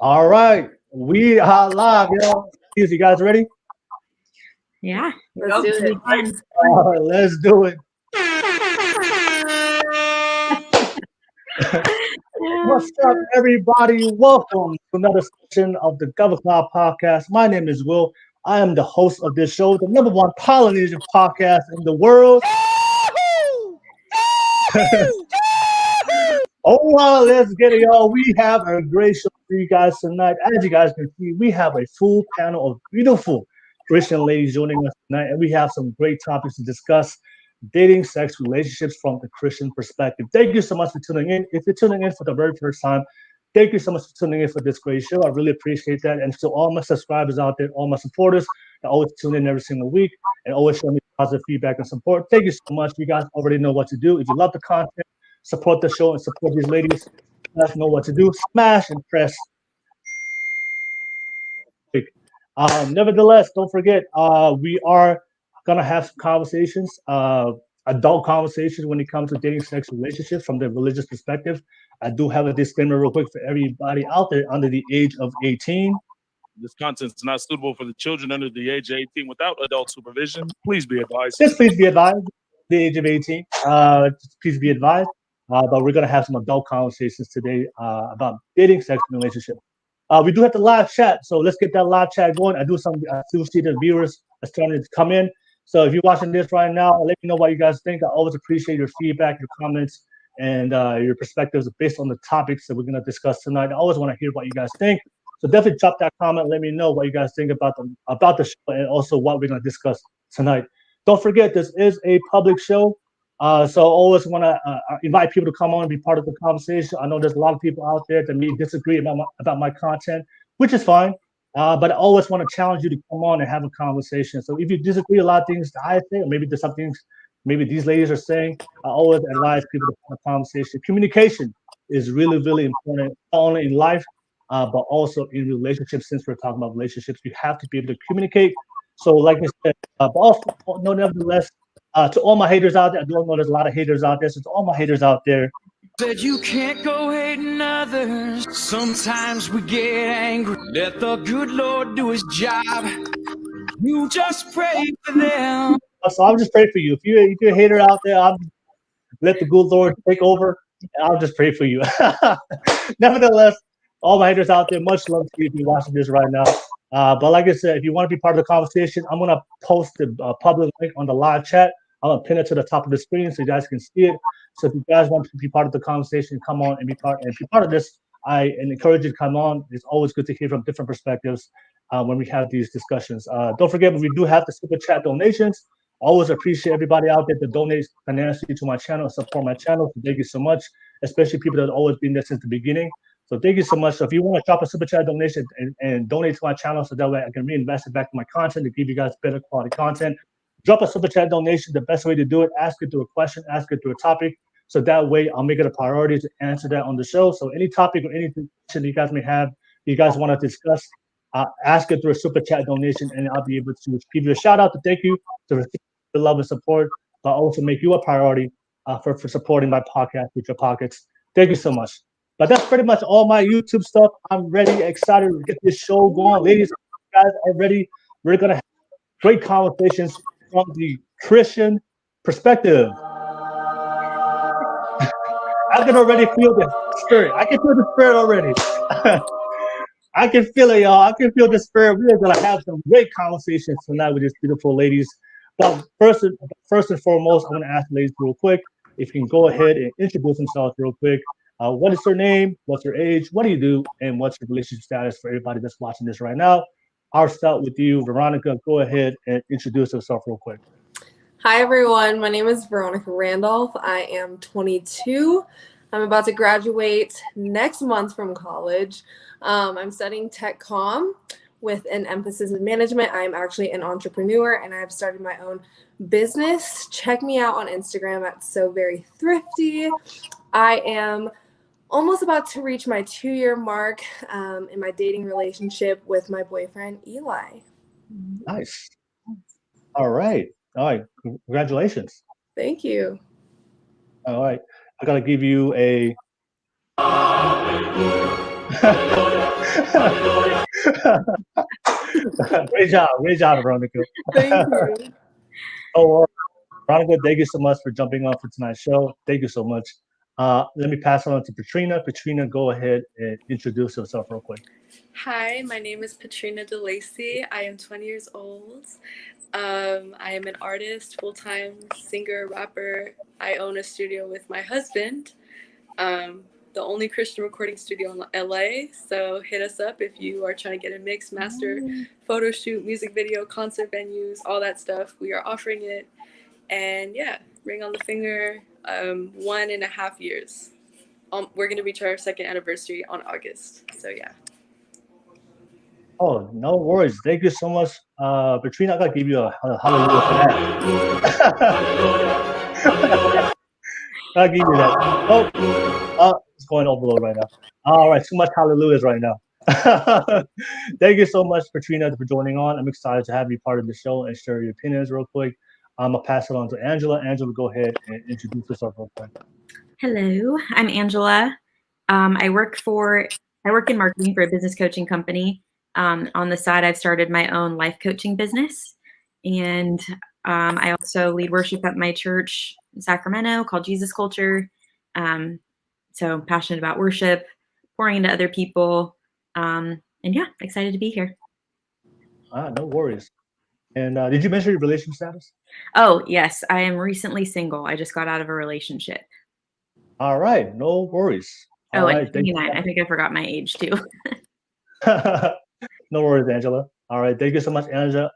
All right, we are live, y'all. You guys ready? Yeah, Let's do it. All right, let's do it. What's up, everybody? Welcome to another session of the Governor Cloud Podcast. My name is Will. I am the host of this show, the number one Polynesian podcast in the world. Oh, wow, let's get it, y'all. We have a great show for you guys tonight. As you guys can see, we have a full panel of beautiful Christian ladies joining us tonight, and we have some great topics to discuss dating, sex, relationships from the Christian perspective. Thank you so much for tuning in. If you're tuning in for the very first time, thank you so much for tuning in for this great show. I really appreciate that. And to all my subscribers out there, all my supporters that always tune in every single week and always show me positive feedback and support, thank you so much. You guys already know what to do. If you love the content, support the show and support these ladies. You guys know what to do. Smash and press. Nevertheless, don't forget, we are gonna have some conversations, adult conversations when it comes to dating, sex, relationships from the religious perspective. I do have a disclaimer real quick for everybody out there under the age of 18. This content is not suitable for the children under the age of 18 without adult supervision. Please be advised. Just please be advised, the age of 18. Please be advised. But we're gonna have some adult conversations today about dating, sex, and relationships. We do have the live chat, so let's get that live chat going. I do see the viewers are starting to come in. So if you're watching this right now, let me know what you guys think. I always appreciate your feedback, your comments, and your perspectives based on the topics that we're gonna discuss tonight. I always want to hear what you guys think. So definitely drop that comment. Let me know what you guys think about the show and also what we're gonna discuss tonight. Don't forget, this is a public show. So I always want to invite people to come on and be part of the conversation. I know there's a lot of people out there that may disagree about my content, which is fine. But I always want to challenge you to come on and have a conversation. So if you disagree a lot of things that I say, or maybe there's some things maybe these ladies are saying, I always advise people to have a conversation. Communication is really, really important, not only in life, but also in relationships. Since we're talking about relationships, you have to be able to communicate. So like I said, but also, no, nevertheless, to all my haters out there, I do know there's a lot of haters out there. So to all my haters out there, said you can't go hating others. Sometimes we get angry. Let the good Lord do his job. You just pray for them. so I'll just pray for you. If you're a hater out there, I'll let the good Lord take over. And I'll just pray for you. Nevertheless, all my haters out there, much love to you if you're watching this right now. But like I said, if you want to be part of the conversation, I'm gonna post the public link on the live chat. I'm gonna pin it to the top of the screen so you guys can see it. So if you guys want to be part of the conversation, come on and be part of this. I encourage you to come on. It's always good to hear from different perspectives when we have these discussions. Don't forget, we do have the super chat donations. I always appreciate everybody out there that donates financially to my channel and support my channel. So thank you so much, especially people that have always been there since the beginning. So thank you so much. So if you want to drop a super chat donation and donate to my channel so that way I can reinvest it back in my content to give you guys better quality content, drop a super chat donation. The best way to do it, ask it through a question, ask it through a topic. So that way I'll make it a priority to answer that on the show. So any topic or anything you guys may have, you guys want to discuss, ask it through a super chat donation and I'll be able to give you a shout out to thank you to receive the love and support, but also make you a priority for supporting my podcast with your pockets. Thank you so much. But that's pretty much all my YouTube stuff. I'm ready, excited to get this show going. Ladies, you guys are ready. We're going to have great conversations from the Christian perspective. I can already feel the spirit. I can feel the spirit already. I can feel it, y'all. I can feel the spirit. We are going to have some great conversations tonight with these beautiful ladies. But first and foremost, I want to ask the ladies real quick if you can go ahead and introduce themselves real quick. What is her name? What's her age? What do you do? And what's your relationship status for everybody that's watching this right now? I'll start with you, Veronica. Go ahead and introduce yourself real quick. Hi, everyone. My name is Veronica Randolph. I am 22. I'm about to graduate next month from college. I'm studying tech comm with an emphasis in management. I'm actually an entrepreneur and I've started my own business. Check me out on Instagram at SoVeryThrifty. I am almost about to reach my 2-year mark in my dating relationship with my boyfriend, Eli. Nice. All right. Congratulations. Thank you. All right. I got to give you a... Great job, Veronica. Thank you. Oh, Veronica, thank you so much for jumping on for tonight's show. Thank you so much. Let me pass it on to Petrina. Petrina, go ahead and introduce yourself real quick. Hi, my name is Petrina DeLacy. I am 20 years old. I am an artist, full-time singer, rapper. I own a studio with my husband, the only Christian recording studio in LA. So hit us up if you are trying to get a mix, master, photo shoot, music video, concert venues, all that stuff. We are offering it. And yeah, ring on the finger, 1.5 years. We're going to reach our 2nd anniversary on August. So yeah. Oh, no worries. Thank you so much, Petrina. I gotta give you a hallelujah for that. I'll give you that. Oh, it's going overload right now. All right, too much hallelujahs right now. Thank you so much, Petrina, for joining on. I'm excited to have you part of the show and share your opinions real quick. I'm gonna pass it on to Angela. Angela, go ahead and introduce yourself real quick. Hello, I'm Angela. I work in marketing for a business coaching company. On the side, I've started my own life coaching business, and I also lead worship at my church in Sacramento called Jesus Culture. So passionate about worship, pouring into other people, and yeah, excited to be here. No worries. And did you mention your relationship status? Oh yes, I am recently single. I just got out of a relationship. All right, no worries. All I'm right, thank you. 29. I think I forgot my age too. No worries, Angela. All right, thank you so much, Angela,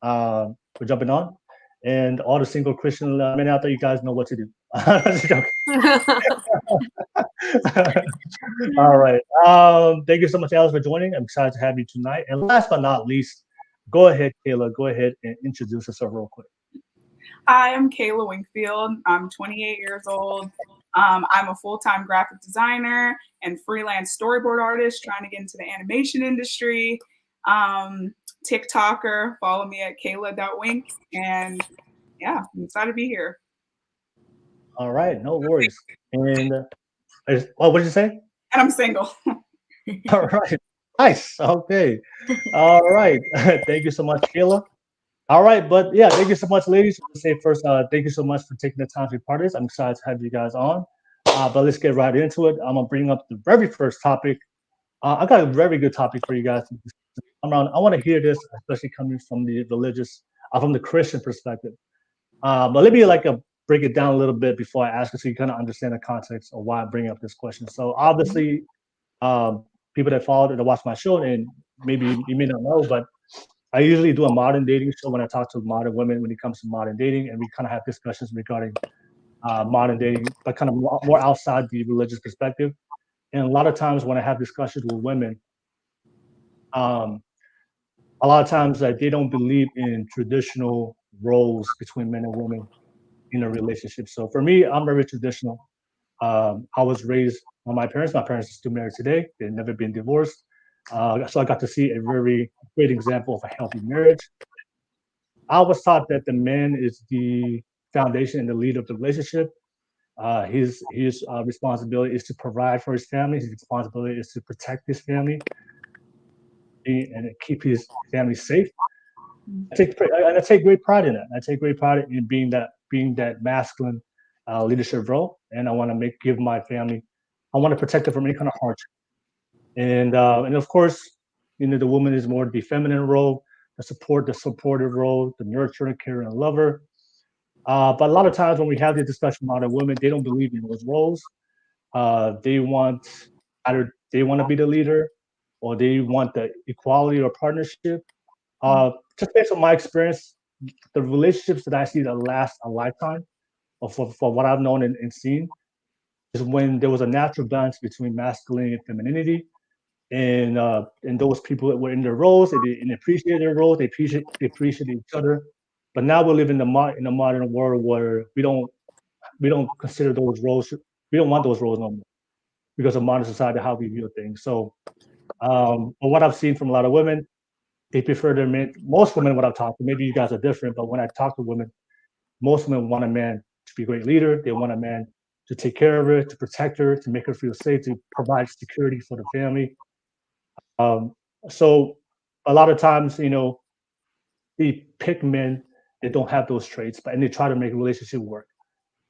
for jumping on. And all the single Christian men out there, you guys know what to do. All right. Thank you so much, Alice, for joining. I'm excited to have you tonight. And last but not least, go ahead, Kayla. Go ahead and introduce yourself real quick. Hi, I'm Kayla Wingfield. I'm 28 years old. I'm a full-time graphic designer and freelance storyboard artist trying to get into the animation industry. TikToker, follow me at kayla.wink. And yeah, I'm excited to be here. All right, no worries. And what did you say? And I'm single. All right, nice. Okay. All right. Thank you so much, Kayla. All right, but yeah, thank you so much, ladies. I want to say first, thank you so much for taking the time to be part of this. I'm excited to have you guys on. But let's get right into it. I'm gonna bring up the very first topic. I got a very good topic for you guys. I want to hear this, especially coming from the religious, from the Christian perspective. But let me break it down a little bit before I ask it, so you kind of understand the context of why I bring up this question. So obviously, people that follow that watch my show, and maybe you may not know, but I usually do a modern dating show when I talk to modern women when it comes to modern dating, and we kind of have discussions regarding modern dating, but kind of more outside the religious perspective. And a lot of times when I have discussions with women, a lot of times they don't believe in traditional roles between men and women in a relationship. So for me, I'm very traditional. I was raised by my parents. My parents are still married today. They've never been divorced. So I got to see a very great example of a healthy marriage. I was taught that the man is the foundation and the leader of the relationship. His responsibility is to provide for his family. His responsibility is to protect his family and keep his family safe. I take great pride in that. I take great pride in being that masculine leadership role, and I want to give my family. I want to protect them from any kind of hardship. And of course, the woman is more the feminine role, the supportive role, the nurturing, caring, and lover. But a lot of times when we have this discussion about women, they don't believe in those roles. They want to be the leader, or they want the equality or partnership. Just based on my experience, the relationships that I see that last a lifetime, for what I've known and seen, is when there was a natural balance between masculinity and femininity, and those people that were in their roles, they appreciated their roles, they appreciate each other. But now we live in the modern world where we don't consider those roles. We don't want those roles no more because of modern society, how we view things. So, but what I've seen from a lot of women, they prefer their men. Most women, what I've talked to, maybe you guys are different, but when I talk to women, most women want a man to be a great leader. They want a man to take care of her, to protect her, to make her feel safe, to provide security for the family. So a lot of times, they pick men that don't have those traits, and they try to make a relationship work.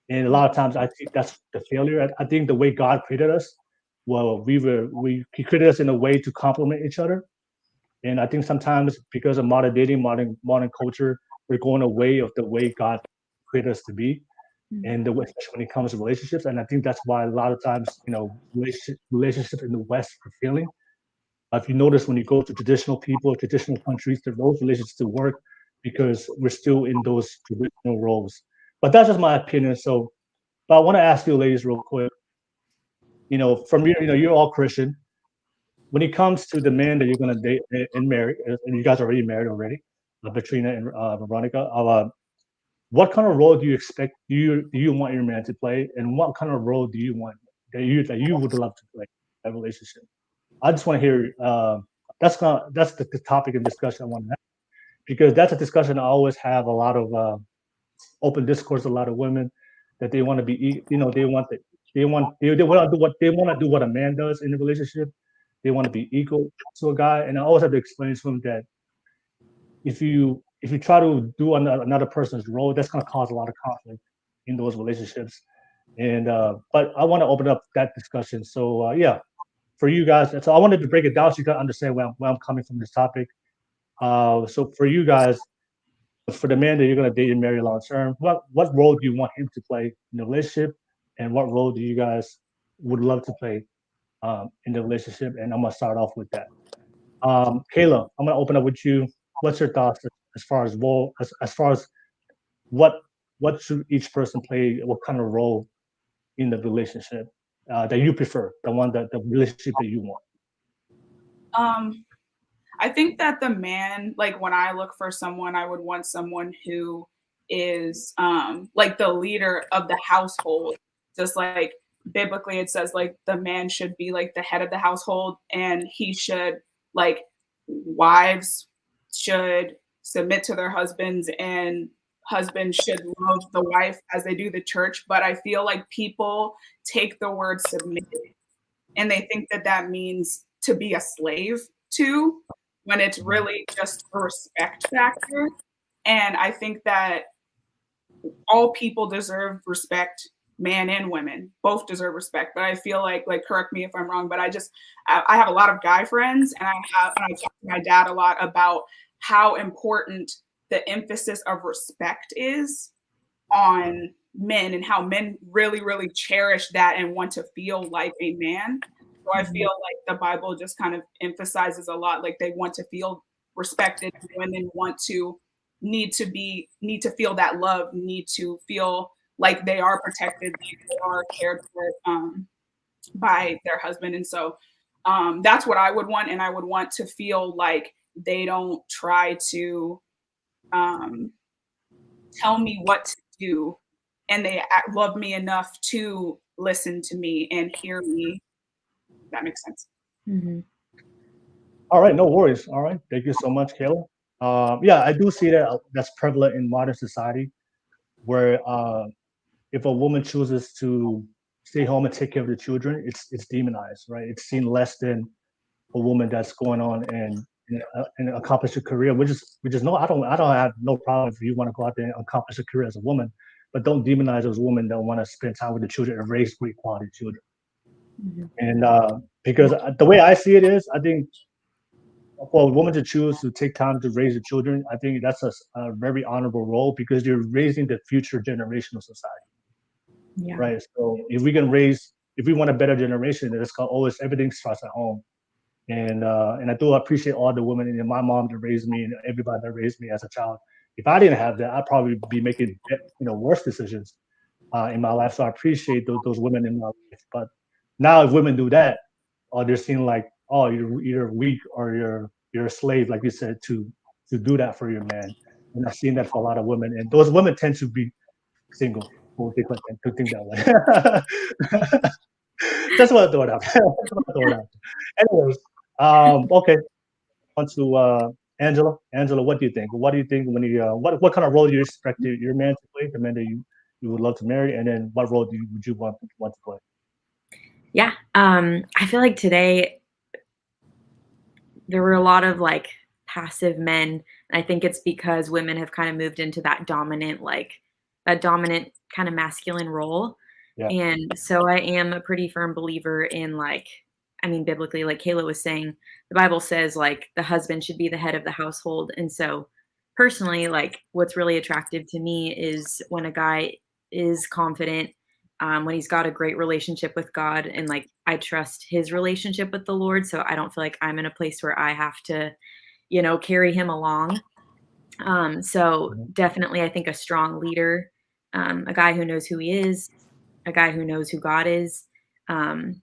And a lot of times, I think that's the failure. I think the way God created us, well, He created us in a way to complement each other. And I think sometimes because of modern dating, modern culture, we're going away of the way God created us to be, and especially when it comes to relationships. And I think that's why a lot of times, relationships in the West are failing. If you notice, when you go to traditional people, traditional countries, those relationships still work because we're still in those traditional roles. But that's just my opinion. So, but I want to ask you, ladies, real quick. From you're all Christian. When it comes to the man that you're gonna date and marry, and you guys are already married already, Petrina and Vernonica, what kind of role do you expect? Do you want your man to play, and what kind of role do you want that you would love to play in that relationship? I just want to hear. That's the topic of discussion I want to have, because that's a discussion I always have a lot of open discourse. A lot of women that they want to be, they want to do what a man does in a relationship. They want to be equal to a guy, and I always have to explain to them that if you try to do another person's role, that's going to cause a lot of conflict in those relationships. And but I want to open up that discussion. So yeah, for you guys, so I wanted to break it down so you can understand where I'm coming from this topic. So for you guys, for the man that you're going to date and marry long term, what role do you want him to play in the relationship, and what role do you guys would love to play in the relationship? And I'm gonna start off with that. Kayla, I'm gonna open up with you. What's your thoughts as far as role, as far as what should each person play? What kind of role in the relationship that you prefer? The relationship that you want. I think that the man, like when I look for someone, I would want someone who is like the leader of the household. Just like biblically it says, like the man should be like the head of the household, and he should, like, wives should submit to their husbands, and husbands should love the wife as they do the church. But I feel like people take the word submit and they think that that means to be a slave to, when it's really just a respect factor. And I think that all people deserve respect, man and women, both deserve respect. But I feel like correct me if I'm wrong, but I have a lot of guy friends, and I talk to my dad a lot about how important the emphasis of respect is on men, and how men really, really cherish that and want to feel like a man. So I feel like the Bible just kind of emphasizes a lot, like they want to feel respected. Women need to feel that love, need to feel like they are protected, they are cared for by their husband. And so that's what I would want. And I would want to feel like they don't try to tell me what to do, and they love me enough to listen to me and hear me. That makes sense. Mm-hmm. All right, no worries. All right, thank you so much, Kayla. Yeah, I do see that that's prevalent in modern society, where if a woman chooses to stay home and take care of the children, it's demonized, right? It's seen less than a woman that's going on and accomplish a career, which is no, I don't have no problem if you want to go out there and accomplish a career as a woman, but don't demonize those women that want to spend time with the children and raise great quality children. Mm-hmm. And because the way I see it is, I think for a woman to choose to take time to raise the children, I think that's a very honorable role, because you're raising the future generation of society. Yeah. Right. So if we want a better generation, then it's called always everything starts at home. And I do appreciate all the women and my mom that raised me and everybody that raised me as a child. If I didn't have that, I'd probably be making worse decisions in my life. So I appreciate those women in my life. But now if women do that, or they're seen like, oh, you're either weak or you're a slave, like you said, to do that for your man. And I've seen that for a lot of women, and those women tend to be single. To think that way. Just want to throw it out. Anyways, okay. On to Angela. Angela, what do you think? What do you think when you what kind of role do you expect your man to play, the man that you would love to marry, and then what role would you want to play? Yeah. I feel like today there were a lot of like passive men. And I think it's because women have kind of moved into that dominant kind of masculine role. Yeah. And so I am a pretty firm believer in like, I mean, biblically, like Kayla was saying, the Bible says like the husband should be the head of the household. And so personally, like what's really attractive to me is when a guy is confident, when he's got a great relationship with God, and like I trust his relationship with the Lord. So I don't feel like I'm in a place where I have to, carry him along. So definitely I think a strong leader, a guy who knows who he is, a guy who knows who God is, and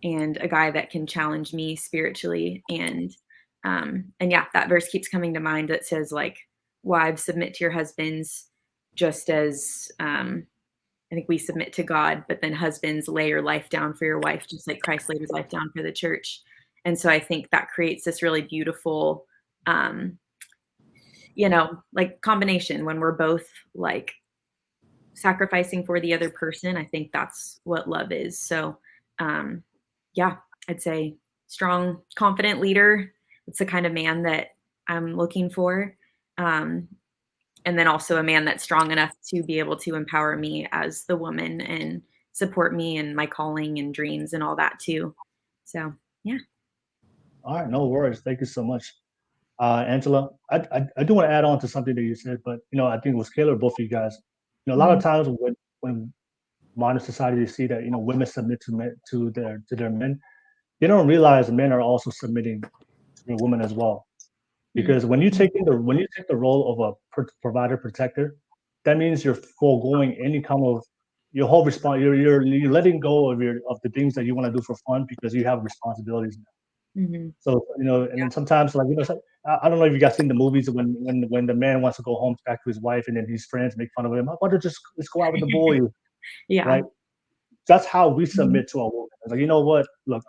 a guy that can challenge me spiritually. And yeah, that verse keeps coming to mind that says like, wives, submit to your husbands just as I think we submit to God, but then husbands, lay your life down for your wife, just like Christ laid his life down for the church. And so I think that creates this really beautiful, like combination when we're both like sacrificing for the other person. I think that's what love is. So yeah, I'd say strong, confident leader. It's the kind of man that I'm looking for. And then also a man that's strong enough to be able to empower me as the woman and support me and my calling and dreams and all that too. So, yeah. All right, no worries. Thank you so much. Angela, I do want to add on to something that you said, but I think it was Kayla or both of you guys. A lot of times when modern society see that women submit to their men, they don't realize men are also submitting to their women as well. Because when you take the role of a provider protector, that means you're foregoing any kind of your whole response. You're letting go of the things that you want to do for fun because you have responsibilities now. Mm-hmm. So and then sometimes like I don't know if you guys seen the movies when the man wants to go home back to his wife and then his friends make fun of him. Why don't let's go out with the boys? Yeah. Right. That's how we submit to our woman. It's like, you know what? Look,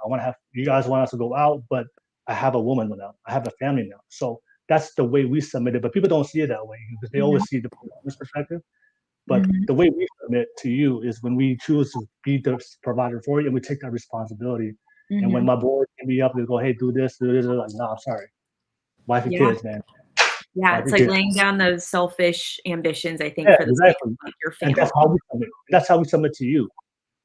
you guys want us to go out, but I have a woman now. I have a family now. So that's the way we submit it. But people don't see it that way because they always see the woman's perspective. But the way we submit to you is when we choose to be the provider for you and we take that responsibility. And when my boys can be up, they go, hey, do this. They're like, no, I'm sorry. Wife and kids, man. Yeah, Wife it's and like kids. laying down those selfish ambitions, I think, Yeah, for the exactly. sake of like your family. And that's how we submit. That's how we submit to you.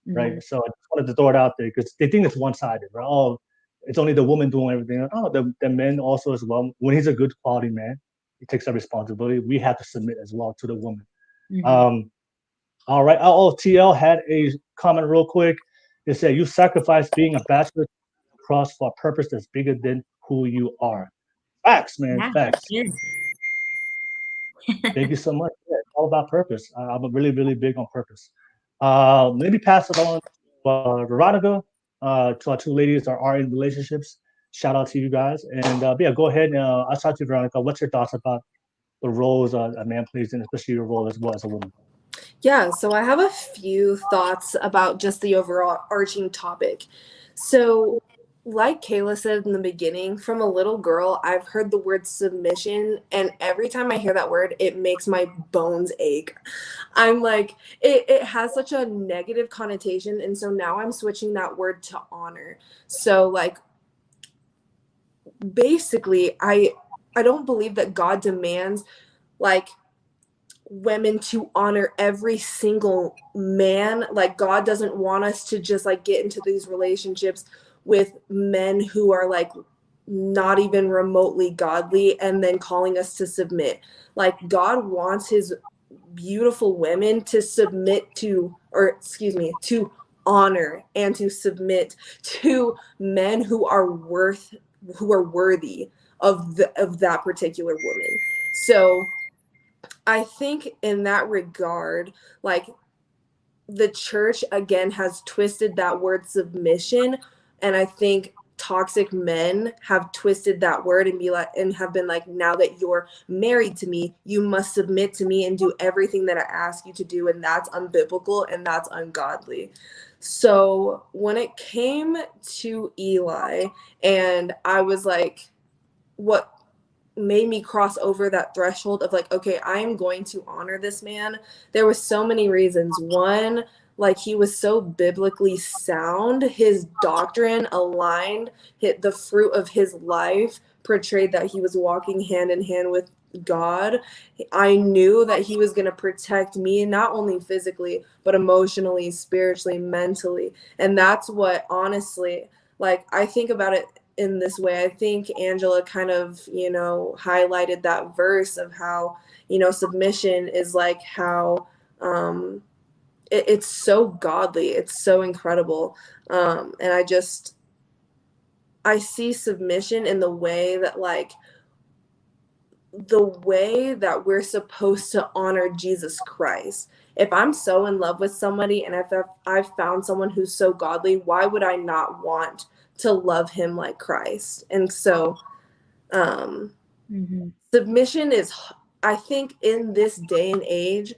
Right. So I just wanted to throw it out there because they think it's one-sided, right? Oh, it's only the woman doing everything. Oh, the men also as well. When he's a good quality man, he takes that responsibility. We have to submit as well to the woman. All right. TL had a comment real quick. It said, you sacrifice being a bachelor cross for a purpose that's bigger than who you are. Facts, man. Yeah, Facts. Thank you so much. Yeah, it's all about purpose. I'm really, really big on purpose. Maybe pass it on to Vernonica, to our two ladies that are in relationships. Shout out to you guys. And yeah, go ahead. And I'll start to Vernonica. What's your thoughts about the roles a man plays, and especially your role as well as a woman? Yeah, so I have a few thoughts about just the overall arching topic. So like Kayla said in the beginning, from a little girl, I've heard the word submission, and every time I hear that word, it makes my bones ache. I'm like, it has such a negative connotation, and so now I'm switching that word to honor. So like, basically, I don't believe that God demands like women to honor every single man. Like God doesn't want us to just like get into these relationships with men who are like not even remotely godly and then calling us to submit. Like God wants his beautiful women to submit to, or excuse me, to honor and to submit to men who are worthy of that particular woman. So I think in that regard, like the church again has twisted that word submission, and I think toxic men have twisted that word and have been like, now that you're married to me, you must submit to me and do everything that I ask you to do, and that's unbiblical and that's ungodly. So when it came to Eli, and I was like, what made me cross over that threshold of like, okay, I'm going to honor this man. There were so many reasons. One, like he was so biblically sound, his doctrine aligned, the fruit of his life portrayed that he was walking hand in hand with God. I knew that he was going to protect me, not only physically, but emotionally, spiritually, mentally. And that's what, honestly, like, I think about it in this way. I think Angela kind of, you know, highlighted that verse of how, you know, submission is like how it's so godly. It's so incredible. And I see submission in the way that, like, the way that we're supposed to honor Jesus Christ. If I'm so in love with somebody and if I've found someone who's so godly, why would I not want to love him like Christ? And so submission is, I think in this day and age,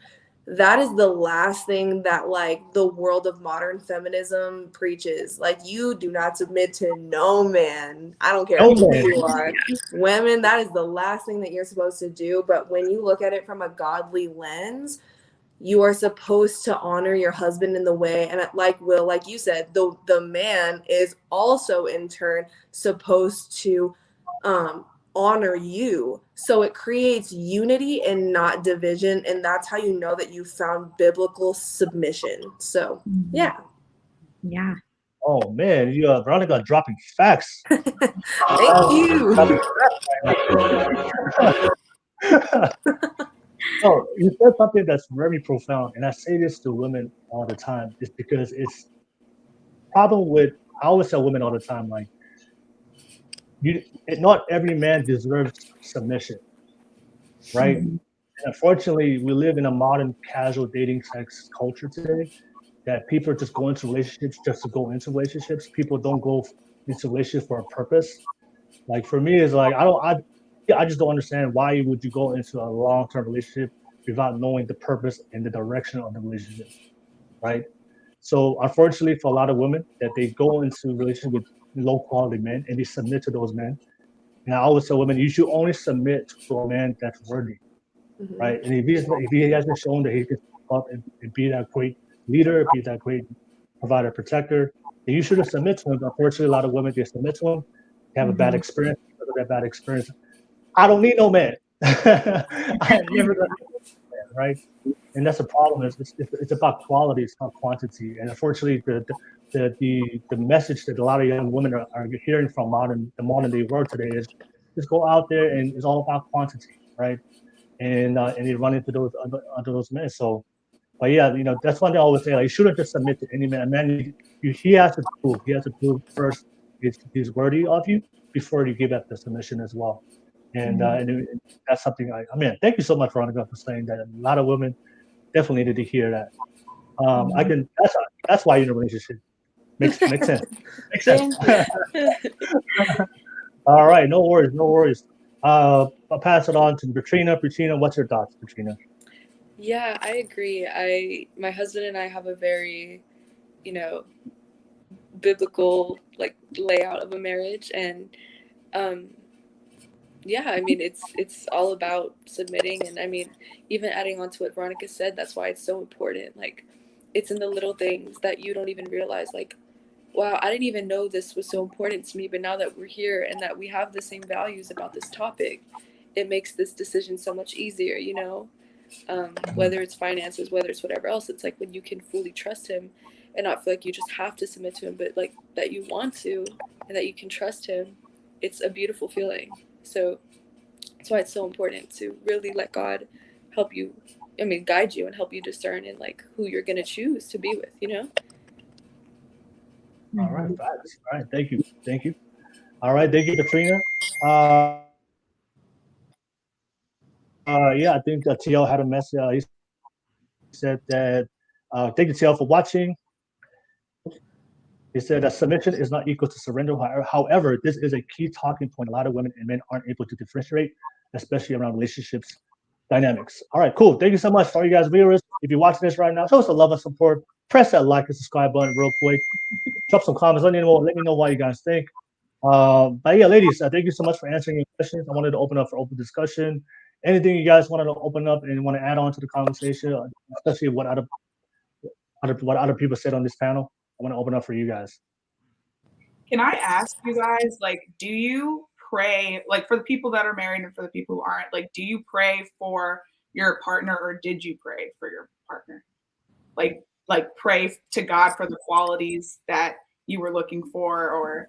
that is the last thing that like the world of modern feminism preaches. Like, you do not submit to no man. I don't care who you are. Women, that is the last thing that you're supposed to do. But when you look at it from a godly lens, you are supposed to honor your husband in the way. And like Will, like you said, the man is also in turn supposed to honor you. So it creates unity and not division. And that's how you know that you found biblical submission. So yeah. Yeah. Oh man, you Veronica dropping facts. Thank you. So you said something that's very profound, and I say this to women all the time, is because it's problem with, I always tell women all the time, like, not every man deserves submission, right? And unfortunately, we live in a modern casual dating sex culture today that people just go into relationships just to go into relationships. People don't go into relationships for a purpose. Like for me, it's like I just don't understand why would you go into a long-term relationship without knowing the purpose and the direction of the relationship, right? So unfortunately, for a lot of women, that they go into relationship with low-quality men and they submit to those men. And I always tell women, you should only submit to a man that's worthy, right? And if he hasn't shown that he can step up and be that great leader, be that great provider, protector, then you should have submit to him. Unfortunately, a lot of women, they submit to him, they have a bad experience. Because of that bad experience, I don't need no man. I never gonna need no man, right? And that's the problem. It's about quality, it's not quantity. And unfortunately, the message that a lot of young women are hearing from the modern day world today is just go out there and it's all about quantity, right? And they run into those men. So, but yeah, you know, that's one thing I always say. Like, you shouldn't just submit to any man. A man, he has to prove. He has to prove first he's worthy of you before you give up the submission as well. And that's something I mean, thank you so much, Veronica, for saying that. A lot of women definitely needed to hear that. That's why you're in a relationship. Makes sense. Makes sense. All right, no worries. I'll pass it on to Petrina. Petrina, what's your thoughts, Petrina? Yeah, I agree. My husband and I have a very, you know, biblical like layout of a marriage, and yeah, I mean, it's all about submitting. And I mean, even adding on to what Veronica said, that's why it's so important. Like, it's in the little things that you don't even realize, like, wow, I didn't even know this was so important to me, but now that we're here and that we have the same values about this topic, it makes this decision so much easier, you know? Whether it's finances, whether it's whatever else, it's like when you can fully trust him and not feel like you just have to submit to him, but like that you want to and that you can trust him, it's a beautiful feeling. So that's why it's so important to really let God help you, guide you and help you discern in like who you're going to choose to be with, you know? All right, facts. All right, thank you. All right, thank you, Petrina. Yeah, I think TL had a message. He said that, thank you, TL, for watching. He said that submission is not equal to surrender. However, this is a key talking point. A lot of women and men aren't able to differentiate, especially around relationships dynamics. All right, cool. Thank you so much for you guys, viewers. If you're watching this right now, show us the love and support. Press that like and subscribe button real quick. Drop some comments. Let me know what you guys think. But yeah, ladies, thank you so much for answering your questions. I wanted to open up for open discussion. Anything you guys wanted to open up and want to add on to the conversation, especially what other people said on this panel, I want to open up for you guys. Can I ask you guys, like, do you pray, like, for the people that are married and for the people who aren't, like, do you pray for your partner, or did you pray for your partner? Like pray to God for the qualities that you were looking for, or?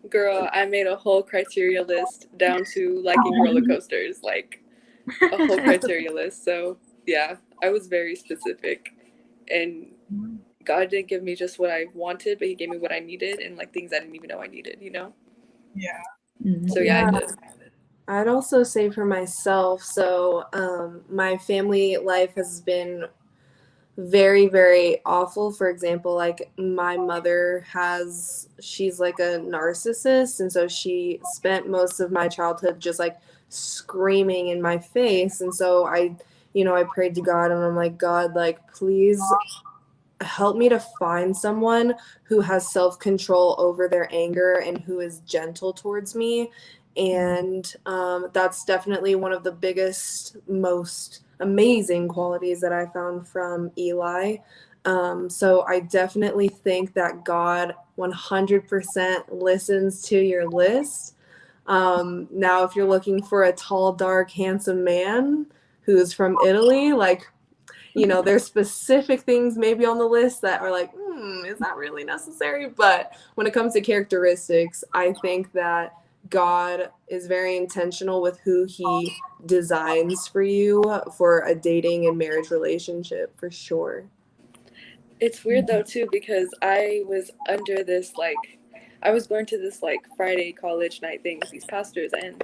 Girl, I made a whole criteria list down to liking roller coasters, like a whole criteria list. So yeah, I was very specific, and God didn't give me just what I wanted, but He gave me what I needed, and like things I didn't even know I needed, you know? Yeah. So yeah, I did. I'd also say for myself, so my family life has been very, very awful. For example, like my mother she's like a narcissist, and so she spent most of my childhood just like screaming in my face. And so I prayed to God, and I'm like, God, like, please help me to find someone who has self-control over their anger and who is gentle towards me. And that's definitely one of the biggest, most amazing qualities that I found from Eli. So I definitely think that God 100% listens to your list. Now, if you're looking for a tall, dark, handsome man who's from Italy, like, there's specific things maybe on the list that are like, is that really necessary? But when it comes to characteristics, I think that God is very intentional with who He designs for you for a dating and marriage relationship, for sure. It's weird though too, because I was under this, like, I was going to this like Friday college night thing with these pastors, and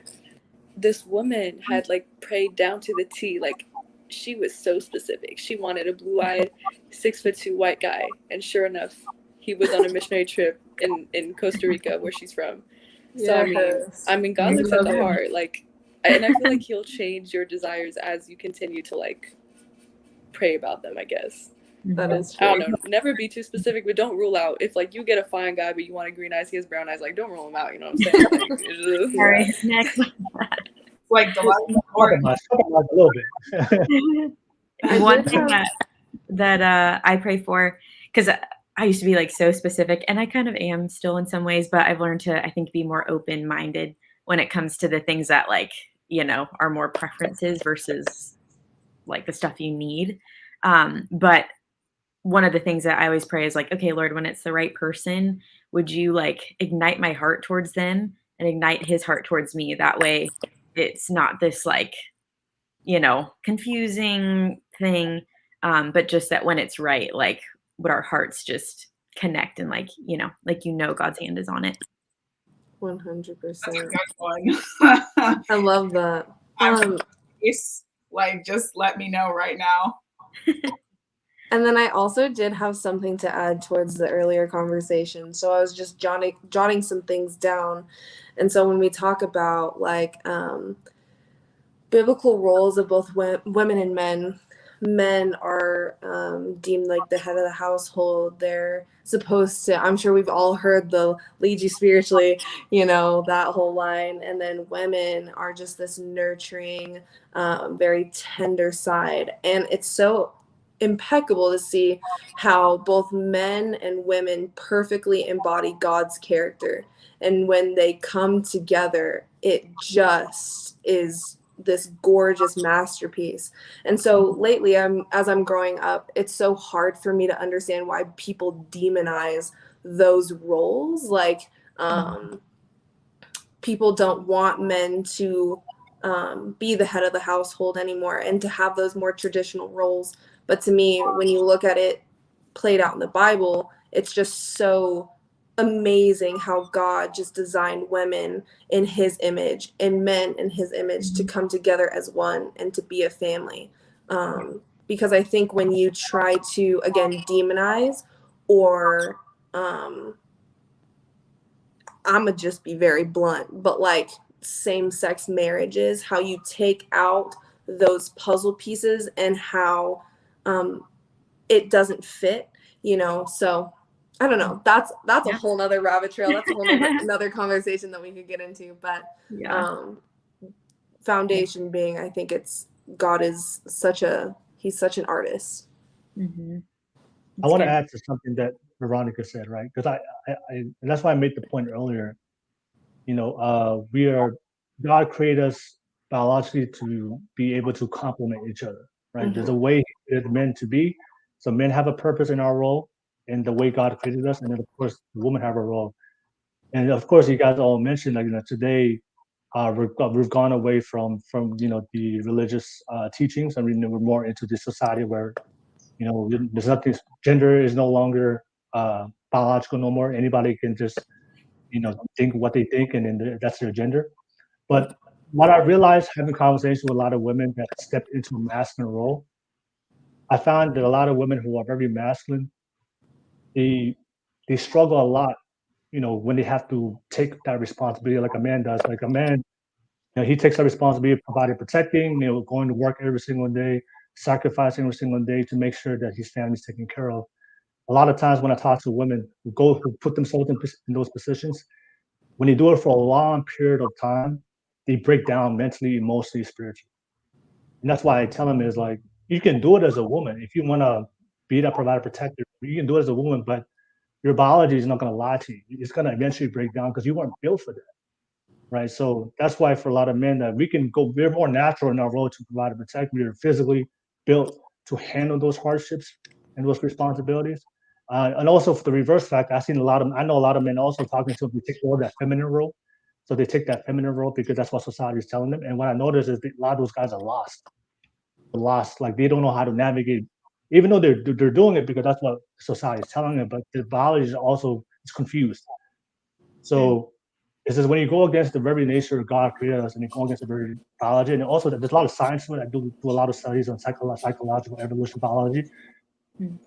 this woman had like prayed down to the T, like she was so specific. She wanted a blue-eyed 6'2" white guy, and sure enough, he was on a missionary trip in Costa Rica, where she's from. So I mean, God looks at the heart, like, and I feel like He'll change your desires as you continue to like pray about them, I guess. That is true. I don't know. Never be too specific, but don't rule out. If like you get a fine guy, but you want a green eyes, he has brown eyes, like don't rule him out. You know what I'm saying? Like, it's just, Sorry, next. Like the Compromise a little bit. One thing that I pray for, because I used to be like so specific, and I kind of am still in some ways, but I've learned to, I think, be more open-minded when it comes to the things that like, are more preferences versus like the stuff you need. But one of the things that I always pray is like, okay, Lord, when it's the right person, would you like ignite my heart towards them and ignite His heart towards me? That way it's not this like, confusing thing, but just that when it's right, like would our hearts just connect and like, God's hand is on it. 100%. That's a good one. I love that. Like, just let me know right now. And then I also did have something to add towards the earlier conversation. So I was just jotting some things down. And so when we talk about like biblical roles of both women and men are deemed like the head of the household. They're supposed to, I'm sure we've all heard the lead you spiritually, that whole line. And then women are just this nurturing, very tender side. And it's so impeccable to see how both men and women perfectly embody God's character. And when they come together, it just is this gorgeous masterpiece. And so lately, as I'm growing up, it's so hard for me to understand why people demonize those roles. Like people don't want men to be the head of the household anymore and to have those more traditional roles. But to me, when you look at it played out in the Bible, it's just so amazing how God just designed women in His image and men in His image to come together as one and to be a family. Because I think when you try to, again, demonize or I'ma just be very blunt, but like same-sex marriages, how you take out those puzzle pieces and how it doesn't fit, so I don't know. That's a Yeah. whole nother rabbit trail. That's a whole another conversation that we could get into. But Yeah. foundation being, I think God is he's such an artist. Mm-hmm. I want to add to something that Veronica said, right? Because and that's why I made the point earlier. You know, God created us biologically to be able to complement each other, right? Mm-hmm. There's a way it's meant to be. So men have a purpose in our role, in the way God created us, and then of course women have a role. And of course, you guys all mentioned, like, you know, today we've gone away from you know, the religious teachings. I mean, we're more into the society where, you know, there's nothing. Gender is no longer biological no more. Anybody can just, you know, think what they think, and then that's their gender. But what I realized having conversations with a lot of women that stepped into a masculine role, I found that a lot of women who are very masculine, they struggle a lot, you know, when they have to take that responsibility like a man does. Like a man, you know, he takes that responsibility of providing, protecting, you know, going to work every single day, sacrificing every single day to make sure that his family's taken care of. A lot of times when I talk to women who put themselves in those positions, when they do it for a long period of time, they break down mentally, emotionally, spiritually. And that's why I tell them is like, you can do it as a woman. If you want to be that provider, protector, you can do it as a woman, but your biology is not going to lie to you. It's going to eventually break down because you weren't built for that. Right. So that's why for a lot of men that we're more natural in our role to provide and protect. We are physically built to handle those hardships and those responsibilities. And also for the reverse fact, I know a lot of men also talking to them, they take more of that feminine role. So they take that feminine role because that's what society is telling them. And what I notice is that a lot of those guys are lost. They're lost. Like they don't know how to navigate, even though they're doing it because that's what society is telling them, but their biology is also confused. So it's just when you go against the very nature of God created us, and you go against the very biology, and also there's a lot of science to it. I do a lot of studies on psychological evolution biology.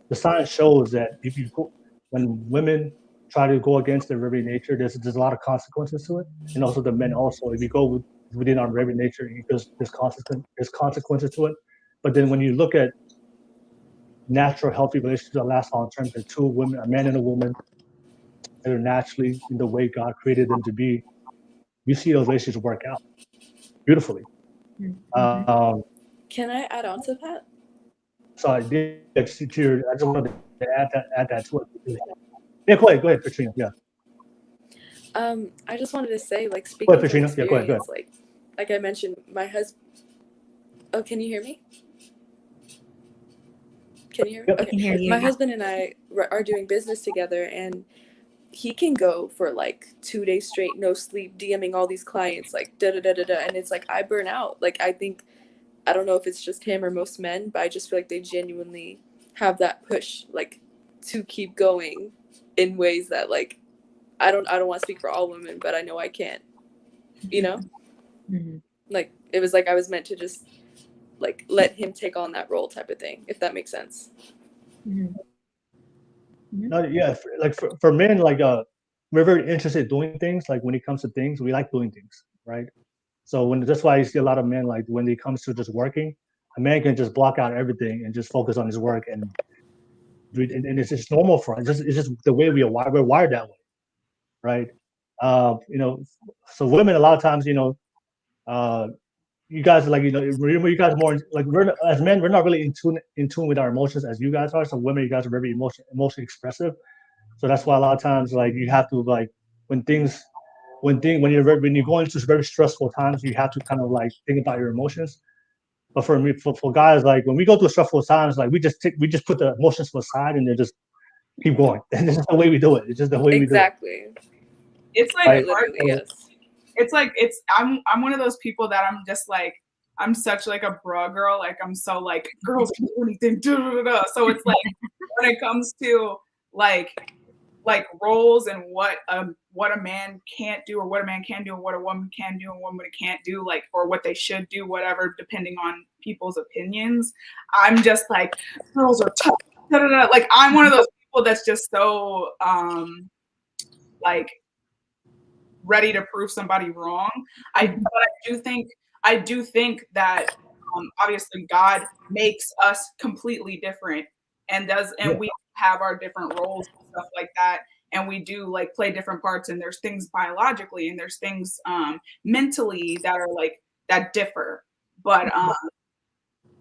The science shows that if you go, when women try to go against their very nature, there's a lot of consequences to it, and also the men also. If you go within our very nature, there's consequences to it. But then when you look at natural, healthy relationships that last long term, the two women, a man and a woman, that are naturally in the way God created them to be, you see those relationships work out beautifully. Can I add on to that? So I did. I just wanted to add that to it. Yeah, go ahead, Petrina. Yeah. I just wanted to say, like, Go speaking ahead, from Petrina. experience, Yeah, go ahead. like I mentioned, my husband. Oh, can you hear me? Can you hear me? Yep. Okay. I can hear you. My husband and I are doing business together, and he can go for like 2 days straight, no sleep, DMing all these clients, like da da da da da, and it's like I burn out. Like I don't know if it's just him or most men, but I just feel like they genuinely have that push, like, to keep going in ways that, like, I don't want to speak for all women, but I know I can't. You know, like it was like I was meant to just like let him take on that role type of thing, if that makes sense. No, yeah, for men, like we're very interested in doing things. Like when it comes to things, we like doing things, right? So that's why you see a lot of men, like when it comes to just working, a man can just block out everything and just focus on his work, and it's just normal for us. It's just the way we're wired that way, right? You know, so women a lot of times, you know, you guys are like, you know, you guys are more like as men, we're not really in tune with our emotions as you guys are. So women, you guys are very emotionally expressive. So that's why a lot of times, like, you have to, like, when you're going into very stressful times, you have to kind of like think about your emotions. But for me, for guys, like when we go through stressful times, like we just put the emotions to the side and they just keep going. And this is the way we do it. It's just the way we do it. Exactly. It's like Right. Literally, yes. It's like I'm one of those people that I'm just like, I'm such like a bra girl. Like I'm so like, girls can do anything. So it's like when it comes to like roles and what a man can't do, or what a man can do, and what a woman can do and what a woman can't do, like, or what they should do, whatever, depending on people's opinions. I'm just like, girls are tough. Like I'm one of those people that's just so like ready to prove somebody wrong. But I do think that obviously God makes us completely different, and we have our different roles and stuff like that. And we do like play different parts, and there's things biologically and there's things mentally that are like that differ. But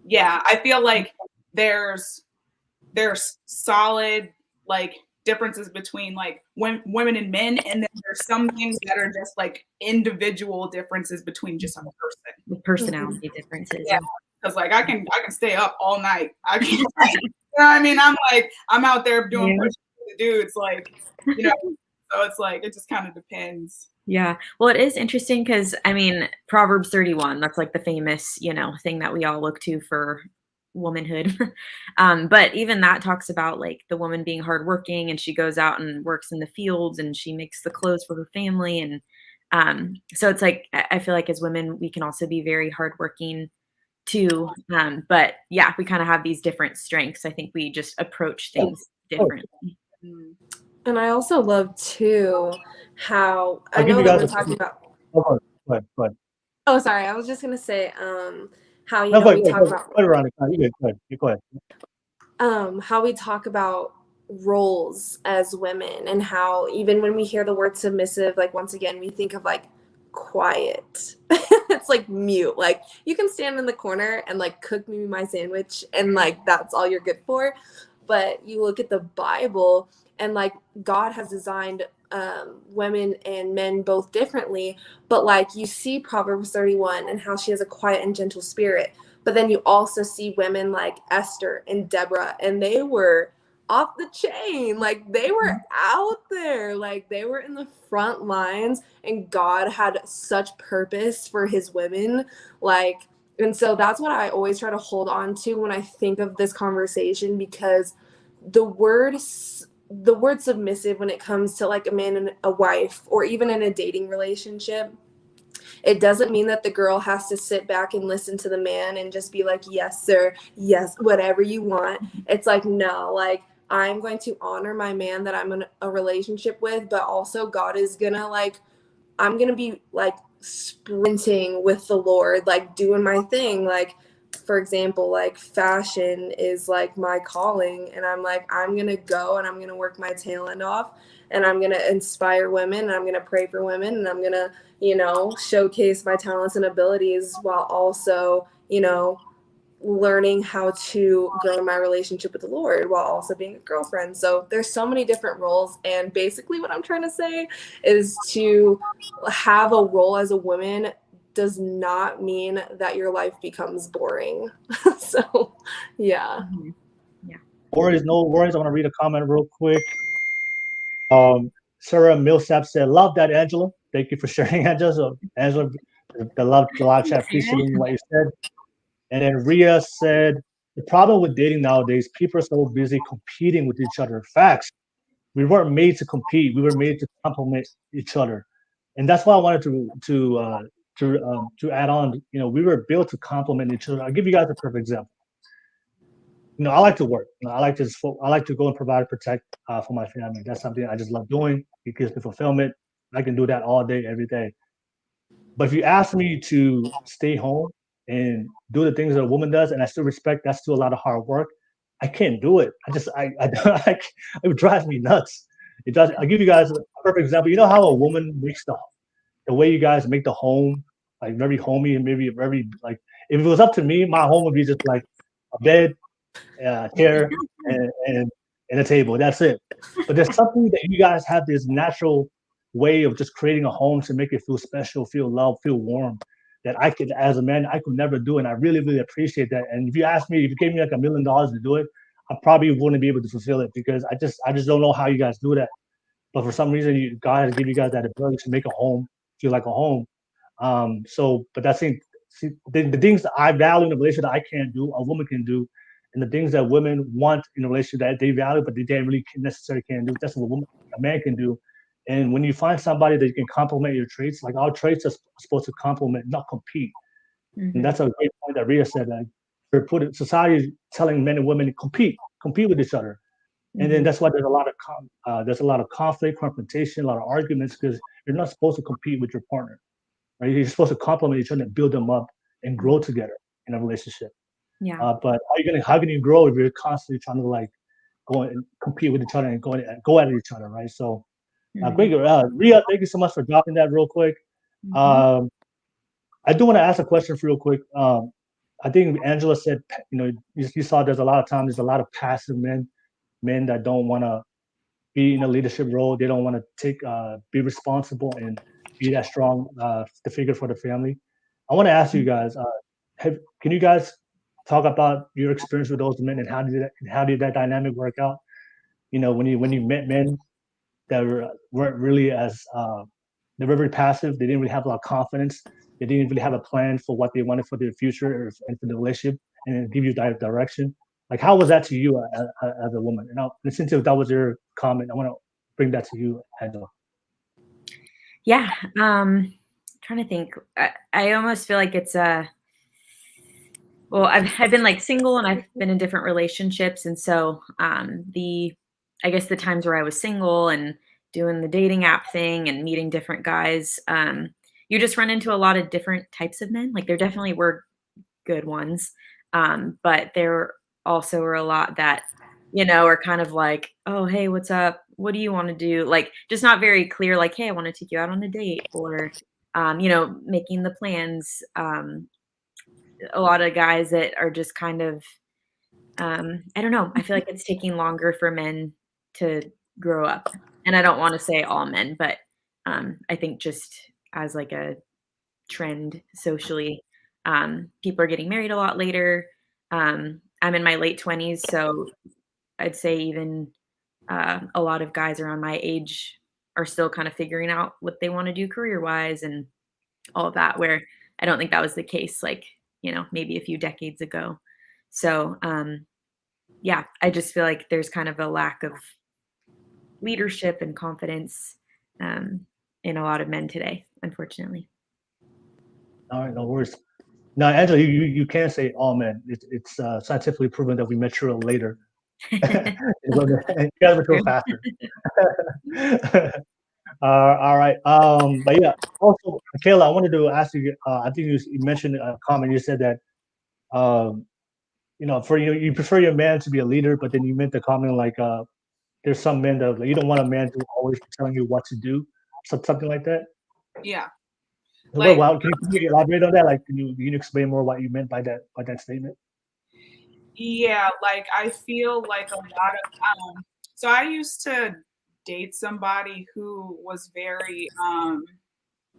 yeah, I feel like there's solid like differences between like women and men, and then there's some things that are just like individual differences between just a person. The personality differences. Yeah, because like I can stay up all night. I can, you know what I mean? I'm out there doing push-ups with the dudes, like, you know. So it's like it just kind of depends. Yeah. Well, it is interesting because I mean, Proverbs 31, that's like the famous, you know, thing that we all look to for womanhood. But even that talks about like the woman being hardworking, and she goes out and works in the fields and she makes the clothes for her family. And so it's like I feel like as women, we can also be very hardworking too. But yeah, we kind of have these different strengths. I think we just approach things differently. And I also love too how I I'll give know you that guys we're talking about. Go ahead. Oh, sorry. I was just gonna say how No, we talk about Veronica. You go ahead. how we talk about roles as women, and how even when we hear the word submissive, like once again we think of like quiet. It's like mute. Like you can stand in the corner and like cook me my sandwich, and like that's all you're good for. But you look at the Bible, and like God has designed women and men both differently, but like you see Proverbs 31 and how she has a quiet and gentle spirit, but then you also see women like Esther and Deborah, and they were off the chain, like they were out there, like they were in the front lines, and God had such purpose for his women, like. And so that's what I always try to hold on to when I think of this conversation, because the word submissive, when it comes to like a man and a wife, or even in a dating relationship, it doesn't mean that the girl has to sit back and listen to the man and just be like, yes, sir, yes, whatever you want. It's like, no, like I'm going to honor my man that I'm in a relationship with, but also God is gonna like, I'm gonna be like sprinting with the Lord, like doing my thing. Like, for example, like fashion is like my calling, and I'm like, I'm gonna go and I'm gonna work my tail end off, and I'm gonna inspire women, and I'm gonna pray for women, and I'm gonna, you know, showcase my talents and abilities while also, you know, learning how to grow my relationship with the Lord while also being a girlfriend. So there's so many different roles, and basically what I'm trying to say is to have a role as a woman does not mean that your life becomes boring. So yeah. Yeah. No worries. I want to read a comment real quick. Sarah Millsap said, love that, Angela. Thank you for sharing, Angela. So Angela, the live chat, appreciating what you said. And then Ria said, the problem with dating nowadays, people are so busy competing with each other. Facts. We weren't made to compete. We were made to complement each other. And that's why I wanted to add on. You know, we were built to complement each other. I'll give you guys a perfect example. You know, I like to work. You know, I like to go and provide and protect for my family. That's something I just love doing. It gives me fulfillment. I can do that all day, every day. But if you ask me to stay home and do the things that a woman does, and I still respect that's still a lot of hard work, I can't do it. It drives me nuts. It does. I'll give you guys a perfect example. You know how a woman makes the way you guys make the home, like very homey and maybe very like, if it was up to me, my home would be just like a bed, chair, and a table. That's it. But there's something that you guys have this natural way of just creating a home to make it feel special, feel loved, feel warm, that I could, as a man, I could never do. And I really, really appreciate that. And if you ask me, if you gave me like $1 million to do it, I probably wouldn't be able to fulfill it, because I just don't know how you guys do that. But for some reason, God has given you guys that ability to make a home feel like a home. But that's the things that I value in a relationship that I can't do, a woman can do. And the things that women want in a relationship that they value, but they really necessarily can't do. That's what a man can do. And when you find somebody that you can complement your traits, like our traits are supposed to complement, not compete. Mm-hmm. And that's a great point that Ria said. That society is telling men and women to compete with each other. Mm-hmm. And then that's why there's a lot of conflict, confrontation, a lot of arguments, because you're not supposed to compete with your partner, right? You're supposed to complement each other and build them up and grow together in a relationship. Yeah. But how can you grow if you're constantly trying to like go and compete with each other and go at each other, right? So, great, Ria, thank you so much for dropping that real quick. I do want to ask a question for real quick. I think Angela said, you saw there's a lot of times there's a lot of passive men that don't want to be in a leadership role. They don't want to be responsible and be that strong, the figure for the family. I want to ask you guys, can you guys talk about your experience with those men and how did that dynamic work out? When you met men that weren't really they were very passive. They didn't really have a lot of confidence. They didn't really have a plan for what they wanted for their future and for the relationship, and give you that direction. Like, how was that to you as a woman? And since that was your comment, I want to bring that to you, Angela. Yeah, trying to think. I almost feel like it's well, I've been like single and I've been in different relationships, and so I guess the times where I was single and doing the dating app thing and meeting different guys, you just run into a lot of different types of men. Like, there definitely were good ones, but there also were a lot that, are kind of like, oh, hey, what's up? What do you want to do? Like, just not very clear, like, hey, I want to take you out on a date, or, making the plans. A lot of guys that are just kind of, I don't know. I feel like it's taking longer for men to grow up. And I don't want to say all men, but I think just as like a trend socially, people are getting married a lot later. I'm in my late 20s, so I'd say even a lot of guys around my age are still kind of figuring out what they want to do career-wise and all of that, where I don't think that was the case, like, maybe a few decades ago. So, yeah, I just feel like there's kind of a lack of leadership and confidence in a lot of men today, unfortunately. All right, no worries. Now, Angela, you can't say all men. It's scientifically proven that we mature later. You guys mature faster. All right. But yeah, also, Kayla, I wanted to ask you. I think you mentioned a comment. You said that, for you prefer your man to be a leader, but then you meant the comment like, there's some men that you don't want a man to always be telling you what to do, something like that. Yeah. Like, wow, can you elaborate on that? Like, can you explain more what you meant by that statement? Yeah, like, I feel like a lot of so I used to date somebody who was very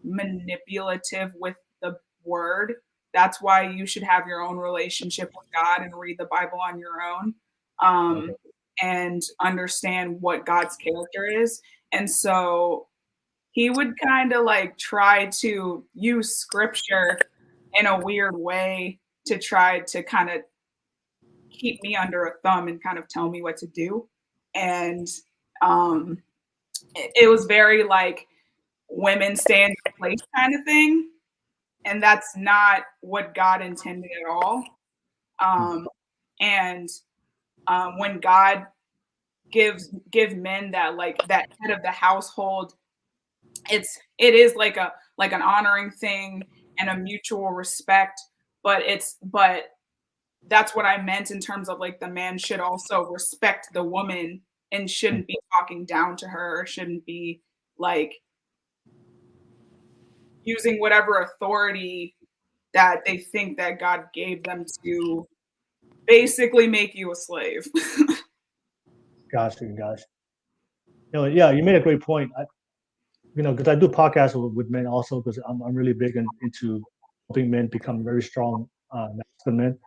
manipulative with the word. That's why you should have your own relationship with God and read the Bible on your own, and understand what God's character is. And so he would kind of like try to use scripture in a weird way to try to kind of keep me under a thumb and kind of tell me what to do. And it was very like women stay in their place kind of thing. And that's not what God intended at all. When God give men that head of the household, it is like an honoring thing and a mutual respect, but that's what I meant in terms of like the man should also respect the woman and shouldn't be talking down to her, or shouldn't be like using whatever authority that they think that God gave them to basically make you a slave. Gotcha. Yeah, you made a great point. Because I do podcasts with men also, because I'm really big into helping men become very strong masculine men.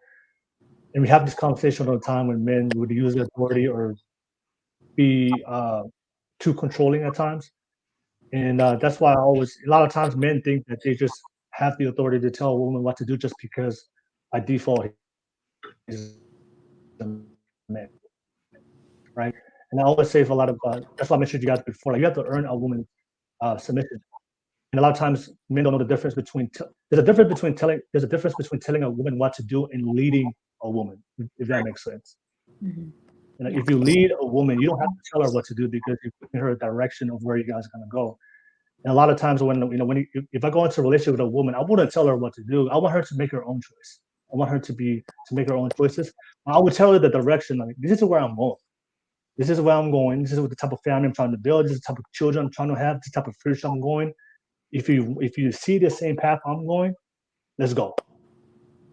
And we have this conversation all the time when men would use their authority or be too controlling at times. And that's why a lot of times men think that they just have the authority to tell a woman what to do just because by default he's a man, right? And I always say for a lot of, that's why I mentioned you guys before, like, you have to earn a woman's submission. And a lot of times men don't know the difference between, there's a difference between telling a woman what to do and leading a woman, if that makes sense. Mm-hmm. And if you lead a woman, you don't have to tell her what to do because you're giving her a direction of where you guys are going to go. And a lot of times if I go into a relationship with a woman, I wouldn't tell her what to do. I want her to make her own choice. I want her to make her own choices. I would tell her the direction, like, this is where I'm going. this is where I'm going. This is what the type of family I'm trying to build. This is the type of children I'm trying to have. This type of future I'm going. If you see the same path I'm going, let's go.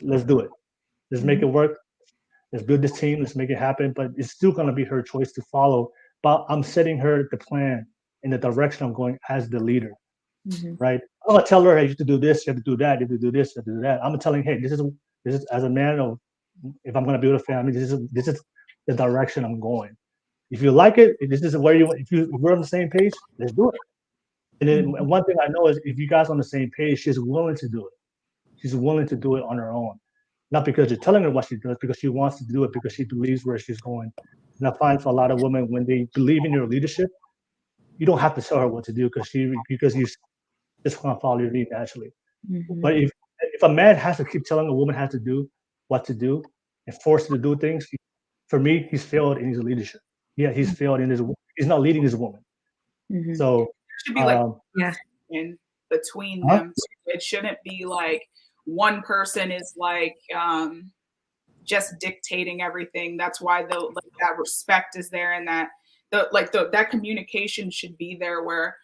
Let's do it. Let's make it work. Let's build this team. Let's make it happen. But it's still going to be her choice to follow. But I'm setting her the plan in the direction I'm going as the leader, right? I'm going to tell her, hey, you have to do this, you have to do that, you have to do this, you have to do that. I'm telling, hey, this is as a man, or if I'm going to build a family, this is the direction I'm going. If you like it, if this is where if we're on the same page, let's do it. And then one thing I know is if you guys are on the same page, she's willing to do it. She's willing to do it on her own. Not because you're telling her what she does, because she wants to do it, because she believes where she's going. And I find for a lot of women, when they believe in your leadership, you don't have to tell her what to do because you just want to follow your lead naturally. But if a man has to keep telling a woman how to do what to do and force her to do things, for me, he's failed in his leadership. Yeah, he's failed in he's not leading his woman. So there should be like in between them. It shouldn't be like one person is like just dictating everything. That's why that respect is there, and that that communication should be there where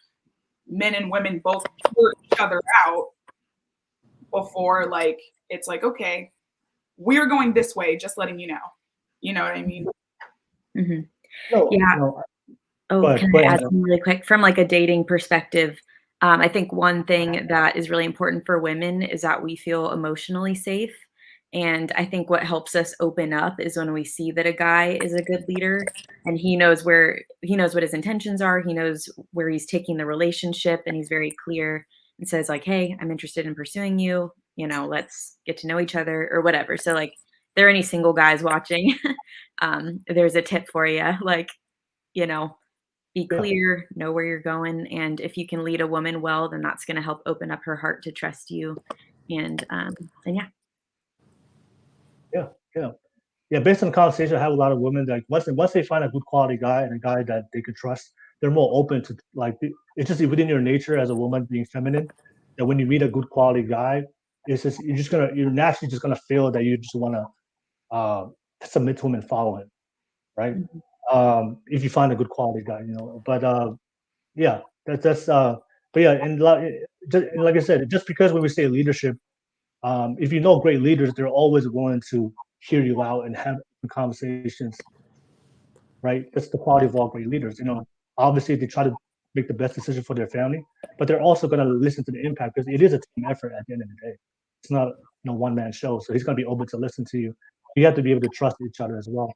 men and women both hear each other out before like it's like, okay, we're going this way, just letting you know. You know what I mean? Can I add something really quick from like a dating perspective? I think one thing that is really important for women is that we feel emotionally safe. And I think what helps us open up is when we see that a guy is a good leader and he knows what his intentions are. He knows where he's taking the relationship, and he's very clear and says like, hey, I'm interested in pursuing you. You know, let's get to know each other or whatever. So like, if there are any single guys watching, there's a tip for you. Like, you know, be clear, know where you're going. And if you can lead a woman well, then that's going to help open up her heart to trust you. And yeah. Yeah. Based on the conversation, I have a lot of women like once they find a good quality guy and a guy that they can trust, they're more open to like it's just within your nature as a woman being feminine that when you meet a good quality guy, you're naturally just gonna feel that you just want to submit to him and follow him, right? If you find a good quality guy, you know. But and like I said, just because when we say leadership, if you know great leaders, they're always willing to hear you out and have conversations, right? That's the quality of all great leaders. You know, obviously they try to make the best decision for their family, but they're also going to listen to the impact because it is a team effort at the end of the day. It's not one man show, so he's going to be open to listen to you. You have to be able to trust each other as well.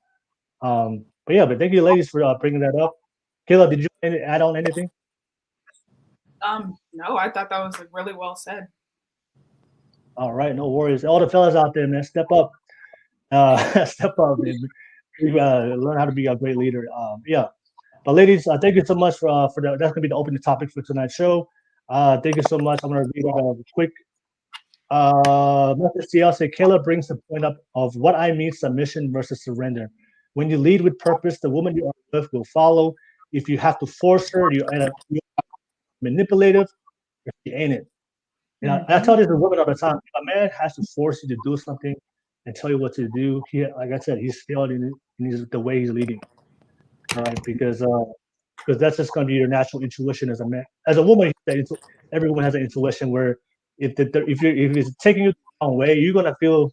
But thank you, ladies, for bringing that up. Kayla, did you add on anything? No, I thought that was really well said. All right, no worries. All the fellas out there, man, step up. Step up, man. Learn how to be a great leader. But ladies, thank you so much for that. That's gonna be the opening topic for tonight's show. Thank you so much. I'm gonna read a quick message to y'all. Say Kayla brings the point up of what I mean submission versus surrender. When you lead with purpose, the woman you are with will follow. If you have to force her, you're manipulative. If you ain't it. And I tell this to women all the time. If a man has to force you to do something and tell you what to do, like I said, he's failed in the way he's leading. All right, because that's just going to be your natural intuition as a man. As a woman, everyone has an intuition where if it's taking you the wrong way, you're going to feel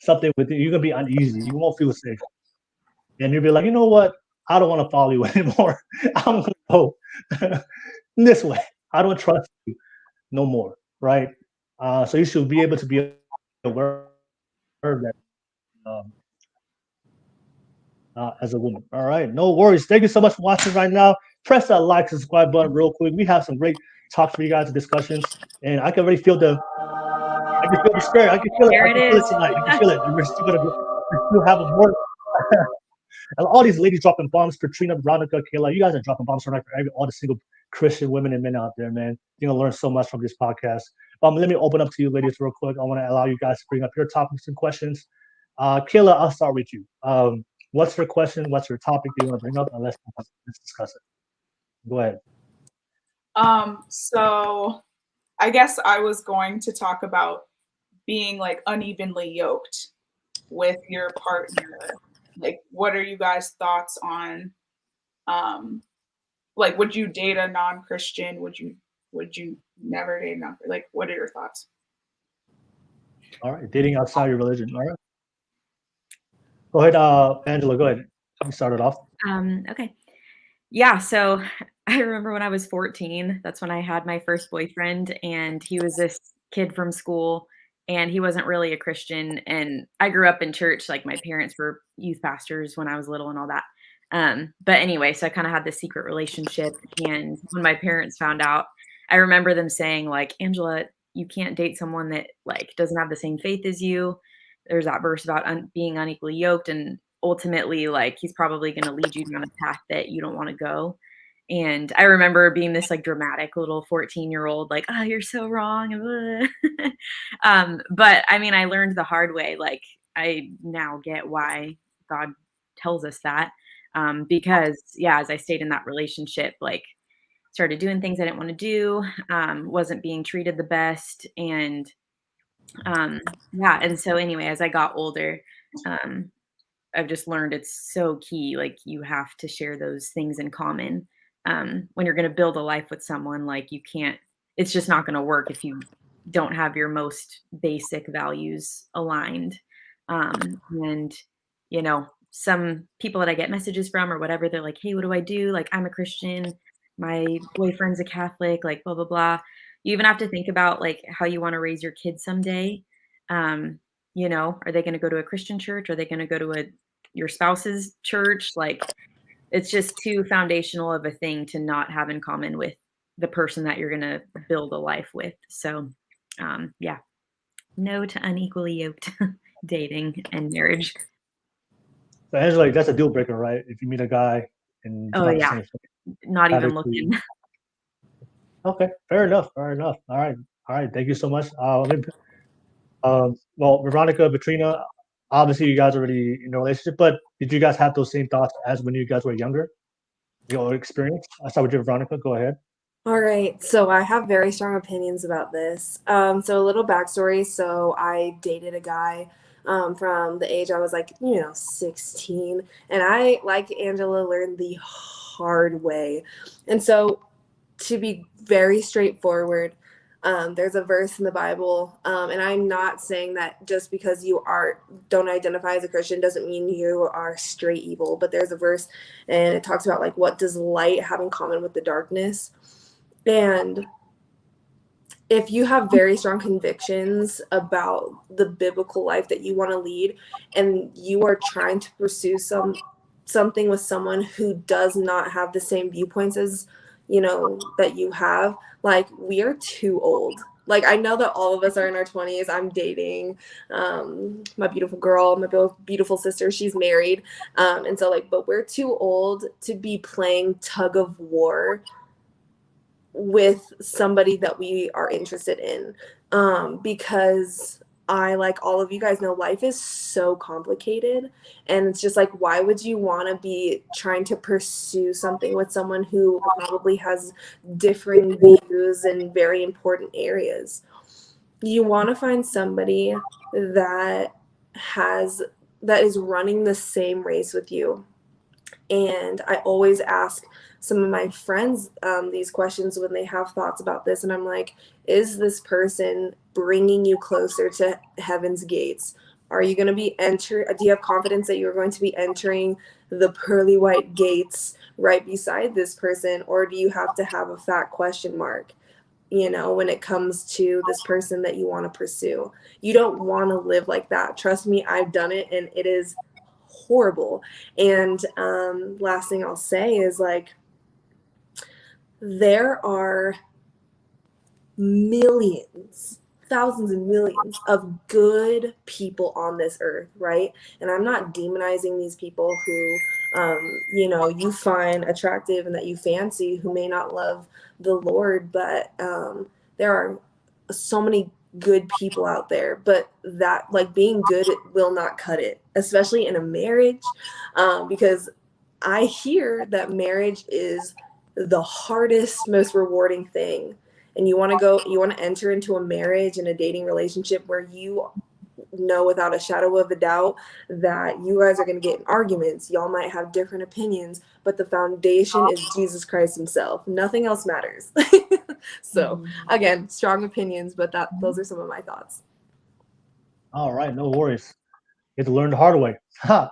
something within. You're going to be uneasy. You won't feel safe, and you'll be like, you know what? I don't want to follow you anymore. I'm going to go this way. I don't trust you no more. Right, so you should be able to be aware of that as a woman. All right, no worries. Thank you so much for watching right now. Press that like, subscribe button real quick. We have some great talks for you guys and discussions, and I can already feel the spirit. I can feel it. I can feel it tonight. You can feel it. We're still have more. And all these ladies dropping bombs, Petrina, Vernonica, Kayla, you guys are dropping bombs tonight for all the single Christian women and men out there, man. You're going to learn so much from this podcast. Let me open up to you ladies real quick. I want to allow you guys to bring up your topics and questions. Kayla, I'll start with you. What's your question? What's your topic that you want to bring up? And let's discuss it. Go ahead. So I guess I was going to talk about being like unevenly yoked with your partner. Like, what are you guys' thoughts on like, would you date a non-Christian? Would you never date a non-Christian? Like, what are your thoughts? All right, dating outside your religion. All right. Go ahead, Angela, go ahead. You started off. Okay. Yeah, so I remember when I was 14, that's when I had my first boyfriend, and he was this kid from school, and he wasn't really a Christian. And I grew up in church, like my parents were youth pastors when I was little and all that. But anyway, so I kind of had this secret relationship. And when my parents found out, I remember them saying, like, Angela, you can't date someone that like doesn't have the same faith as you. There's that verse about being unequally yoked, and ultimately, like, he's probably going to lead you down a path that you don't want to go. And I remember being this like dramatic little 14-year-old, like, oh, you're so wrong. But I mean, I learned the hard way. Like, I now get why God tells us that. Because yeah, as I stayed in that relationship, like, started doing things I didn't want to do, wasn't being treated the best. And yeah. And so anyway, as I got older, I've just learned it's so key. Like, you have to share those things in common. When you're going to build a life with someone, like, you can't, it's just not going to work if you don't have your most basic values aligned. And, you know, some people that I get messages from or whatever, they're like, hey, what do I do? Like, I'm a Christian. My boyfriend's a Catholic, like, blah, blah, blah. You even have to think about like how you want to raise your kids someday. You know, are they going to go to a Christian church? Are they going to go to your spouse's church? Like, it's just too foundational of a thing to not have in common with the person that you're going to build a life with. So, yeah, no to unequally yoked dating and marriage. So Angela, that's a deal breaker, right? If you meet a guy and Oh yeah, not even looking. Okay, fair enough. Fair enough. All right. Thank you so much. Well, Veronica, Petrina, obviously you guys are already in a relationship, but did you guys have those same thoughts as when you guys were younger? Your experience? I start with you, Veronica. Go ahead. All right, so I have very strong opinions about this. So a little backstory. So I dated a guy from the age I was like, 16. And I, like Angela, learned the hard way. And so to be very straightforward, there's a verse in the Bible, and I'm not saying that just because you don't identify as a Christian doesn't mean you are straight evil, but there's a verse and it talks about like, what does light have in common with the darkness? And if you have very strong convictions about the biblical life that you want to lead, and you are trying to pursue something with someone who does not have the same viewpoints as that you have, like, we are too old. Like, I know that all of us are in our 20s. I'm dating my beautiful girl, my beautiful sister. She's married. And so, like, but we're too old to be playing tug of war with somebody that we are interested in. Because like all of you guys know, life is so complicated, and it's just like, why would you want to be trying to pursue something with someone who probably has differing views in very important areas? You want to find somebody that is running the same race with you. And I always ask some of my friends these questions when they have thoughts about this. And I'm like, is this person bringing you closer to heaven's gates? Are you going to be do you have confidence that you're going to be entering the pearly white gates right beside this person? Or do you have to have a fat question mark, when it comes to this person that you want to pursue? You don't want to live like that. Trust me, I've done it, and it is horrible. And last thing I'll say is, like, there are millions, thousands and millions of good people on this earth, right? And I'm not demonizing these people who you find attractive and that you fancy, who may not love the Lord, but there are so many good people out there. But that, like, being good, it will not cut it, especially in a marriage, because I hear that marriage is the hardest, most rewarding thing. And you want to enter into a marriage and a dating relationship where you know without a shadow of a doubt that you guys are going to get in arguments. Y'all might have different opinions, but the foundation is Jesus Christ himself. Nothing else matters. So again, strong opinions, but those are some of my thoughts. All right, no worries. You have to learn the hard way. Ha.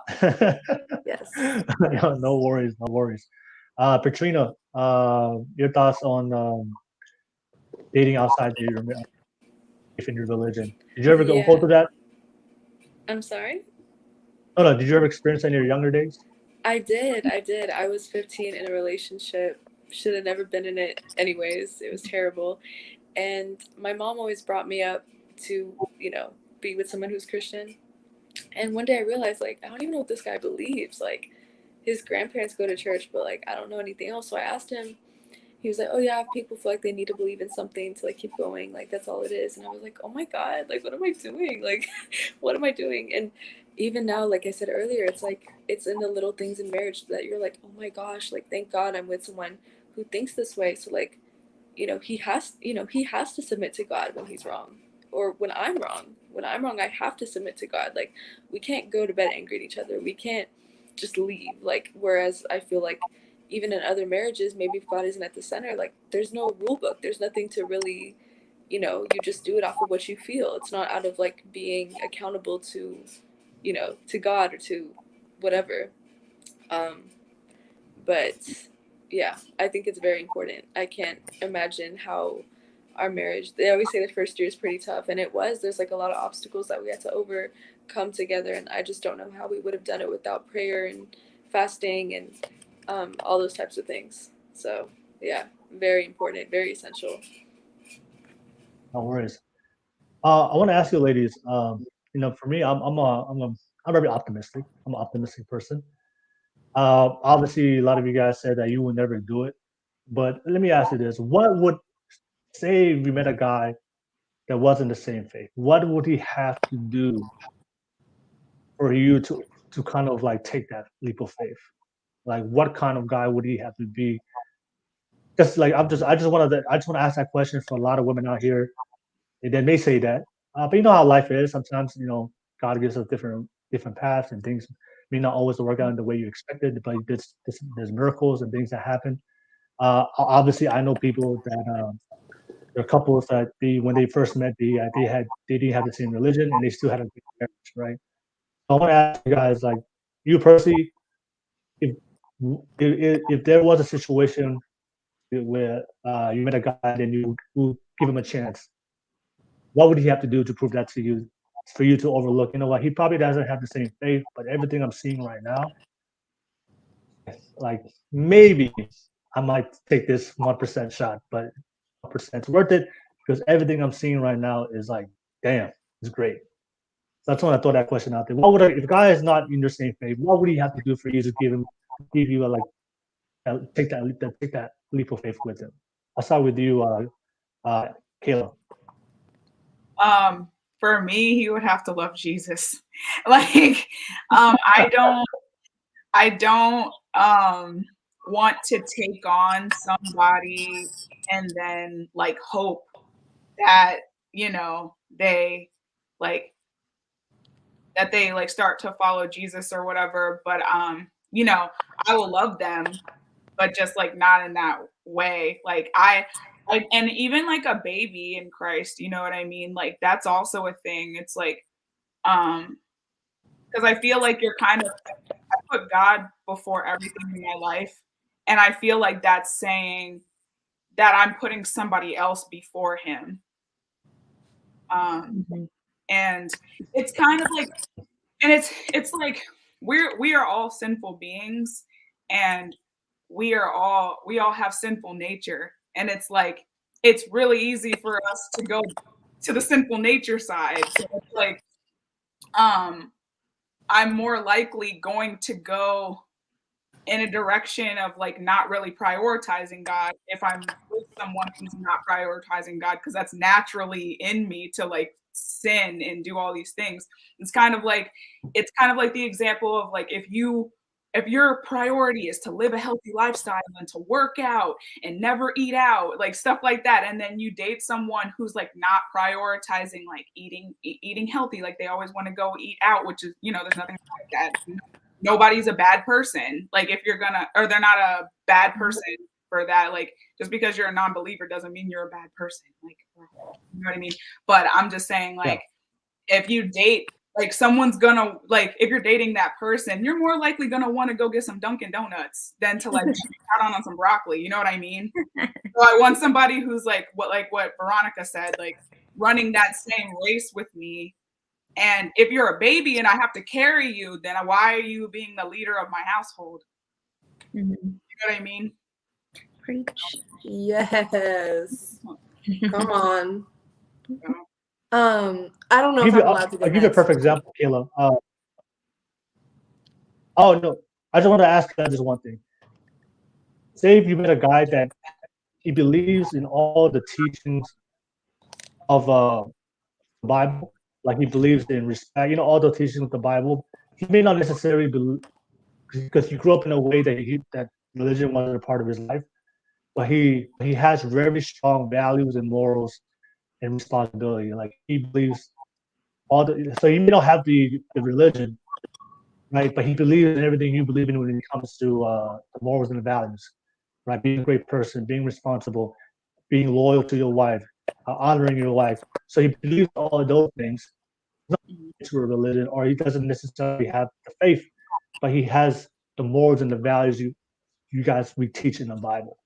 Yes. No worries, no worries. Petrina, your thoughts on dating outside your faith and your religion? Did you ever go Yeah. through that? I'm sorry? No. Did you ever experience that in your younger days? I did. I was 15 in a relationship. Should have never been in it anyways. It was terrible. And my mom always brought me up to, be with someone who's Christian. And one day I realized, like, I don't even know what this guy believes. Like, his grandparents go to church, but, like, I don't know anything else. So I asked him, he was like, oh, yeah, people feel like they need to believe in something to, like, keep going. Like, that's all it is. And I was like, oh, my God. Like, what am I doing? Like, what am I doing? And even now, like I said earlier, it's like, it's in the little things in marriage that you're like, oh, my gosh, like, thank God I'm with someone who thinks this way. So, like, he has to submit to God when he's wrong, or when I'm wrong, I have to submit to God. Like, we can't go to bed angry at each other. We can't just leave. Like, whereas I feel like even in other marriages, maybe if God isn't at the center, like, there's no rule book. There's nothing to really, you just do it off of what you feel. It's not out of, like, being accountable to, to God or to whatever. But yeah, I think it's very important. I can't imagine how our marriage, they always say the first year is pretty tough, and it was. There's like a lot of obstacles that we had to overcome together, and I just don't know how we would have done it without prayer and fasting and all those types of things. So yeah, very important, very essential. No worries. I want to ask you, ladies. For me, I'm very optimistic. I'm an optimistic person. Obviously, a lot of you guys said that you would never do it, but let me ask you this: what would say we met a guy that wasn't the same faith? What would he have to do for you to kind of like take that leap of faith? Like, what kind of guy would he have to be? Just like I just want to ask that question for a lot of women out here. They may say that, but you know how life is. Sometimes God gives us different paths, and things may not always work out in the way you expected. But there's miracles and things that happen. Obviously, I know people that there are couples that when they first met, they didn't have the same religion, and they still had a good marriage, right? So I want to ask you guys, like, you personally, if if there was a situation where you met a guy and you give him a chance, what would he have to do to prove that to you, for you to overlook? You know what? He probably doesn't have the same faith, but everything I'm seeing right now, like, maybe I might take this 1% shot, but 1% worth it, because everything I'm seeing right now is like, damn, it's great. So that's when I throw that question out there. If a guy is not in your same faith, what would he have to do for you to give you take that leap of faith with him? I'll start with you, Kayla. For me, he would have to love Jesus. Like, I don't want to take on somebody and then like hope that they like start to follow Jesus or whatever. But I will love them, but just like not in that way. Like and even like a baby in Christ, you know what I mean? Like, that's also a thing. It's like, because I feel like I put God before everything in my life. And I feel like that's saying that I'm putting somebody else before him. And it's kind of like, and it's like, we are all sinful beings, and we all have sinful nature. And it's like, it's really easy for us to go to the sinful nature side. So it's like, I'm more likely going to go in a direction of like not really prioritizing God if I'm with someone who's not prioritizing God, because that's naturally in me to like sin and do all these things. It's kind of like the example of like, if you if your priority is to live a healthy lifestyle and to work out and never eat out, like stuff like that, and then you date someone who's like not prioritizing like eating healthy, like they always want to go eat out, which is, you know, there's nothing wrong with that. Nobody's a bad person. Like if you're gonna, or they're not a bad person for that. Like just because you're a non-believer doesn't mean you're a bad person. Like, you know what I mean? But I'm just saying, like, if you date, like someone's gonna, like if you're dating that person, you're more likely gonna want to go get some Dunkin' Donuts than to like out on some broccoli. You know what I mean? So I want somebody who's like what Veronica said, like running that same race with me. And if you're a baby and I have to carry you, then why are you being the leader of my household? You know what I mean? Preach. Yes. Come on. I don't know if I'm allowed to go I'll give you a next. perfect example, Kayla. Oh no, I just want to ask you just one thing. Say if you met a guy that he believes in all the teachings of the Bible, like he believes in respect, you know, all the teachings of the Bible. He may not necessarily believe because he grew up in a way that religion wasn't a part of his life, but he has very strong values and morals and responsibility. Like he believes so he may not have the religion, right? But he believes in everything you believe in when it comes to the morals and the values, right? Being a great person, being responsible, being loyal to your wife, honoring your wife. So he believes all of those things. He's not into a religion, or he doesn't necessarily have the faith, but he has the morals and the values you guys we teach in the Bible.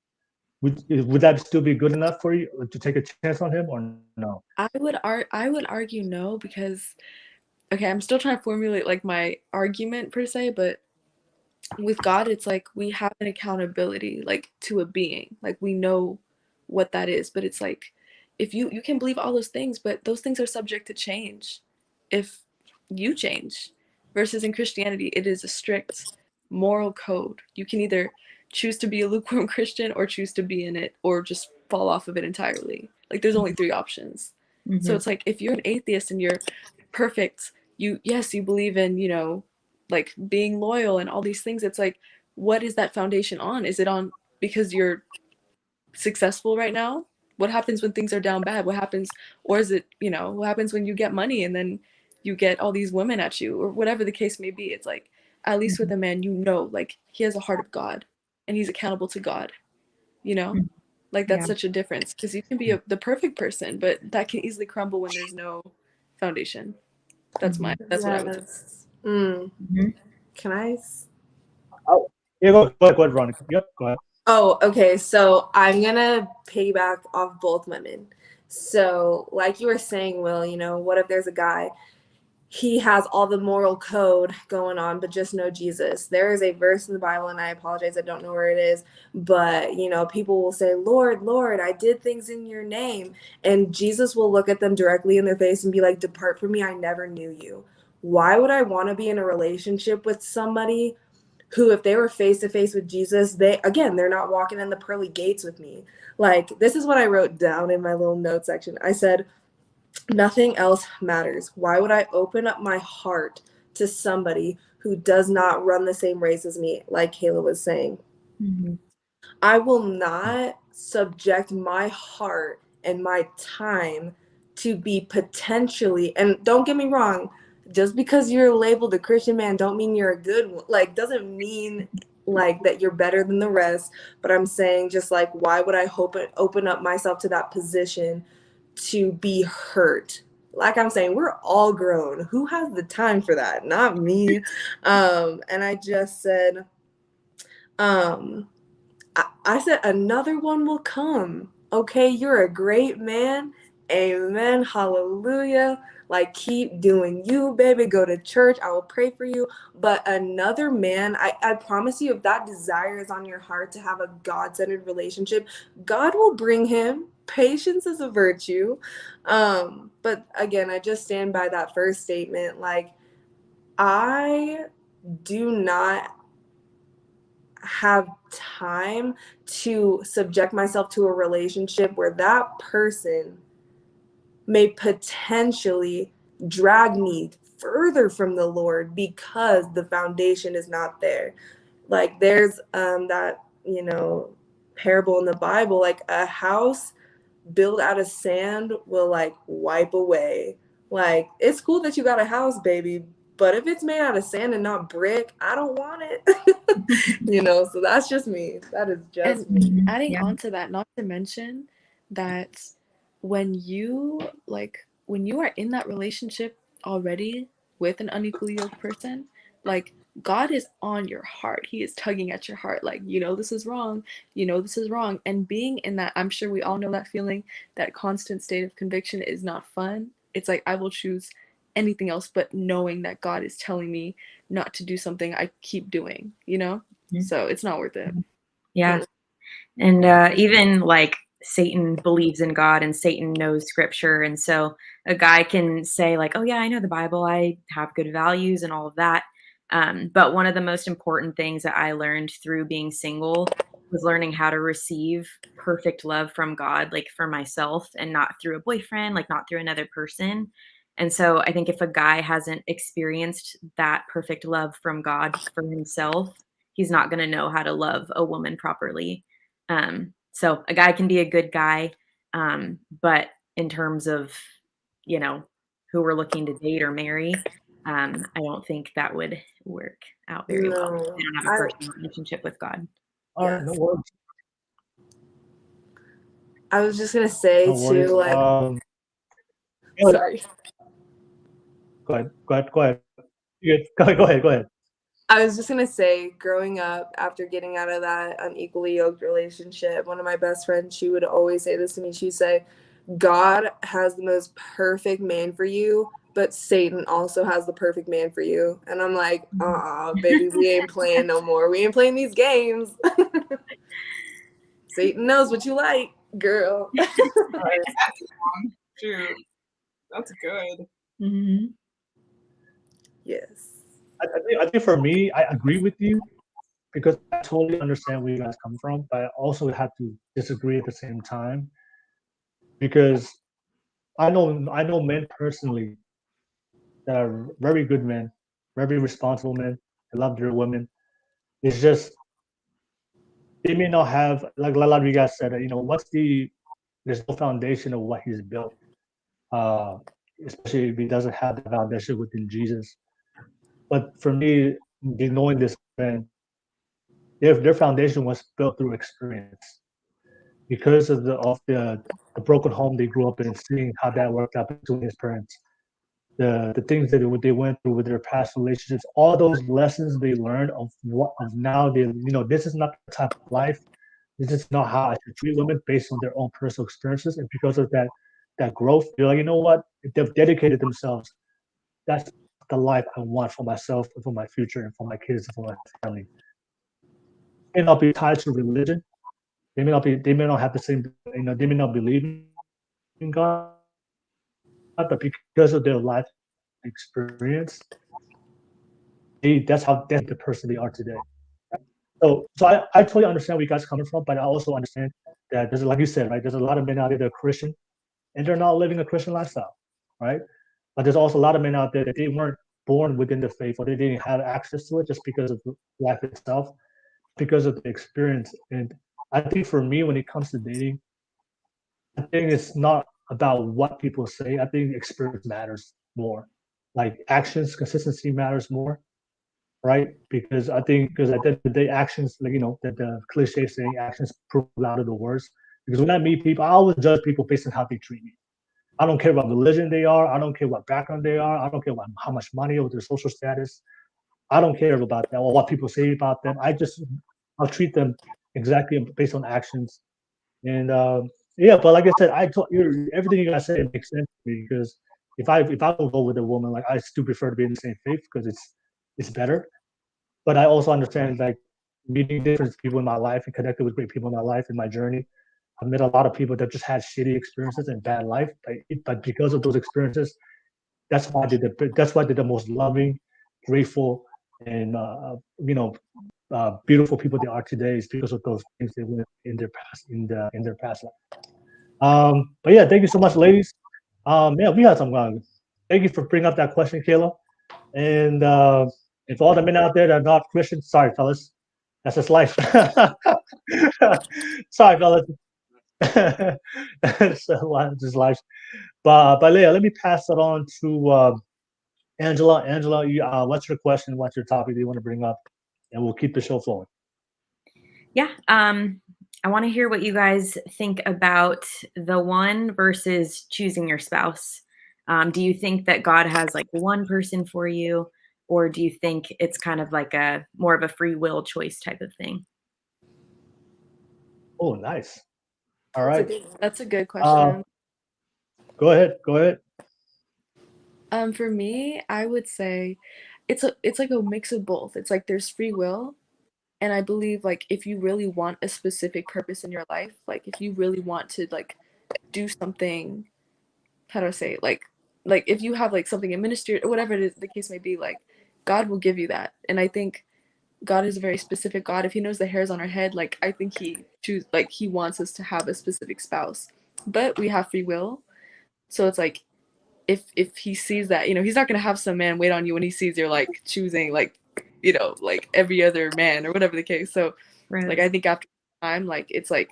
Would that still be good enough for you to take a chance on him, or no? I would argue no, because okay, I'm still trying to formulate like my argument per se, but with God, it's like we have an accountability like to a being. Like we know what that is, but it's like if you can believe all those things, but those things are subject to change if you change. Versus in Christianity, it is a strict moral code. You can either choose to be a lukewarm Christian or choose to be in it or just fall off of it entirely. Like there's only 3 options. So it's like if you're an atheist and you're perfect, you believe in, you know, like being loyal and all these things. It's like, what is that foundation on? Is it on because you're successful right now? What happens when things are down bad? What happens, or is it, you know, what happens when you get money and then you get all these women at you, or whatever the case may be? It's like, at least with a man, you know, like he has a heart of God and he's accountable to God, you know? Like that's such a difference, because you can be the perfect person, but that can easily crumble when there's no foundation. That's what I would say. Can I? Oh, yeah, go ahead, Veronica. Yep, go ahead. Oh, okay. So I'm gonna piggyback off both women. So, like you were saying, Will, you know, what if there's a guy, he has all the moral code going on, but just no Jesus? There is a verse in the Bible, and I apologize, I don't know where it is, but you know, people will say, Lord, Lord, I did things in your name. And Jesus will look at them directly in their face and be like, depart from me, I never knew you. Why would I want to be in a relationship with somebody who, if they were face to face with Jesus, they're not walking in the pearly gates with me? Like, this is what I wrote down in my little note section. I said, nothing else matters. Why would I open up my heart to somebody who does not run the same race as me, like Kayla was saying? I will not subject my heart and my time to be potentially, and don't get me wrong, just because you're labeled a Christian man don't mean you're a good one. Like, doesn't mean like that you're better than the rest. But I'm saying, just like, why would I open up myself to that position to be hurt? Like I'm saying, we're all grown. Who has the time for that? Not me. And I just said, I said, another one will come. Okay, you're a great man. Amen. Hallelujah. Like, keep doing you, baby. Go to church. I will pray for you. But another man, I promise you, if that desire is on your heart to have a God-centered relationship, God will bring him. Patience is a virtue. But again, I just stand by that first statement. Like, I do not have time to subject myself to a relationship where that person may potentially drag me further from the Lord because the foundation is not there. Like there's that, parable in the Bible, like a house built out of sand will like wipe away. Like it's cool that you got a house, baby, but if it's made out of sand and not brick, I don't want it. So that's just me. That is just me. Adding on to that, not to mention that when you are in that relationship already with an unequally yoked person, like God is on your heart. He is tugging at your heart, like, this is wrong, this is wrong. And being in that, I'm sure we all know that feeling, that constant state of conviction is not fun. It's like I will choose anything else but knowing that God is telling me not to do something I keep doing, So it's not worth it. Yeah. And even like Satan believes in God and Satan knows scripture. And so a guy can say like, oh yeah, I know the Bible. I have good values and all of that. But one of the most important things that I learned through being single was learning how to receive perfect love from God, like for myself and not through a boyfriend, like not through another person. And so I think if a guy hasn't experienced that perfect love from God for himself, he's not going to know how to love a woman properly. So a guy can be a good guy, but in terms of, who we're looking to date or marry, I don't think that would work out very well. They don't have a personal relationship with God. Yes. No worries. I was just gonna say too, like, sorry. Go ahead. Go ahead. I was just gonna say, growing up after getting out of that unequally yoked relationship, one of my best friends, she would always say this to me. She'd say, God has the most perfect man for you, but Satan also has the perfect man for you. And I'm like, baby, we ain't playing no more. We ain't playing these games. Satan knows what you like, girl. Shoot. That's good. Mm-hmm. Yes. I think for me, I agree with you because I totally understand where you guys come from, but I also have to disagree at the same time because I know men personally that are very good men, very responsible men. They love their women. It's just they may not have, like a lot of you guys said, there's no foundation of what he's built, especially if he doesn't have the foundation within Jesus. But for me, knowing this man, their foundation was built through experience because of the broken home they grew up in, seeing how that worked out between his parents, the things that they went through with their past relationships, all those lessons they learned of now this is not the type of life, this is not how I should treat women based on their own personal experiences, and because of that growth, they're like, you know what, they've dedicated themselves. That's the life I want for myself and for my future and for my kids and for my family. May not be tied to religion. They may not have the same, they may not believe in God, but because of their life experience, that's the person they are today. So I totally understand where you guys are coming from, but I also understand that there's, like you said, right, there's a lot of men out there that are Christian and they're not living a Christian lifestyle, right? But there's also a lot of men out there that they weren't born within the faith or they didn't have access to it just because of life itself, because of the experience. And I think for me, when it comes to dating, I think it's not about what people say. I think experience matters more. Like actions, consistency matters more, right? Because at the end of the day, actions, like, that the cliche saying, actions prove louder than words. Because when I meet people, I always judge people based on how they treat me. I don't care what religion they are. I don't care what background they are. I don't care how much money or their social status. I don't care about that or what people say about them. I'll treat them exactly based on actions. And but like I said, everything you guys said, it makes sense to me because if I don't go with a woman, like I still prefer to be in the same faith because it's better. But I also understand like meeting different people in my life and connecting with great people in my life in my journey. I've met a lot of people that just had shitty experiences and bad life, but because of those experiences, that's why they're the most loving, grateful, and beautiful people they are today is because of those things they went in their past life. But yeah, thank you so much, ladies. We had some. Thank you for bringing up that question, Kayla. And if all the men out there that are not Christian, sorry, fellas, That's just life. Sorry, fellas. It's just life. But Leah, let me pass it on to Angela. Angela, what's your question? What's your topic that you want to bring up? And we'll keep the show flowing. Yeah. I want to hear what you guys think about the one versus choosing your spouse. Do you think that God has like one person for you, or do you think it's kind of like a more of a free will choice type of thing? Oh, nice. All right. That's a good question. Go ahead. Go ahead. For me, I would say it's like a mix of both. It's like there's free will, and I believe like if you really want a specific purpose in your life, like if you really want to like do something, how do I say it? Like if you have like something administered or whatever it is the case may be, like God will give you that. And I think God is a very specific God. If he knows the hairs on our head, like I think he wants us to have a specific spouse. But we have free will. So it's like if he sees that, he's not gonna have some man wait on you when he sees you're like choosing like, like every other man or whatever the case. So like I think after time, like it's like,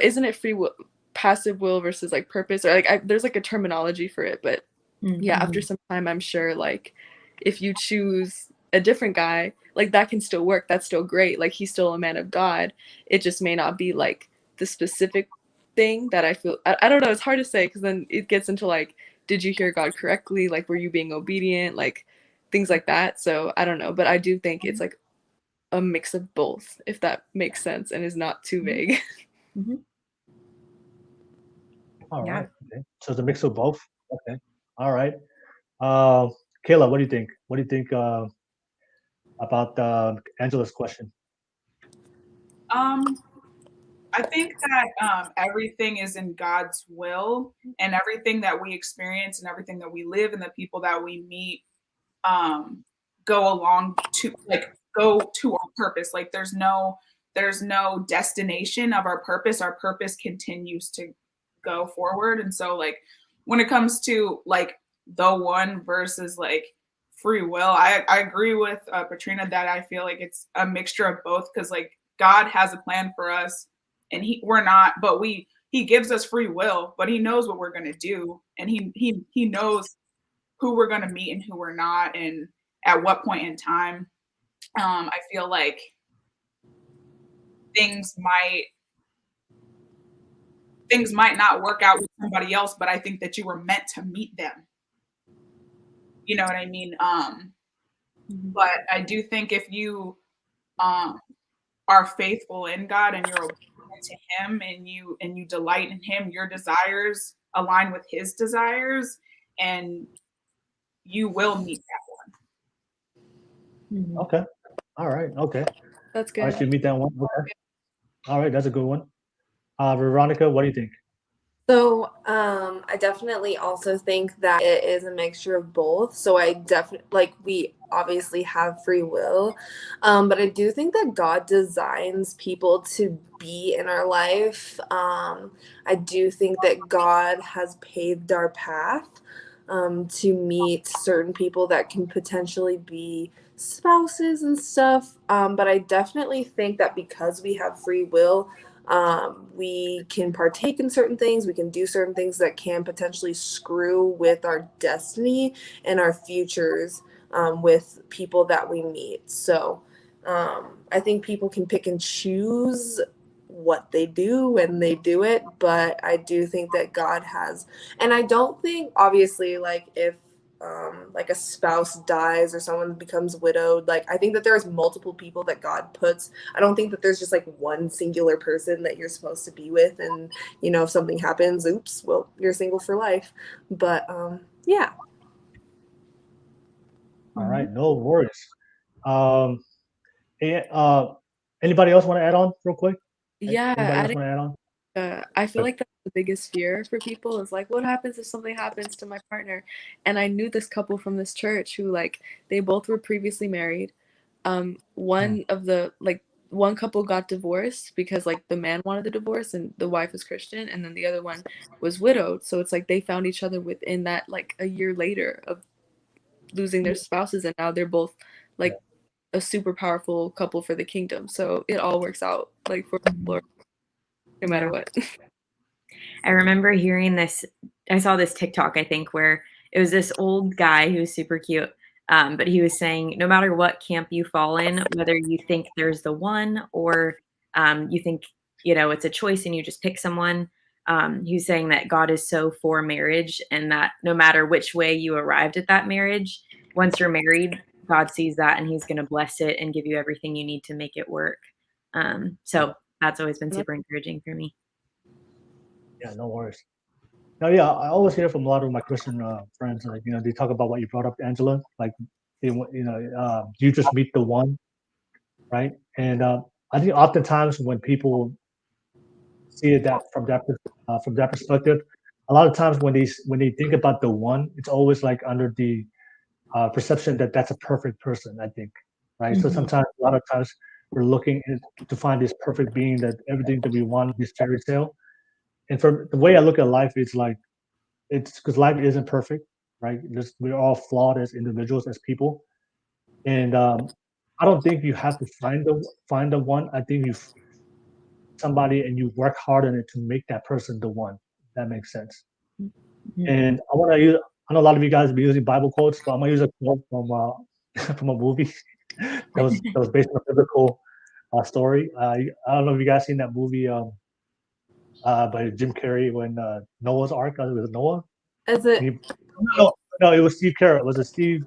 isn't it free will, passive will versus like purpose, or like there's like a terminology for it, but yeah, after some time, I'm sure like if you choose a different guy, like that can still work. That's still great. Like he's still a man of God. It just may not be like the specific thing that I feel. I don't know. It's hard to say because then it gets into like, did you hear God correctly? Like, were you being obedient? Like things like that. So I don't know. But I do think it's like a mix of both, if that makes sense and is not too vague. All right. Okay. So it's a mix of both. Okay. All right. Kayla, what do you think? What do you think about Angela's question? I think that everything is in God's will, and everything that we experience and everything that we live and the people that we meet go along to go to our purpose. Like there's no destination of our purpose. Our purpose continues to go forward. And so like when it comes to like the one versus like free will, I agree with Petrina that I feel like it's a mixture of both, because like God has a plan for us, and he gives us free will, but he knows what we're going to do, and he knows who we're going to meet and who we're not, and at what point in time. I feel like things might not work out with somebody else, but I think that you were meant to meet them. You know what I mean? But I do think if you are faithful in God and you're obedient to him, and you delight in him, your desires align with his desires, and you will meet that one. Okay. All right. Okay. That's good. All right, so you meet that one. Okay. All right, that's a good one. Veronica, what do you think? So I definitely also think that it is a mixture of both. So I definitely, like, we obviously have free will, but I do think that God designs people to be in our life. I do think that God has paved our path to meet certain people that can potentially be spouses and stuff. But I definitely think that because we have free will, we can partake in certain things, we can do certain things that can potentially screw with our destiny and our futures with people that we meet. So I think people can pick and choose what they do when they do it, but I do think that God has, and I don't think, obviously, like if like a spouse dies or someone becomes widowed, like I think that there's multiple people that God puts. I don't think that there's just like one singular person that you're supposed to be with, and if something happens, oops, well, you're single for life. But yeah. All right, no worries. Anybody else want to add on real quick? Yeah, Anybody else want to add on? I feel like that's the biggest fear for people is like, what happens if something happens to my partner? And I knew this couple from this church who, like, they both were previously married. One couple got divorced because like the man wanted the divorce and the wife was Christian, and then the other one was widowed. So it's like they found each other within that, like a year later of losing their spouses, and now they're both like a super powerful couple for the kingdom. So it all works out like for the Lord, no matter what. I remember hearing this. I saw this TikTok, I think, where it was this old guy who was super cute. But he was saying, no matter what camp you fall in, whether you think there's the one or you think, it's a choice and you just pick someone, he was saying that God is so for marriage, and that no matter which way you arrived at that marriage, once you're married, God sees that and he's going to bless it and give you everything you need to make it work. So that's always been super encouraging for me. Yeah, no worries. No, yeah, I always hear from a lot of my Christian friends, like, they talk about what you brought up, Angela, like, you just meet the one, right? And I think oftentimes when people see it from that perspective, a lot of times when they think about the one, it's always like under the perception that that's a perfect person, I think, right? So sometimes, a lot of times, we're looking to find this perfect being, that everything that we want, this fairy tale. And from the way I look at life, it's like, it's because life isn't perfect, right? We're all flawed as individuals, as people, and I don't think you have to find the one. I think you somebody and you work hard on it to make that person the one. If that makes sense. And I want to use. I know a lot of you guys be using Bible quotes, but I'm gonna use a quote from from a movie that was based on a biblical story. I don't know if you guys seen that movie by Jim Carrey, when Noah's Ark. Was it Noah? Is it No, it was Steve Carell. Was it Steve?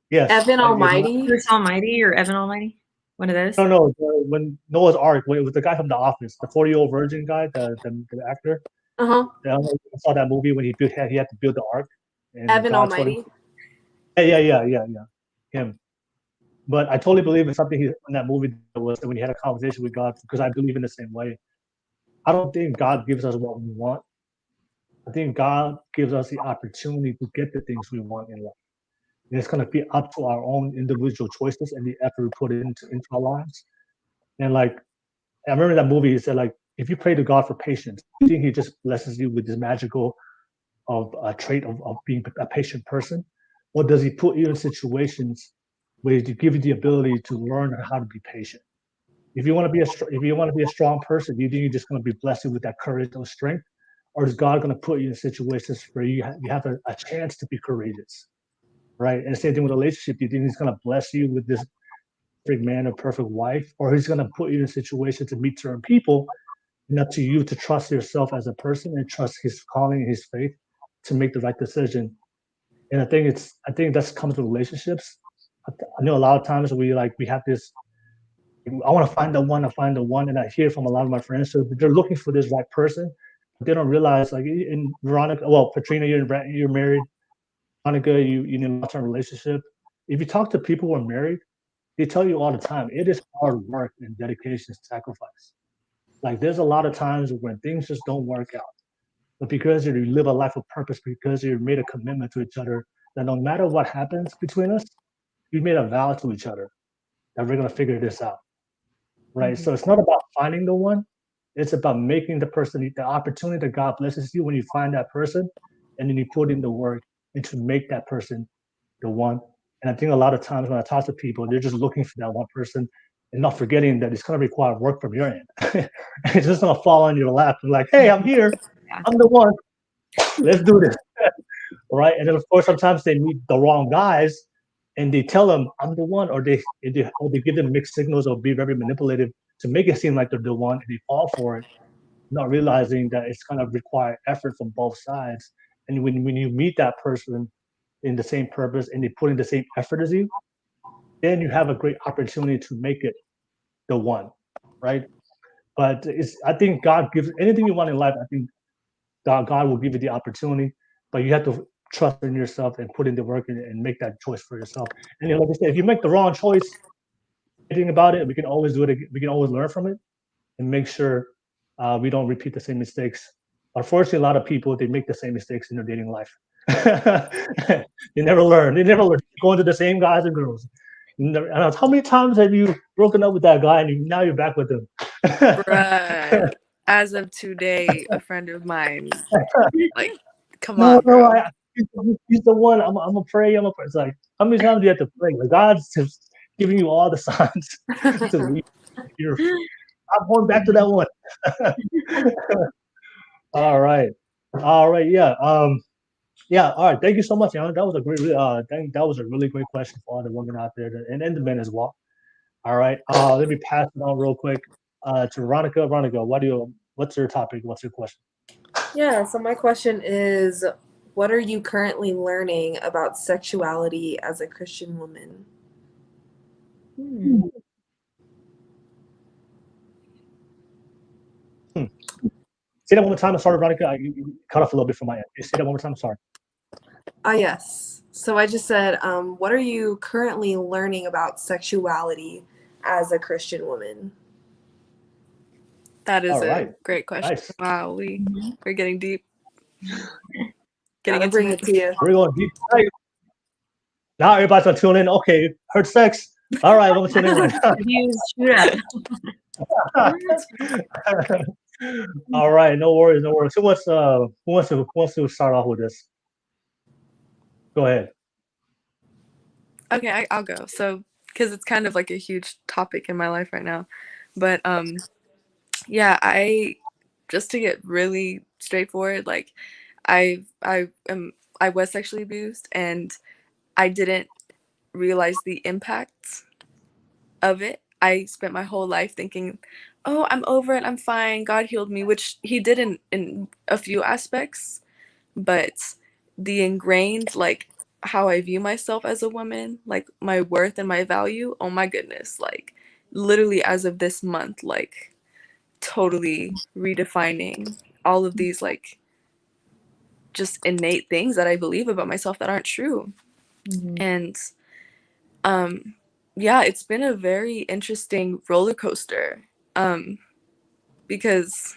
Yes. Evan Almighty? Bruce Almighty or Evan Almighty? One of those? No. When Noah's Ark, it was the guy from The Office, the 40-year-old virgin guy, the actor. Uh-huh. I saw that movie when he had to build the ark. And Evan God Almighty. Yeah. Him. But I totally believe in something in that movie, that was when he had a conversation with God, because I believe in the same way. I don't think God gives us what we want. I think God gives us the opportunity to get the things we want in life. And it's going to be up to our own individual choices and the effort we put into our lives. And like, I remember that movie, he said, like, if you pray to God for patience, you think he just blesses you with this magical trait of being a patient person? Or does he put you in situations where to give you the ability to learn how to be patient? If you want to be a strong person, do you think you're just going to be blessed with that courage or strength? Or is God going to put you in situations where you have a chance to be courageous, right? And the same thing with relationship. Do you think he's going to bless you with this perfect man or perfect wife? Or he's going to put you in a situation to meet certain people, and up to you to trust yourself as a person and trust his calling and his faith to make the right decision. And I think that's comes with relationships. I know a lot of times we have this, I want to find the one, and I hear from a lot of my friends, so they're looking for this right person, but they don't realize, like in Vernonica, well, Petrina, you're married, Veronica, you in a long-term relationship. If you talk to people who are married, they tell you all the time, it is hard work and dedication, sacrifice. Like, there's a lot of times when things just don't work out, but because you live a life of purpose, because you made a commitment to each other, that no matter what happens between us, we made a vow to each other that we're gonna figure this out. Right. So it's not about finding the one. It's about making the person, the opportunity that God blesses you when you find that person, and then you put in the work and to make that person the one. And I think a lot of times when I talk to people, they're just looking for that one person and not forgetting that it's going to require work from your end. It's just going to fall on your lap and like, hey, I'm here. I'm the one. Let's do this. Right. And then, of course, sometimes they meet the wrong guys, and they tell them I'm the one, or they give them mixed signals or be very manipulative to make it seem like they're the one, and they fall for it, not realizing that it's going to require effort from both sides. And when you meet that person in the same purpose and they put in the same effort as you, then you have a great opportunity to make it the one, right? But I think God gives anything you want in life. I think God will give you the opportunity, but you have to trust in yourself and put in the work and make that choice for yourself. And like I said, if you make the wrong choice, anything about it, we can always do it. We can always learn from it and make sure we don't repeat the same mistakes. Unfortunately, a lot of people, they make the same mistakes in their dating life. They never learn. They never learn. Going to the same guys and girls. How many times have you broken up with that guy and now you're back with him? Bruh. As of today, a friend of mine, like, come on, bro. He's the one. I'm gonna pray. It's like, how many times do you have to pray? Like, giving you all the signs to leave. I'm going back to that one. All right. Yeah. Yeah. All right. Thank you so much, Alan. That was a great. That was a really great question for all the women out there, and the men as well. All right. Let me pass it on real quick to Veronica. Veronica, what's your topic? What's your question? Yeah, so my question is, what are you currently learning about sexuality as a Christian woman? Say that one more time. I'm sorry, Veronica. You cut off a little bit from my end. Say that one more time. I'm sorry. Yes. So I just said, what are you currently learning about sexuality as a Christian woman? That is All a right. great question. Nice. Wow, we're getting deep. Gotta bring it to you. We're going deep. Right. Now everybody's gonna tune in. Okay, heard sex. All right, I'm gonna tune in right now. Views shoot up. All right, no worries, no worries. Who wants to start off with this? Go ahead. Okay, I'll go. So, because it's kind of like a huge topic in my life right now, but yeah, I just to get really straightforward, like I was sexually abused, and I didn't realize the impact of it. I spent my whole life thinking, oh, I'm over it, I'm fine, God healed me, which he did in a few aspects, but the ingrained, like, how I view myself as a woman, like my worth and my value, oh my goodness, like literally as of this month, like totally redefining all of these like just innate things that I believe about myself that aren't true. And yeah, it's been a very interesting roller coaster. Because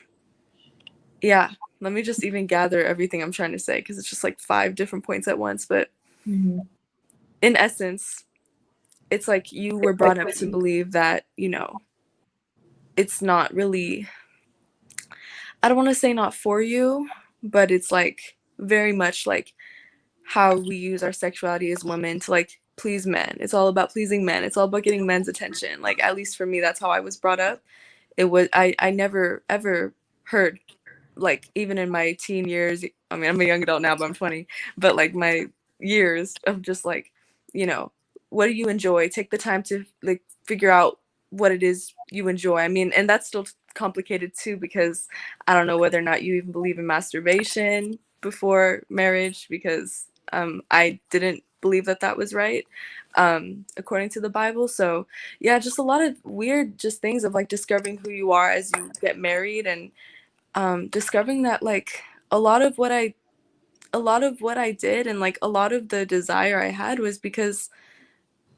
yeah, let me just even gather everything I'm trying to say, because it's just like 5 different points at once. But in essence, it's like you were brought up to believe that, you know, it's not really, I don't want to say not for you, but it's like very much like how we use our sexuality as women to like please men. It's all about pleasing men. It's all about getting men's attention. Like, at least for me, that's how I was brought up. It was, I never ever heard, like, even in my teen years, I mean, I'm a young adult now, but I'm 20, but like my years of just like, you know, what do you enjoy? Take the time to like figure out what it is you enjoy. I mean, and that's still complicated too, because I don't know whether or not you even believe in masturbation before marriage, because I didn't believe that that was right, according to the Bible. So yeah, just a lot of weird just things of like discovering who you are as you get married, and discovering that like a lot of what I did, and like a lot of the desire I had, was because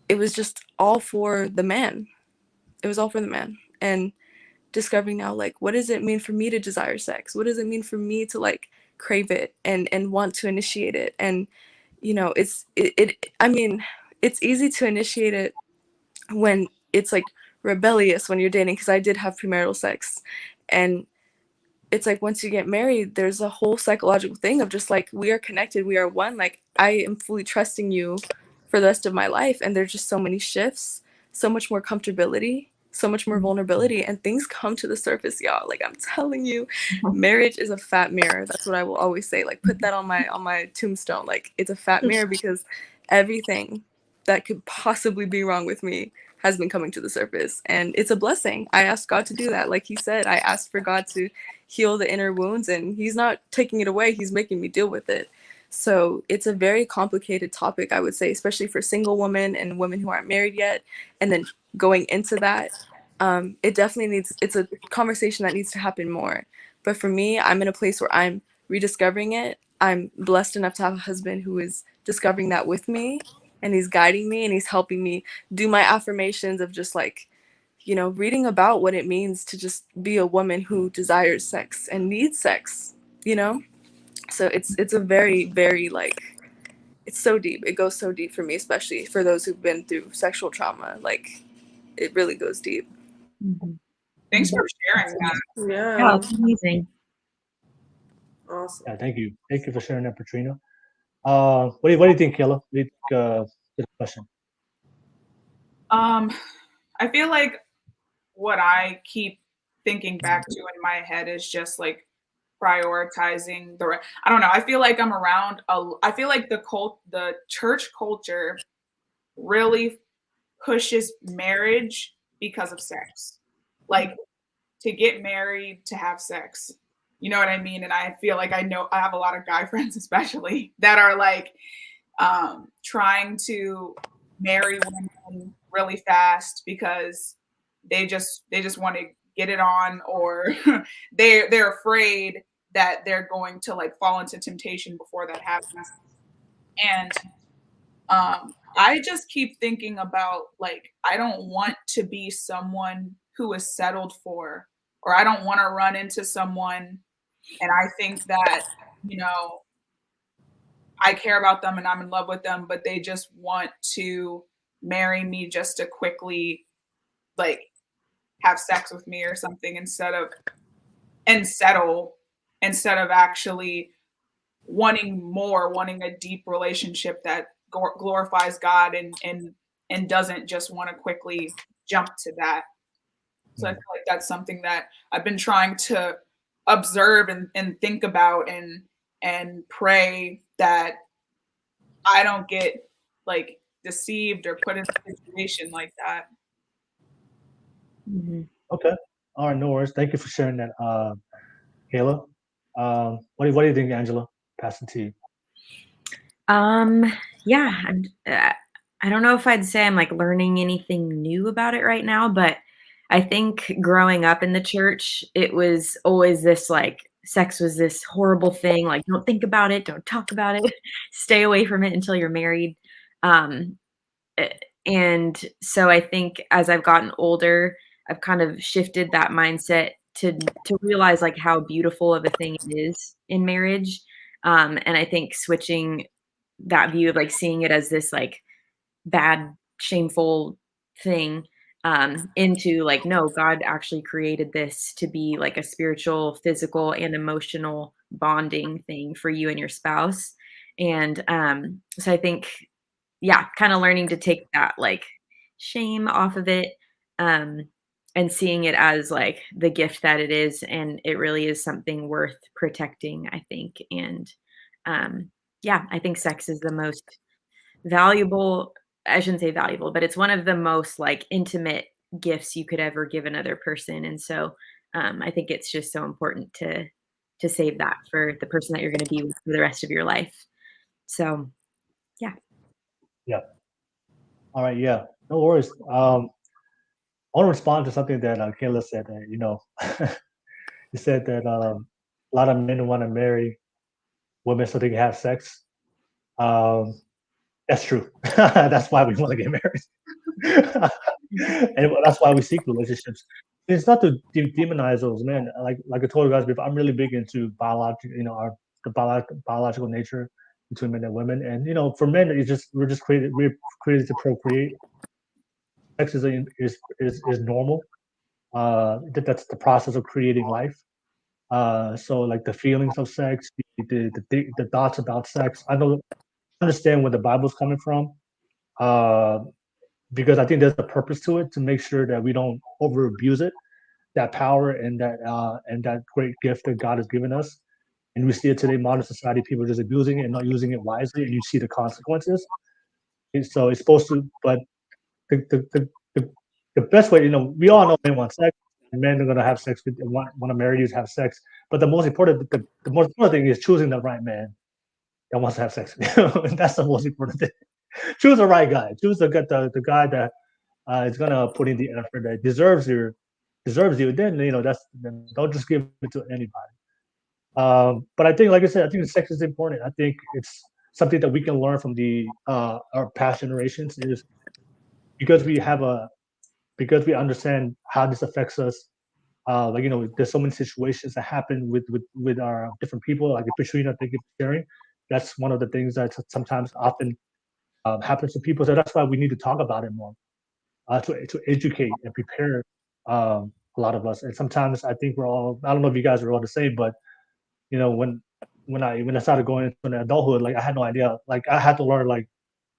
it was just all for the man. It was all for the man. And discovering now, like, what does it mean for me to desire sex? What does it mean for me to like crave it and want to initiate it? And you know, I mean, it's easy to initiate it when it's like rebellious when you're dating, because I did have premarital sex, and it's like once you get married, there's a whole psychological thing of just like, we are connected, we are one, like I am fully trusting you for the rest of my life. And there's just so many shifts, so much more comfortability, so much more vulnerability, and things come to the surface, y'all. Like, I'm telling you, marriage is a fat mirror. That's what I will always say. Like, put that on my tombstone. Like, it's a fat mirror, because everything that could possibly be wrong with me has been coming to the surface, and it's a blessing. I asked God to do that. Like he said, I asked for God to heal the inner wounds, and he's not taking it away, he's making me deal with it. So it's a very complicated topic, I would say, especially for single women and women who aren't married yet. And then going into that, it definitely it's a conversation that needs to happen more. But for me, I'm in a place where I'm rediscovering it. I'm blessed enough to have a husband who is discovering that with me, and he's guiding me, and he's helping me do my affirmations of just like, you know, reading about what it means to just be a woman who desires sex and needs sex, you know? So it's a very, very like, it's so deep. It goes so deep for me, especially for those who've been through sexual trauma. Like, it really goes deep. Thanks for sharing that. Yeah, it's amazing. Awesome. Yeah, thank you. Thank you for sharing that, Petrina. What do you think, Kayla? What do you think, the question? I feel like what I keep thinking back to in my head is just like prioritizing I don't know. I feel like I'm around I feel like the church culture really pushes marriage because of sex. Like to get married, to have sex. You know what I mean? And I feel like I have a lot of guy friends especially that are like trying to marry women really fast because they just want to get it on, or they're afraid that they're going to like fall into temptation before that happens. And I just keep thinking about like I don't want to be someone who is settled for, or I don't want to run into someone and I think that, you know, I care about them and I'm in love with them, but they just want to marry me just to quickly like have sex with me or something and settle instead of actually wanting a deep relationship that glorifies God and doesn't just want to quickly jump to that. So I feel like that's something that I've been trying to observe and think about and pray that I don't get like deceived or put in a situation like that. Mm-hmm. Okay. All right, no worries. Thank you for sharing that, Kayla. What do you think, Angela? Passing to you. Yeah, I don't know if I'd say I'm like learning anything new about it right now, but I think growing up in the church, it was always this like sex was this horrible thing. Like, don't think about it, don't talk about it, stay away from it until you're married. Um, and so I think as I've gotten older, I've kind of shifted that mindset to realize like how beautiful of a thing it is in marriage. And I think switching that view of like seeing it as this like bad, shameful thing into like, no, God actually created this to be like a spiritual, physical, and emotional bonding thing for you and your spouse. And so I think, yeah, kind of learning to take that like shame off of it and seeing it as like the gift that it is. And it really is something worth protecting, I think. And yeah, I think sex is the most valuable, I shouldn't say valuable, but it's one of the most like intimate gifts you could ever give another person. And so I think it's just so important to save that for the person that you're going to be with for the rest of your life. So yeah. Yeah. All right. Yeah. No worries. I want to respond to something that Kayla said. You know, you said that a lot of men want to marry women so they can have sex. That's true. That's why we want to get married, and that's why we seek relationships. It's not to demonize those men. Like I told you guys before, I'm really big into biological, you know, biological nature between men and women. And you know, for men, we're created to procreate. Sex is normal. That's the process of creating life. So like the feelings of sex, the thoughts about sex. Understand where the Bible's coming from, because I think there's a purpose to it to make sure that we don't over abuse it, that power and that great gift that God has given us. And we see it today, modern society, people are just abusing it and not using it wisely, and you see the consequences. And so it's supposed to, but the the, the, the, the best way, you know, we all know men want sex, and men are gonna have sex with want to marry you to have sex. But the most important thing is choosing the right man that wants to have sex with you. That's the most important thing. Choose the right guy. Choose the guy that is gonna put in the effort, that deserves you. Then you know then don't just give it to anybody. But I think, like I said, I think sex is important. I think it's something that we can learn from our past generations, is because because we understand how this affects us. Like, you know, there's so many situations that happen with our different people. Like Petrina, thank you for sharing. That's one of the things that sometimes often happens to people. So that's why we need to talk about it more, to educate and prepare a lot of us. And sometimes I think I don't know if you guys are all the same, but you know, when I started going into adulthood, like I had no idea. Like I had to learn. Like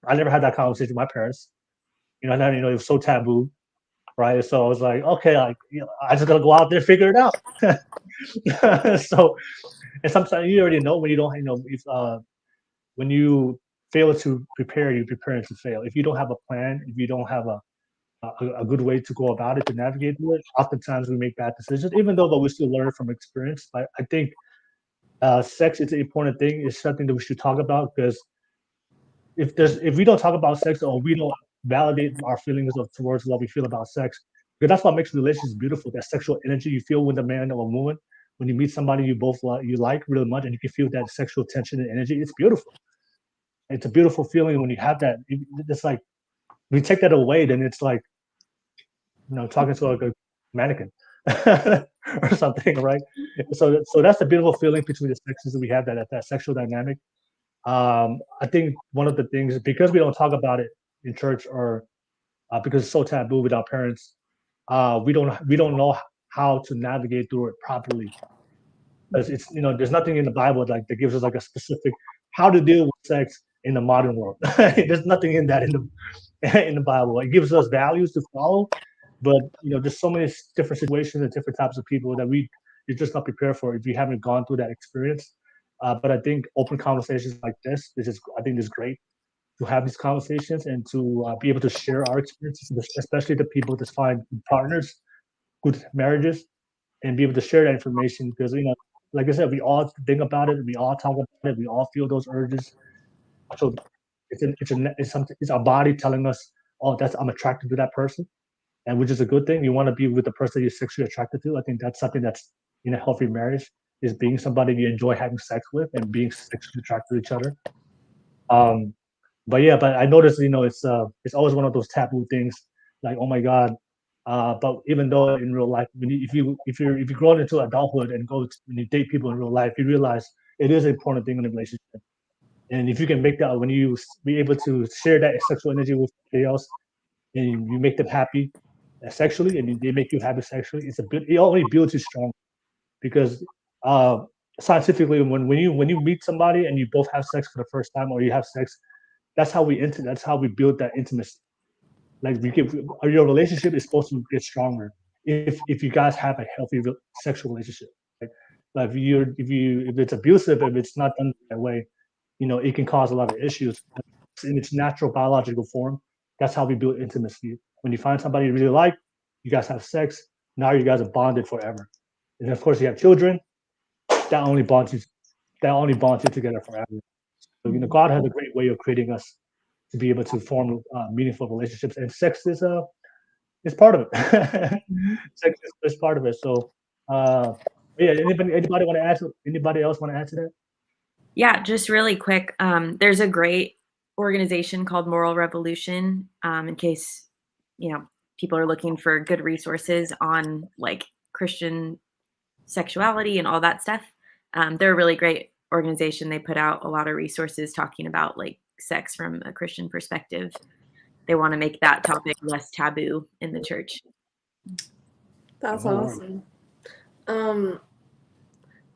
I never had that conversation with my parents. it was so taboo, right? So I was like, okay, like, I just gotta go out there and figure it out. So, and sometimes you already know when you don't, if when you fail to prepare, you're preparing to fail. If you don't have a plan, if you don't have a good way to go about it to navigate through it, oftentimes we make bad decisions. Even though, but we still learn from experience. I think sex is an important thing. It's something that we should talk about, because if we don't talk about sex, or we don't validate our feelings towards what we feel about sex, because that's what makes relationships beautiful. That sexual energy you feel with a man or a woman when you meet somebody you both like really much, and you can feel that sexual tension and energy. It's beautiful. It's a beautiful feeling when you have that. It's like when you take that away, then it's like talking to like a mannequin or something, right? So that's the beautiful feeling between the sexes that we have, that sexual dynamic. I think one of the things, because we don't talk about it in church, or because it's so taboo with our parents, we don't know how to navigate through it properly. Because it's there's nothing in the Bible like that gives us like a specific how to deal with sex in the modern world. There's nothing in that in the Bible. It gives us values to follow, but there's so many different situations and different types of people that you're just not prepared for if you haven't gone through that experience. But I think open conversations like this I think is great to have these conversations, and to be able to share our experiences, especially the people that find partners, good marriages, and be able to share that information, because like I said, we all think about it, we all talk about it, we all feel those urges. So it's our body telling us, oh, I'm attracted to that person, and which is a good thing. You want to be with the person you're sexually attracted to. I think that's something that's in a healthy marriage, is being somebody you enjoy having sex with and being sexually attracted to each other. But I noticed, it's always one of those taboo things, like, oh my God. But even though in real life, if you grow into adulthood and when you date people in real life, you realize it is an important thing in a relationship. And if you can make that, when you be able to share that sexual energy with somebody else, and you make them happy sexually, and they make you happy sexually, it only builds you strong. Because scientifically, when you meet somebody and you both have sex for the first time, or you have sex, that's how we build that intimacy. Like your relationship is supposed to get stronger if you guys have a healthy sexual relationship. Like if it's abusive, if it's not done that way, it can cause a lot of issues. In its natural biological form, that's how we build intimacy. When you find somebody you really like, you guys have sex. Now you guys are bonded forever. And of course, you have children. That only bonds you together forever. So God has a great way of creating us to be able to form meaningful relationships, and sex is part of it. Sex is part of it. So yeah, anybody want to add to? Anybody else want to add to that? Yeah, just really quick. There's a great organization called Moral Revolution. In case people are looking for good resources on like Christian sexuality and all that stuff. They're a really great organization. They put out a lot of resources talking about like sex from a Christian perspective. They want to make that topic less taboo in the church. That's awesome.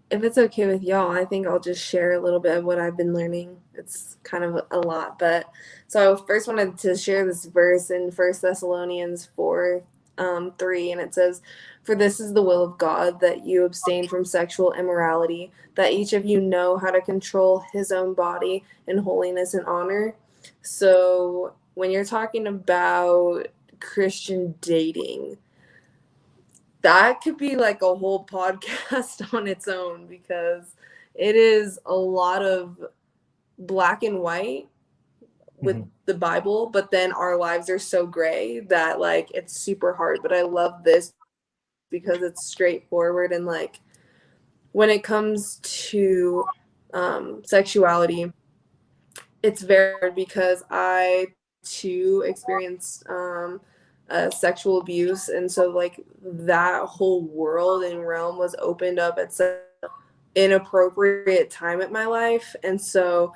If it's okay with y'all, I think I'll just share a little bit of what I've been learning. It's kind of a lot, but so I first wanted to share this verse in 1 Thessalonians 4:3, and it says, "For this is the will of God, that you abstain from sexual immorality, that each of you know how to control his own body in holiness and honor." So when you're talking about Christian dating, that could be like a whole podcast on its own, because it is a lot of black and white with the Bible, but then our lives are so gray that like it's super hard. But I love this because it's straightforward, and like when it comes to sexuality, it's very hard, because I too experienced sexual abuse, and so like that whole world and realm was opened up at such an inappropriate time at my life. And so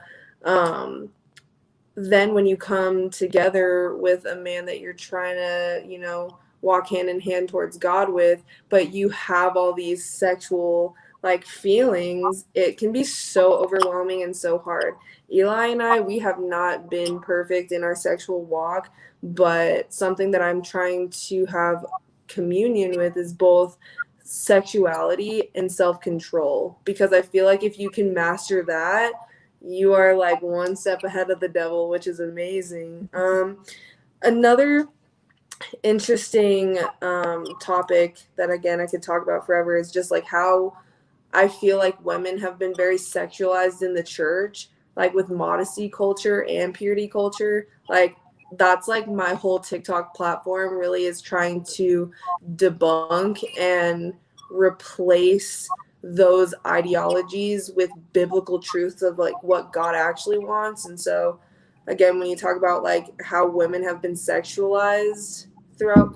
then when you come together with a man that you're trying to walk hand in hand towards God with, but you have all these sexual like feelings, it can be so overwhelming and so hard. Eli and I, we have not been perfect in our sexual walk, but something that I'm trying to have communion with is both sexuality and self-control, because I feel like if you can master that, you are like one step ahead of the devil, which is amazing. Another interesting topic that, again, I could talk about forever is just like how I feel like women have been very sexualized in the church, like with modesty culture and purity culture. Like that's like my whole TikTok platform really is trying to debunk and replace those ideologies with biblical truths of like what God actually wants. And so again, when you talk about like how women have been sexualized throughout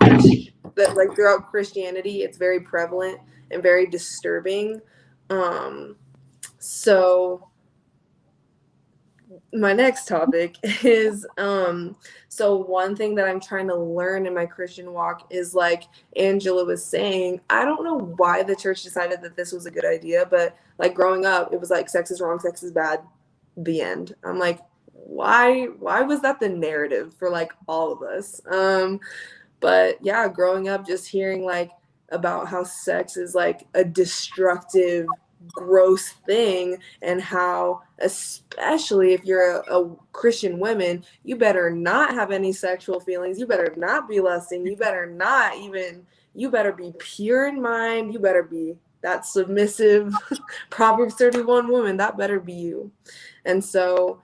throughout Christianity, it's very prevalent and very disturbing. So my next topic is so one thing that I'm trying to learn in my Christian walk is, like Angela was saying, I don't know why the church decided that this was a good idea, but like growing up, it was like sex is wrong, sex is bad, the end. I'm like, why was that the narrative for like all of us? But yeah, growing up just hearing like about how sex is like a destructive, gross thing, and how, especially if you're a Christian woman, you better not have any sexual feelings, you better not be lusting, you better not even, you better be pure in mind, you better be that submissive Proverbs 31 woman, that better be you. And so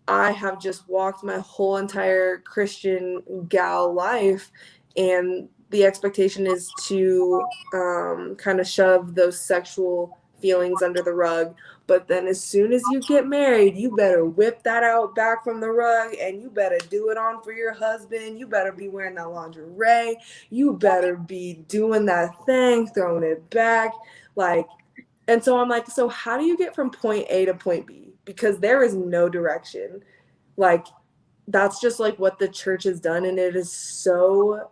I have just walked my whole entire Christian gal life, and the expectation is to kind of shove those sexual feelings under the rug. But then as soon as you get married, you better whip that out back from the rug, and you better do it on for your husband. You better be wearing that lingerie. You better be doing that thing, throwing it back. Like, and so I'm like, so how do you get from point A to point B? Because there is no direction. Like, that's just like what the church has done, and it is so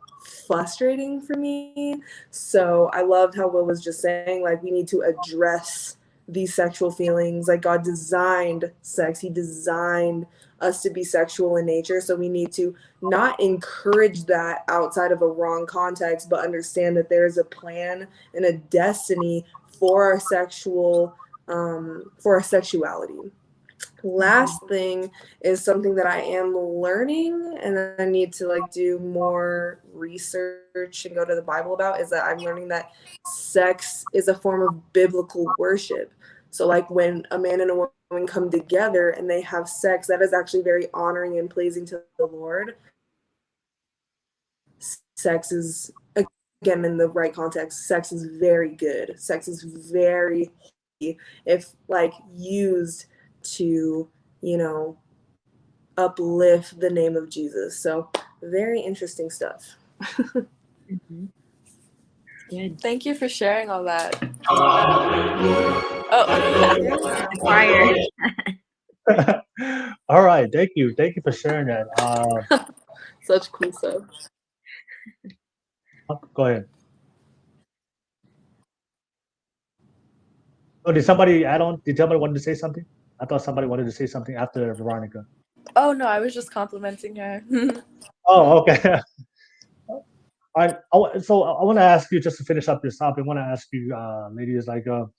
frustrating for me. So I loved how Will was just saying, like, we need to address these sexual feelings. Like, God designed sex, He designed us to be sexual in nature. So we need to not encourage that outside of a wrong context, but understand that there is a plan and a destiny for our sexual, for our sexuality. Last thing is something that I am learning, and I need to like do more research and go to the Bible about, is that I'm learning that sex is a form of biblical worship. So like when a man and a woman come together and they have sex, that is actually very honoring and pleasing to the Lord. Sex is, again, in the right context, sex is very good. Sex is very holy if like used to, you know, uplift the name of Jesus. So very interesting stuff. Mm-hmm. Good. Thank you for sharing all that. All right, thank you for sharing that. Such cool stuff. Go ahead. Oh, did somebody add on? Did somebody want to say something? I thought somebody wanted to say something after Veronica. Oh no, I was just complimenting her. Oh, okay. So I want to ask you, just to finish up this topic, I want to ask you, ladies, like, and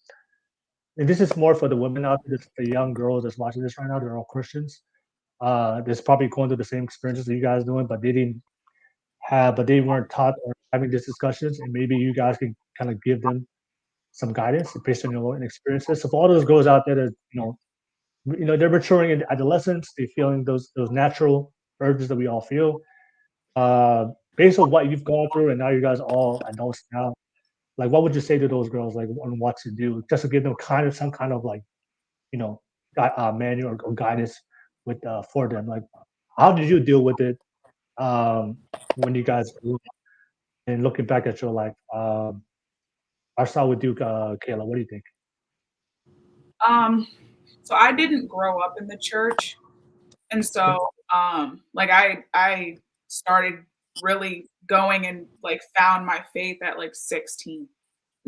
this is more for the women out there, the young girls that's watching this right now. They're all Christians. They're probably going through the same experiences that you guys doing, but they weren't taught or having these discussions, and maybe you guys can kind of give them some guidance based on your own experiences. So for all those girls out there that they're maturing in adolescence, they're feeling those natural urges that we all feel. Based on what you've gone through, and now you guys are all adults now, like what would you say to those girls, like on what to do, just to give them some kind of like, manual or guidance with for them? Like, how did you deal with it when you guys grew up, and looking back at your life? I'll start with you, Kayla. What do you think? So I didn't grow up in the church, and so like I started really going and like found my faith at like 16.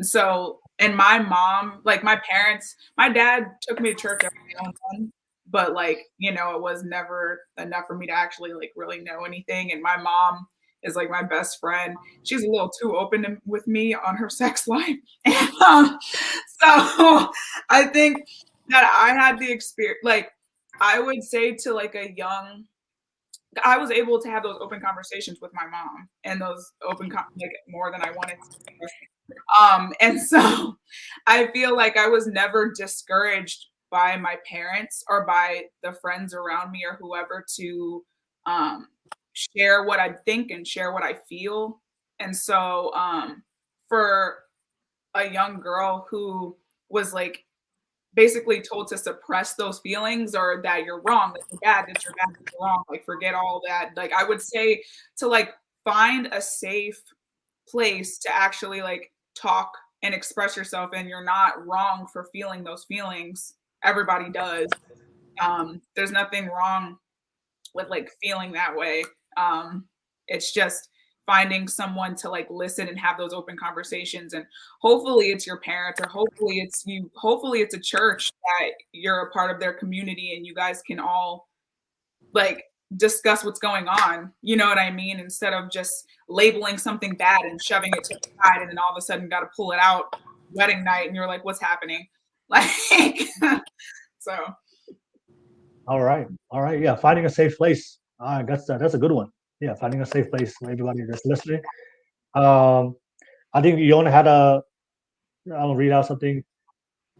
So, and my mom, like my parents, my dad took me to church every now and then, but like, you know, it was never enough for me to actually like really know anything. And my mom is like my best friend. She's a little too open with me on her sex life. And, so I think that I had the experience, like I would say to like a young, I was able to have those open conversations with my mom and those like more than I wanted to. And so I feel like I was never discouraged by my parents or by the friends around me or whoever to share what I think and share what I feel. And so for a young girl who was like basically told to suppress those feelings or that you're wrong, that you're bad, that you're bad, that you're wrong, like forget all that. Like I would say to like find a safe place to actually like talk and express yourself, and you're not wrong for feeling those feelings. Everybody does. There's nothing wrong with like feeling that way. It's just finding someone to like listen and have those open conversations, and hopefully it's your parents or hopefully it's you, hopefully it's a church that you're a part of their community and you guys can all like discuss what's going on, you know what I mean, instead of just labeling something bad and shoving it to the side and then all of a sudden got to pull it out wedding night and you're like, what's happening? Like so All right. Yeah, finding a safe place. That's a good one. Yeah, finding a safe place for everybody that's listening. I think Iona had I'll read out something.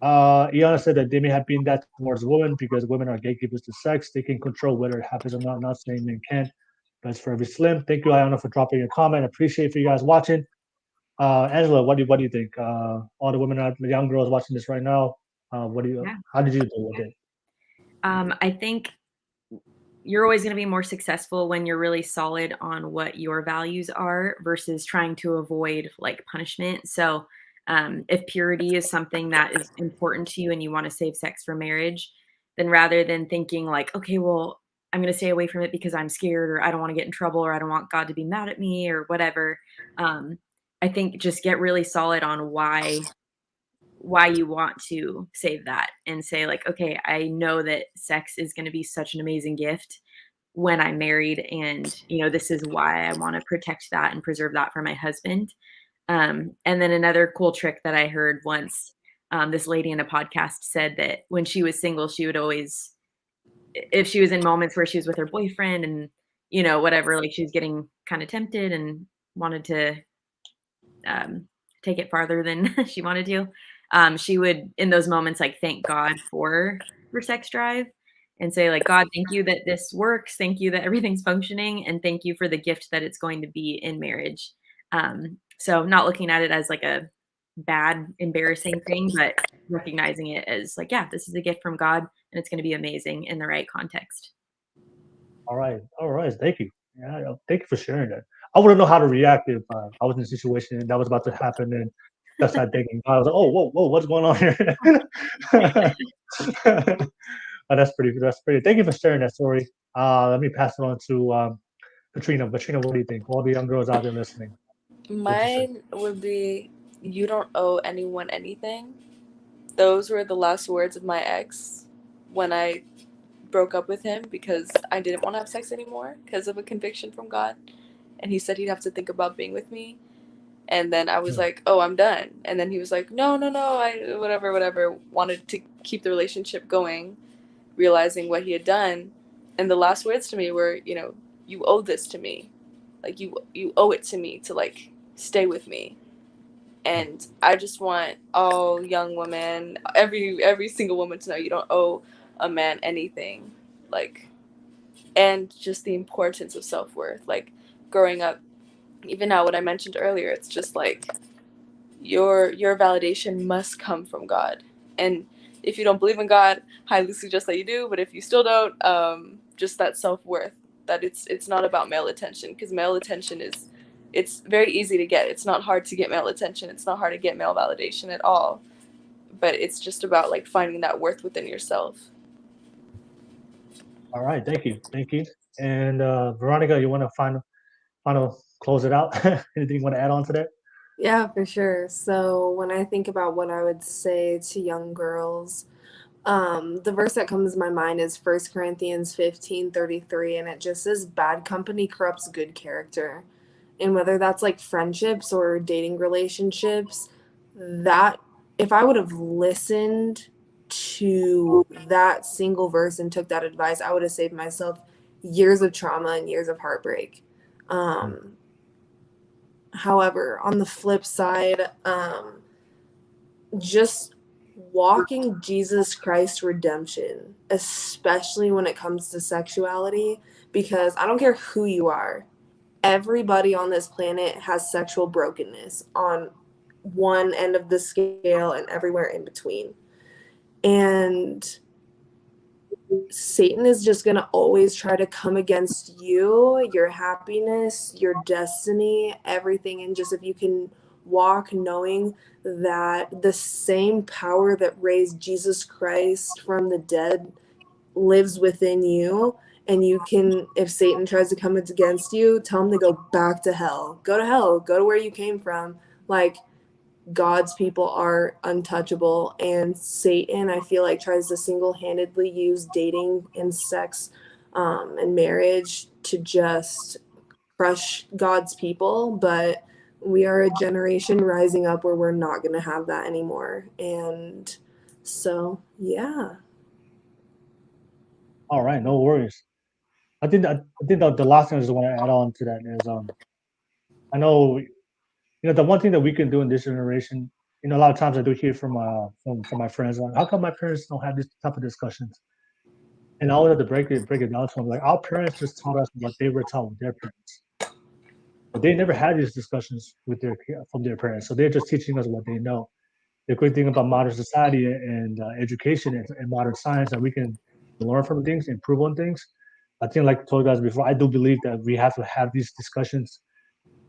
Iona said that they may have been that towards women because women are gatekeepers to sex. They can control whether it happens or not. Not saying men can't, but it's for every slim. Thank you, Iona, for dropping a comment. Appreciate for you guys watching. Angela, what do you think? All the women, the young girls watching this right now. What do you? Yeah. How did you deal with it? I think you're always going to be more successful when you're really solid on what your values are versus trying to avoid like punishment. So if purity is something that is important to you and you want to save sex for marriage, then rather than thinking like, okay, well, I'm going to stay away from it because I'm scared or I don't want to get in trouble or I don't want God to be mad at me or whatever. I think just get really solid on why you want to save that and say like, okay, I know that sex is going to be such an amazing gift when I'm married. And, you know, this is why I want to protect that and preserve that for my husband. And then another cool trick that I heard once, this lady in a podcast said that when she was single, she would always, if she was in moments where she was with her boyfriend and, you know, whatever, like she was getting kind of tempted and wanted to take it farther than she wanted to, she would in those moments like thank God for her sex drive and say like, God, thank you that this works, thank you that everything's functioning, and thank you for the gift that it's going to be in marriage. So not looking at it as like a bad embarrassing thing, but recognizing it as like, yeah, this is a gift from God and it's going to be amazing in the right context. All right, thank you. Yeah, thank you for sharing that. I wouldn't know how to react if I was in a situation and that was about to happen and just started thinking. I was like, oh, whoa, what's going on here? That's pretty. Thank you for sharing that story. Let me pass it on to Petrina. Petrina, what do you think? All the young girls out there listening. Mine would be, you don't owe anyone anything. Those were the last words of my ex when I broke up with him because I didn't want to have sex anymore because of a conviction from God. And he said he'd have to think about being with me. And then I was like, oh, I'm done. And then he was like, no, I whatever, wanted to keep the relationship going, realizing what he had done. And the last words to me were, you know, you owe this to me. Like you owe it to me to like stay with me. And I just want all young women, every single woman to know you don't owe a man anything. Like, and just the importance of self-worth. Like growing up, even now what I mentioned earlier, it's just like your validation must come from God. And if you don't believe in God, highly suggest that you do. But if you still don't, just that self-worth, that it's not about male attention, because male attention it's very easy to get. It's not hard to get male attention. It's not hard to get male validation at all. But it's just about like finding that worth within yourself. All right, thank you. And Veronica, you want to final close it out? Anything you want to add on to that? Yeah, for sure. So when I think about what I would say to young girls, the verse that comes to my mind is 1 Corinthians 15:33, and it just says, "Bad company corrupts good character." And whether that's like friendships or dating relationships, that if I would have listened to that single verse and took that advice, I would have saved myself years of trauma and years of heartbreak. Um, However, on the flip side, just walking Jesus Christ redemption, especially when it comes to sexuality, because I don't care who you are, everybody on this planet has sexual brokenness on one end of the scale and everywhere in between. And Satan is just going to always try to come against you, your happiness, your destiny, everything. And just if you can walk knowing that the same power that raised Jesus Christ from the dead lives within you, and you can, if Satan tries to come against you, tell him to go back to hell. Go to hell. Go to where you came from. Like, God's people are untouchable, and Satan, I feel like, tries to single-handedly use dating and sex and marriage to just crush God's people. But we are a generation rising up where we're not going to have that anymore. And so, yeah. All right, no worries. I think that the last thing I just want to add on to that is I know the one thing that we can do in this generation, a lot of times I do hear from my friends, like, how come my parents don't have this type of discussions? And I always have to break it down to them, like, our parents just taught us what they were taught with their parents, but they never had these discussions from their parents, so they're just teaching us what they know. The great thing about modern society and education and modern science that we can learn from things, improve on things. I think, like I told you guys before, I do believe that we have to have these discussions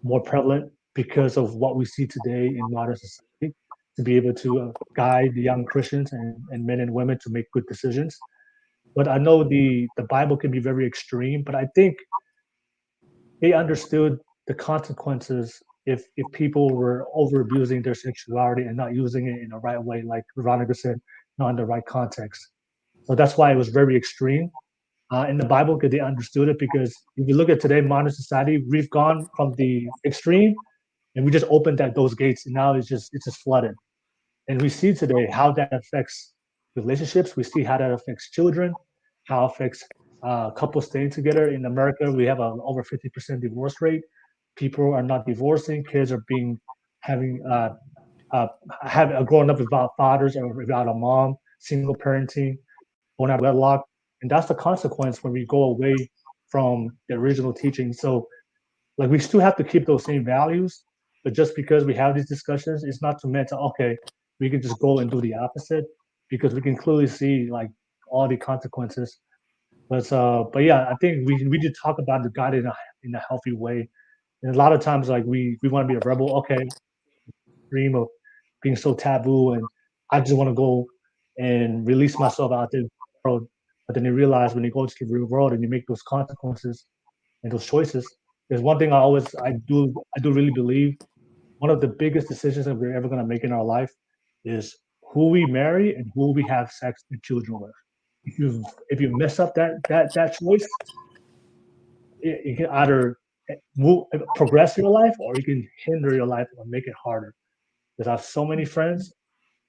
more prevalent because of what we see today in modern society, to be able to guide the young Christians and men and women to make good decisions. But I know the Bible can be very extreme, but I think they understood the consequences if people were over abusing their sexuality and not using it in the right way, like Veronica said, not in the right context. So that's why it was very extreme in the Bible, because they understood it. Because if you look at today, modern society, we've gone from the extreme and we just opened those gates, and now it's just flooded. And we see today how that affects relationships. We see how that affects children, how it affects couples staying together. In America, we have an over 50% divorce rate. People are not divorcing. Kids are having uh, growing up without fathers or without a mom, single parenting, born out of wedlock, and that's the consequence when we go away from the original teaching. So, like, we still have to keep those same values, but just because we have these discussions, it's not meant to, okay, we can just go and do the opposite, because we can clearly see like all the consequences. But yeah, I think we did talk about the God in a healthy way. And a lot of times, like, we want to be a rebel. Okay, dream of being so taboo, and I just want to go and release myself out there in the world. But then you realize when you go to the real world and you make those consequences and those choices, there's one thing I do really believe, one of the biggest decisions that we're ever going to make in our life is who we marry and who we have sex and children with. If you mess up that choice, you can either progress your life, or you can hinder your life or make it harder. Because I have so many friends,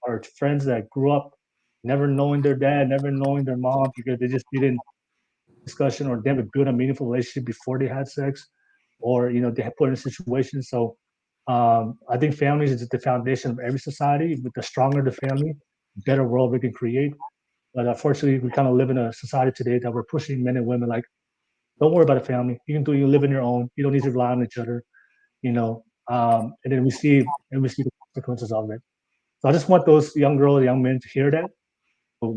or friends that grew up never knowing their dad, never knowing their mom, because they just didn't discussion, or they haven't built a meaningful relationship before they had sex, or they have put in a situation. So I think families is the foundation of every society. With the stronger the family, the better world we can create. But unfortunately, we kind of live in a society today that we're pushing men and women like, don't worry about a family. You live on your own. You don't need to rely on each other. And then we see the consequences of it. So I just want those young girls, young men to hear that.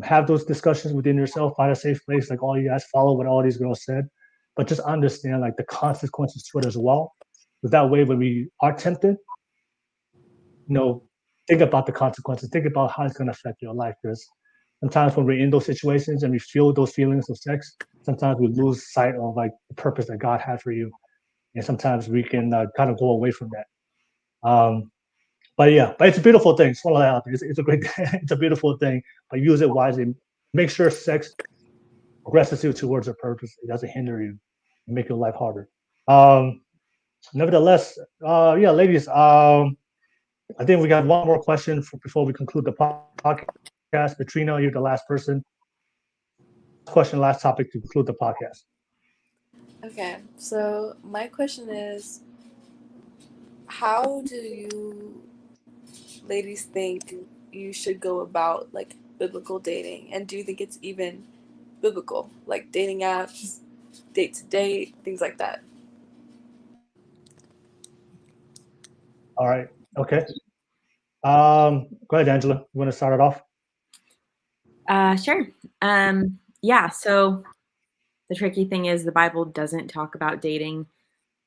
Have those discussions within yourself, find a safe place, like all you guys follow what all these girls said, but just understand like the consequences to it as well. So that way, when we are tempted, think about the consequences, think about how it's going to affect your life. Because sometimes when we're in those situations and we feel those feelings of sex, sometimes we lose sight of like the purpose that God had for you, and sometimes we can kind of go away from that. But yeah, but it's a beautiful thing. Just want to lay out there. It's a great, it's a beautiful thing. But use it wisely. Make sure sex progresses you towards a purpose. It doesn't hinder you, and make your life harder. Nevertheless, yeah, ladies. I think we got one more question before we conclude the podcast. Petrina, you're the last person. Question, last topic to conclude the podcast. Okay, so my question is, how do you ladies think you should go about like biblical dating, and do you think it's even biblical, like dating apps, date to date, things like that? All right. Okay. Go ahead, Angela. You want to start it off? Sure. Yeah, so the tricky thing is the Bible doesn't talk about dating.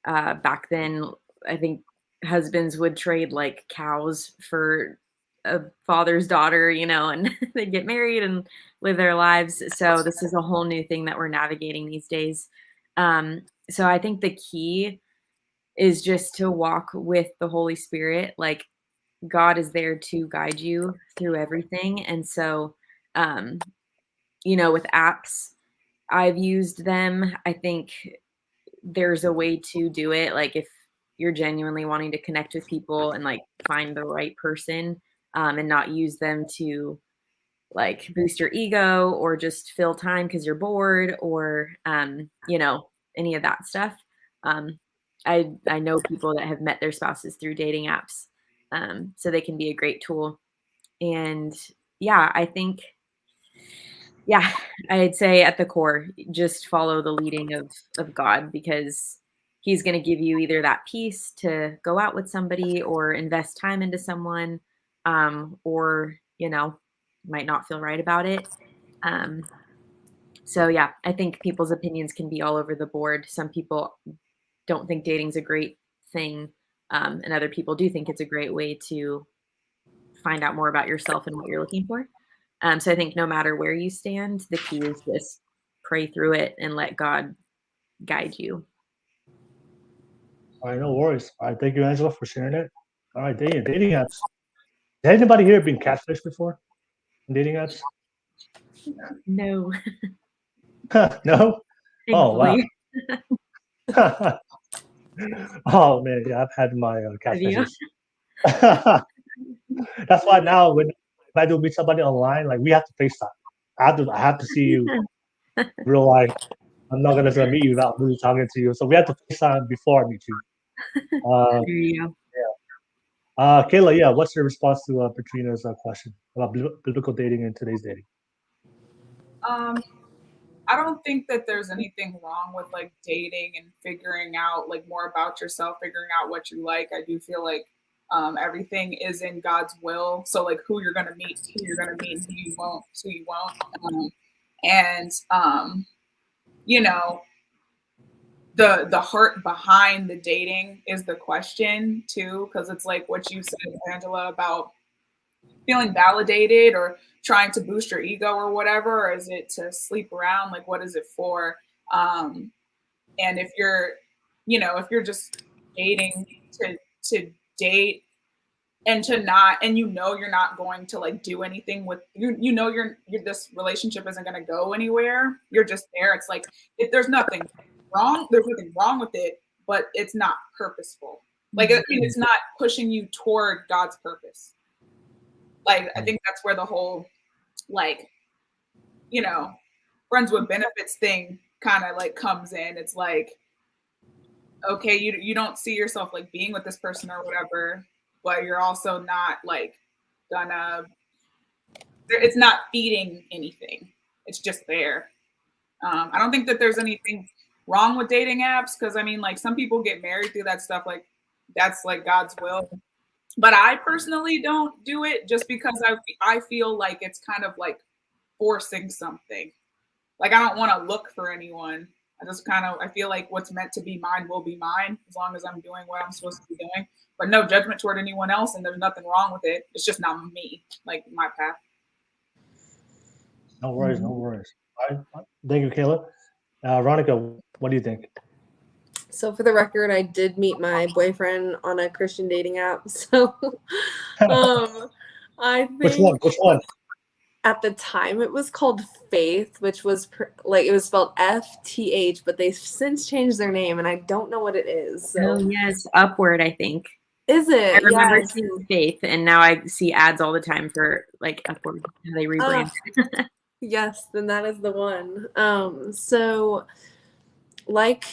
Back then, I think husbands would trade like cows for a father's daughter, you know, and they get married and live their lives. So this is a whole new thing that we're navigating these days. So I think the key is just to walk with the Holy Spirit. Like God is there to guide you through everything. And so, you know, with apps, I've used them. I think there's a way to do it. Like if you're genuinely wanting to connect with people and like find the right person, and not use them to like boost your ego or just fill time because you're bored or, you know, any of that stuff. I know people that have met their spouses through dating apps. So they can be a great tool. And yeah, I think, yeah, I'd say at the core, just follow the leading of God, because he's going to give you either that peace to go out with somebody or invest time into someone, or, you know, might not feel right about it. So yeah, I think people's opinions can be all over the board. Some people don't think dating's a great thing, and other people do think it's a great way to find out more about yourself and what you're looking for. So I think no matter where you stand, the key is just pray through it and let God guide you. All right, no worries. All right, thank you, Angela, for sharing it. All right, dating apps. Has anybody here been catfished before in dating apps? No, No? Oh, wow. thankfully. Oh, man, yeah, I've had my Have you? catfishes. That's why now if I do meet somebody online, like we have to FaceTime. I have to see you real life. I'm not gonna meet you without really talking to you. So we have to FaceTime before I meet you. There you go. Kayla, yeah, what's your response to Petrina's question about biblical dating in today's dating? I don't think that there's anything wrong with like dating and figuring out like more about yourself, figuring out what you like. I do feel like everything is in God's will. So like who you're gonna meet, who you won't, who you won't. You know, the heart behind the dating is the question too, because it's like what you said, Angela, about feeling validated or trying to boost your ego or whatever, or is it to sleep around? Like, what is it for? And if you're, you know, if you're just dating to date and to not, and you know you're not going to like do anything with you know you're this relationship isn't going to go anywhere. You're just there. It's like if there's nothing wrong with it, but it's not purposeful. Like I mean, it's not pushing you toward God's purpose. Like, I think that's where the whole, like, you know, friends with benefits thing kind of like comes in. It's like, okay, you don't see yourself like being with this person or whatever, but you're also not like gonna, it's not feeding anything. It's just there. I don't think that there's anything wrong with dating apps, because I mean, like some people get married through that stuff. Like that's like God's will. But I personally don't do it just because I feel like it's kind of like forcing something. Like I don't want to look for anyone. I feel like what's meant to be mine will be mine as long as I'm doing what I'm supposed to be doing. But no judgment toward anyone else, and there's nothing wrong with it. It's just not me, like my path. No worries, no worries. All right, thank you, Kayla. Vernonica, what do you think? So for the record, I did meet my boyfriend on a Christian dating app. So I Which one? think Which one? at the time it was called Faith, which was like it was spelled FTH, but they've since changed their name and I don't know what it is. So Oh yes, Upward, I think. is it? I remember Yes. seeing Faith, and now I see ads all the time for like Upward. How they rebrand. Yes, then that is the one. So like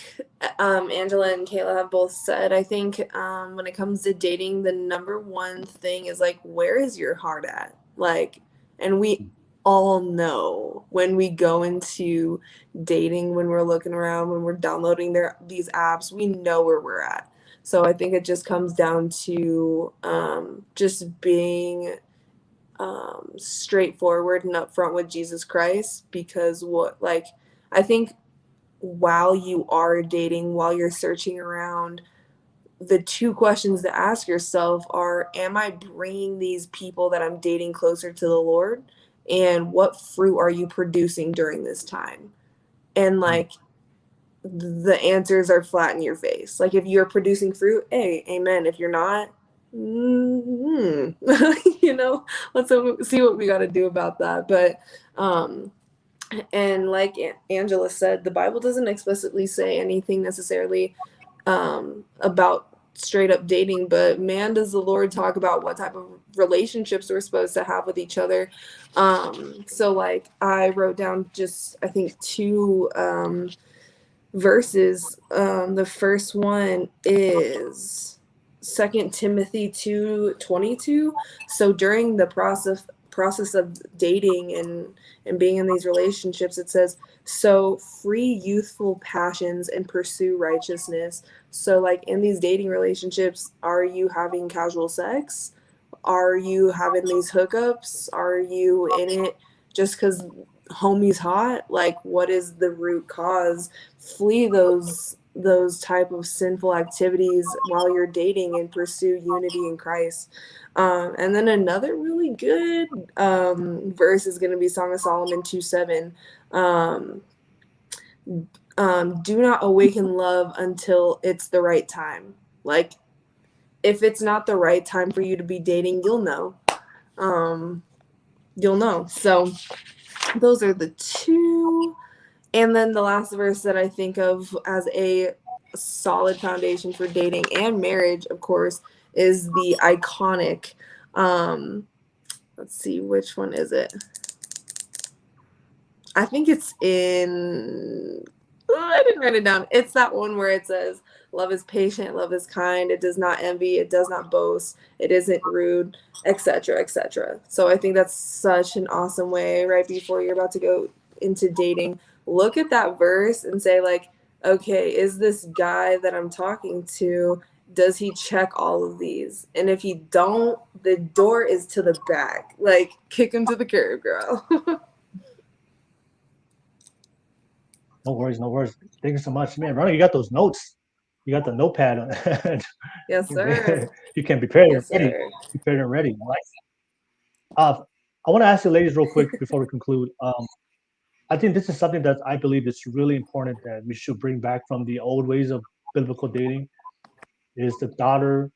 Angela and Kayla have both said, I think when it comes to dating, the number one thing is like, where is your heart at? Like, and we all know when we go into dating, when we're looking around, when we're downloading these apps, we know where we're at. So I think it just comes down to just being straightforward and upfront with Jesus Christ, because I think while you are dating, while you're searching around, the two questions to ask yourself are, am I bringing these people that I'm dating closer to the Lord? And what fruit are you producing during this time? And like, the answers are flat in your face. Like, if you're producing fruit, hey, amen. If you're not, you know, let's see what we got to do about that. But and like Angela said, the Bible doesn't explicitly say anything necessarily about straight up dating, but man, does the Lord talk about what type of relationships we're supposed to have with each other. So like I wrote down just, I think, two verses. The first one is 2 Timothy 2:22. So during the process of dating and being in these relationships, it says, so free youthful passions and pursue righteousness. So like in these dating relationships, are you having casual sex? Are you having these hookups? Are you in it just because homie's hot? Like, what is the root cause? Flee those type of sinful activities while you're dating and pursue unity in Christ. And then another really good verse is going to be Song of Solomon 2:7. Do not awaken love until it's the right time. Like, if it's not the right time for you to be dating, you'll know. You'll know. So those are the two. And then the last verse that I think of as a solid foundation for dating and marriage, of course, is the iconic, let's see, which one is it? I think it's in, I didn't write it down. It's that one where it says, love is patient, love is kind, it does not envy, it does not boast, it isn't rude, etc., etc. So I think that's such an awesome way right before you're about to go into dating. Look at that verse and say, like, okay, is this guy that I'm talking to, does he check all of these? And if he don't, the door is to the back. Like, kick him to the curb, girl. No worries, no worries. Thank you so much, man. Ronnie, you got those notes. You got the notepad on. Yes, sir. You can be prepared and Yes, ready. sir. Prepared and ready. I want to ask you, ladies, real quick before we conclude. I think this is something that I believe is really important that we should bring back from the old ways of biblical dating. Is the daughter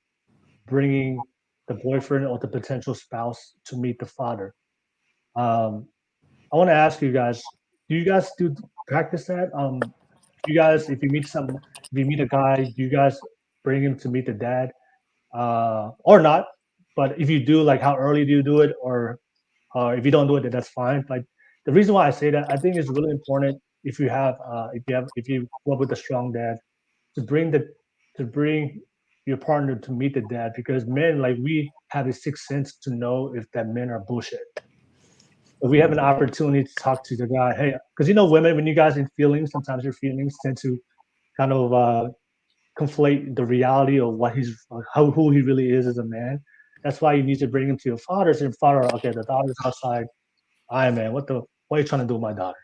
bringing the boyfriend or the potential spouse to meet the father? I want to ask you guys: do you guys do practice that? You guys, if you meet a guy, do you guys bring him to meet the dad, or not? But if you do, like, how early do you do it, or if you don't do it, then that's fine. Like, the reason why I say that, I think it's really important if you grew up with a strong dad, to bring your partner to meet the dad, because men, like, we have a sixth sense to know if that men are bullshit. If we have an opportunity to talk to the guy, hey, because women, when you guys in feelings, sometimes your feelings tend to kind of conflate the reality of who he really is as a man. That's why you need to bring him to your father. So your father, okay, the daughter's outside. All right, man, what are you trying to do with my daughter?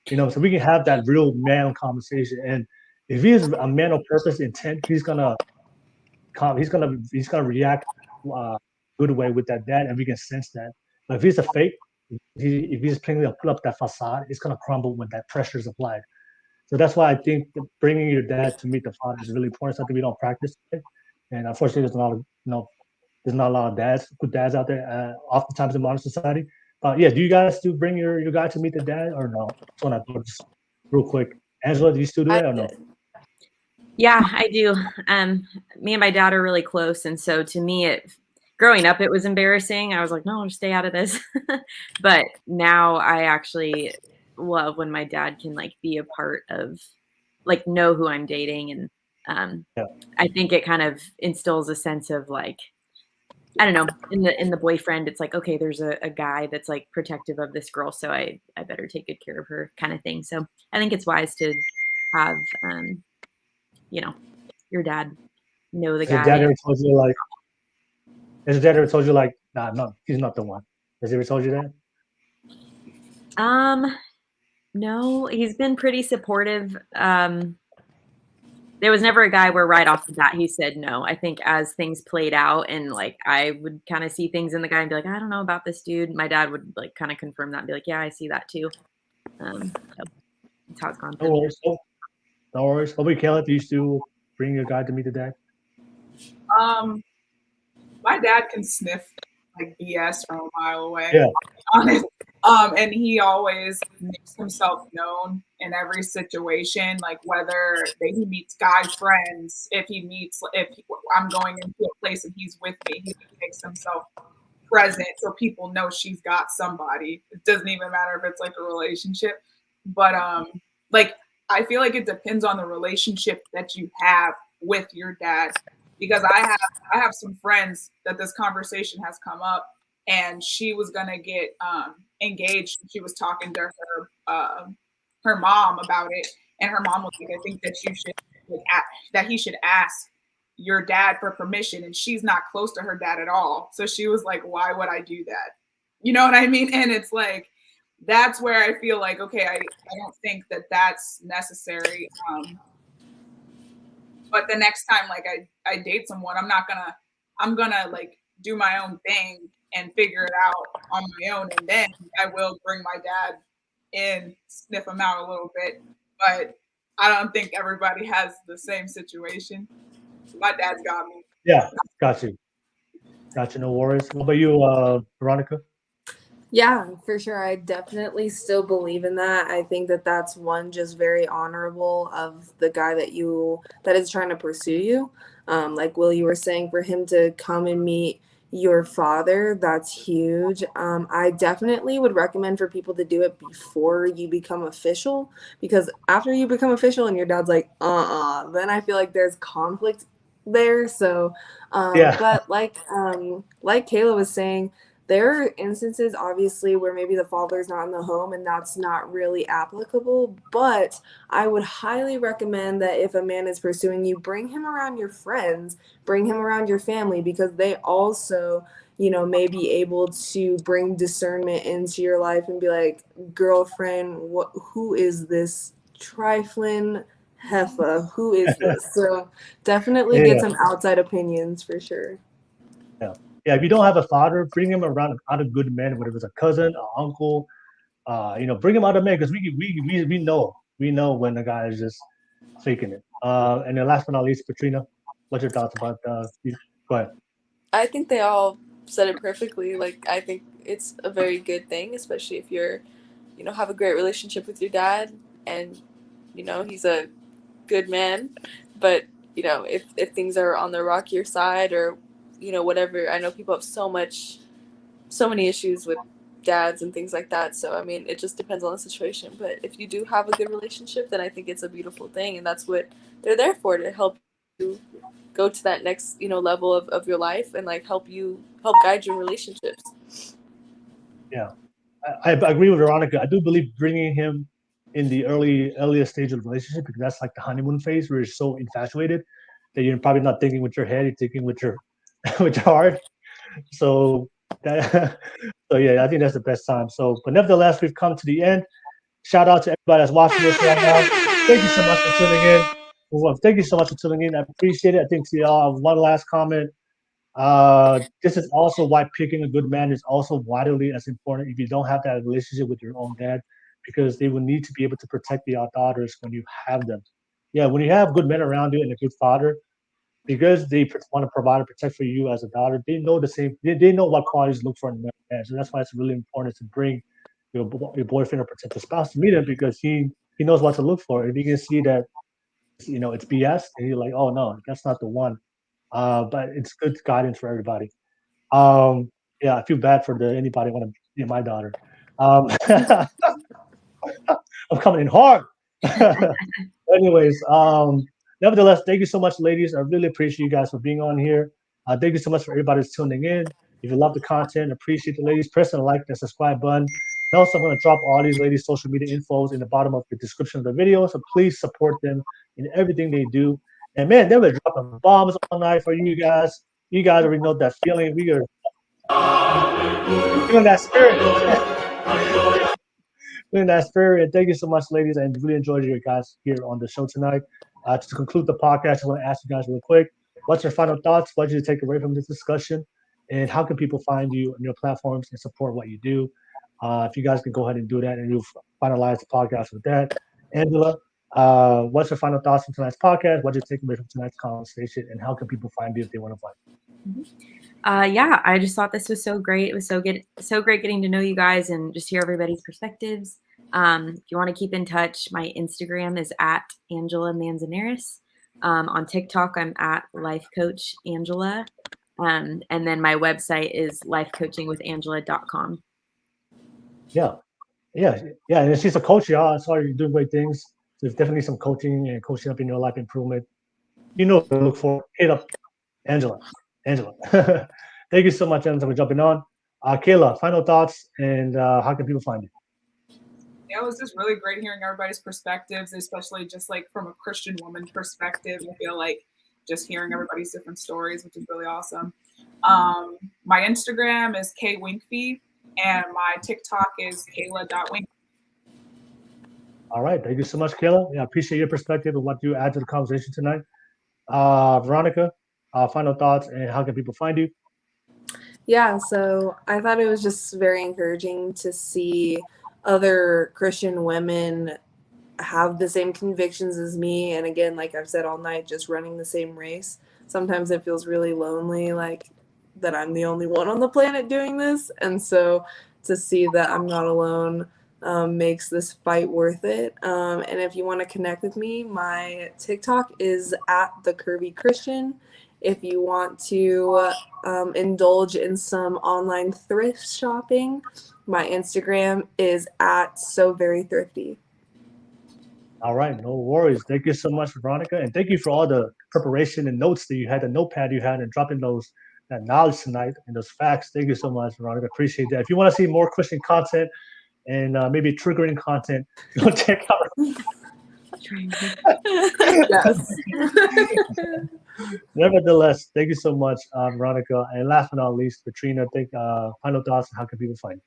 So we can have that real man conversation. And if he is a man of purpose, intent, he's gonna react good way with that dad, and we can sense that. But if he's a fake, if he's planning to put up that facade, it's gonna crumble when that pressure is applied. So that's why I think bringing your dad to meet the father is really important. Something we don't practice, and unfortunately, there's not a lot of good dads out there. Oftentimes in modern society. Yeah, do you guys still bring your guy to meet the dad or no? Just want to just real quick. Angela, do you still do that or no? Yeah, I do. Me and my dad are really close, and so to me, growing up, it was embarrassing. I was like, no, just stay out of this. But now I actually love when my dad can like be a part of, like, know who I'm dating, and I think it kind of instills a sense of like, I don't know, in the boyfriend, it's like, okay, there's a guy that's like protective of this girl, so I better take good care of her, kind of thing. So I think it's wise to have your dad know the Has your guy. dad ever told you like? Has your dad ever told you like, nah, no, he's not the one? Has he ever told you that? No, he's been pretty supportive. There was never a guy where right off the bat he said no. I think as things played out and like I would kind of see things in the guy and be like, I don't know about this dude. My dad would like kind of confirm that and be like, yeah, I see that too. So that's how it's gone. No worries. No worries. What about Kayla? Do you still bring your guy to meet the dad? My dad can sniff like BS from a mile away. Yeah. Honest. And he always makes himself known in every situation, like whether he meets guy friends, if I'm going into a place and he's with me, he makes himself present so people know she's got somebody. It doesn't even matter if it's like a relationship, but like I feel like it depends on the relationship that you have with your dad, because I have some friends that this conversation has come up, and she was gonna get engaged. She was talking to her mom about it, and her mom was like, "I think that you should that he should ask your dad for permission," and she's not close to her dad at all. So she was like, "Why would I do that?" You know what I mean? And it's like that's where I feel like, okay, I don't think that that's necessary. But the next time, like I date someone, I'm gonna like do my own thing and figure it out on my own, and then I will bring my dad in, sniff him out a little bit. But I don't think everybody has the same situation. My dad's got me. Yeah, got you. No worries. What about you, Veronica? Yeah, for sure. I definitely still believe in that. I think that that's one just very honorable of the guy that is trying to pursue you. Like Will, you were saying, for him to come and meet your father, that's huge. I definitely would recommend for people to do it before you become official, because after you become official and your dad's like, then I feel like there's conflict there. So, but like Kayla was saying, there are instances, obviously, where maybe the father's not in the home and that's not really applicable, but I would highly recommend that if a man is pursuing you, bring him around your friends, bring him around your family, because they also, may be able to bring discernment into your life and be like, girlfriend, who is this trifling heifer? Who is this? So definitely get some outside opinions for sure. Yeah, if you don't have a father, bring him around out of good men, whether it's a cousin, an uncle, bring him out of men, because we know when the guy is just faking it. And then last but not least, Petrina, what's your thoughts about go ahead. I think they all said it perfectly. Like, I think it's a very good thing, especially if you're, have a great relationship with your dad and, he's a good man. But, if things are on the rockier side or, whatever, I know people have so many issues with dads and things like that. So, I mean, it just depends on the situation. But if you do have a good relationship, then I think it's a beautiful thing. And that's what they're there for, to help you go to that next, level of your life and like help guide your relationships. Yeah, I agree with Veronica. I do believe bringing him in the earliest stage of the relationship, because that's like the honeymoon phase where you're so infatuated that you're probably not thinking with your head, you're thinking with your with your heart. So yeah, I think that's the best time. So, but nevertheless, we've come to the end. Shout out to everybody that's watching this right now. Thank you so much for tuning in. Thank you so much for tuning in. I appreciate it. I think to y'all, one last comment. This is also why picking a good man is also vitally as important. If you don't have that relationship with your own dad, because they will need to be able to protect your daughters when you have them. Yeah, when you have good men around you and a good father, because they want to provide and protect for you as a daughter, they know the same. They know what qualities to look for in a man. So that's why it's really important to bring your boyfriend or potential spouse to meet him, because he knows what to look for. If you can see that it's BS, and you're like, oh no, that's not the one. But it's good guidance for everybody. Yeah, I feel bad for anybody want to be my daughter. I'm coming in hard. Anyways, nevertheless, thank you so much, ladies. I really appreciate you guys for being on here. Thank you so much for everybody that's tuning in. If you love the content, appreciate the ladies. Press the like and subscribe button. And also, I'm going to drop all these ladies' social media infos in the bottom of the description of the video. So please support them in everything they do. And man, they were dropping bombs all night for you guys. You guys already know that feeling. We are feeling that spirit. Feeling that spirit. And thank you so much, ladies. And really enjoyed you guys here on the show tonight. To conclude the podcast, I want to ask you guys real quick, what's your final thoughts? What did you take away from this discussion? And how can people find you on your platforms and support what you do? If you guys can go ahead and do that, and you'll finalize the podcast with that. Angela, what's your final thoughts from tonight's podcast? What did you take away from tonight's conversation? And how can people find you if they want to find you? Yeah, I just thought this was so great. It was so great getting to know you guys and just hear everybody's perspectives. If you want to keep in touch, my Instagram is at Angela Manzanares. On TikTok, I'm at Life Coach Angela. And then my website is lifecoachingwithangela.com. Yeah. And she's a coach, y'all. I saw you doing great things. So there's definitely some coaching and coaching up in your life improvement. You know what to look for. Hit up Angela. Thank you so much, Angela, for jumping on. Kayla, final thoughts, and how can people find you? Yeah, it was just really great hearing everybody's perspectives, especially just like from a Christian woman perspective. I feel like just hearing everybody's different stories, which is really awesome. My Instagram is kwinkfee, and my TikTok is kayla.wink. All right. Thank you so much, Kayla. Yeah, I appreciate your perspective and what you add to the conversation tonight. Veronica, final thoughts, and how can people find you? Yeah, so I thought it was just very encouraging to see other Christian women have the same convictions as me. And again, like I've said all night, just running the same race. Sometimes it feels really lonely, like that I'm the only one on the planet doing this. And so to see that I'm not alone makes this fight worth it. And if you want to connect with me, my TikTok is at the Curvy Christian. If you want to indulge in some online thrift shopping, my Instagram is at So Very Thrifty. All right, no worries. Thank you so much, Veronica, and thank you for all the preparation and notes that you had, the notepad you had, and dropping that knowledge tonight and those facts. Thank you so much, Veronica. Appreciate that. If you want to see more Christian content and maybe triggering content, go check out. Yes. Nevertheless, thank you so much, Veronica. And last but not least, Petrina, final thoughts on how can people find you?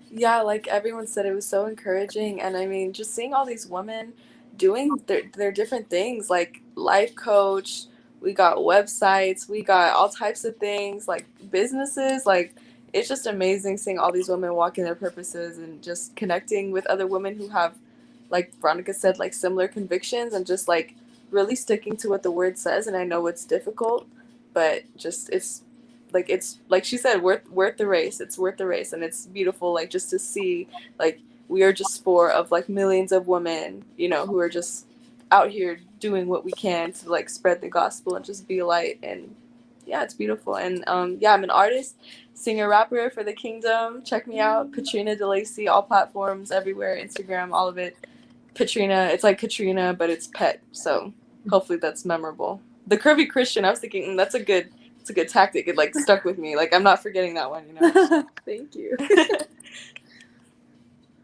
Yeah, like everyone said, it was so encouraging. And I mean, just seeing all these women doing their different things, like life coach, we got websites, we got all types of things, like businesses. Like, it's just amazing seeing all these women walking their purposes and just connecting with other women who have, like Veronica said, like similar convictions, and just like really sticking to what the word says. And I know it's difficult, but just it's like she said, worth the race. It's worth the race, and it's beautiful, like just to see, like, we are just four of like millions of women, who are just out here doing what we can to like spread the gospel and just be a light. And yeah, it's beautiful. And yeah, I'm an artist, singer, rapper for the kingdom. Check me out, Petrina DeLacy, all platforms, everywhere, Instagram, all of it. Petrina, it's like Katrina, but it's pet. So hopefully that's memorable. The Curvy Christian, I was thinking it's a good tactic. It like stuck with me. Like, I'm not forgetting that one, Thank you.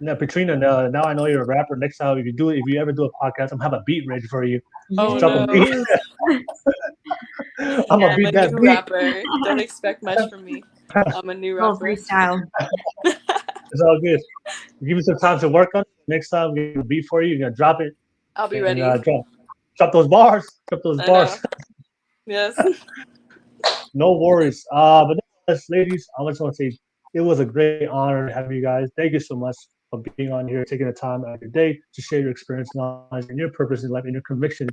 Now, Petrina, now I know you're a rapper. Next time, if you ever do a podcast, I'm gonna have a beat ready for you. Oh, Drop a beat. I'm gonna beat that new beat. rapper. Don't expect much from me. I'm a new rapper. Freestyle. It's all good. Give me some time to work on it. Next time, we have a beat for you. You're gonna drop it. I'll be ready. Drop those bars. Drop those bars. Yes. No worries. But ladies, I just want to say it was a great honor having you guys. Thank you so much of being on here, taking the time out of your day to share your experience, knowledge, and your purpose in life and your conviction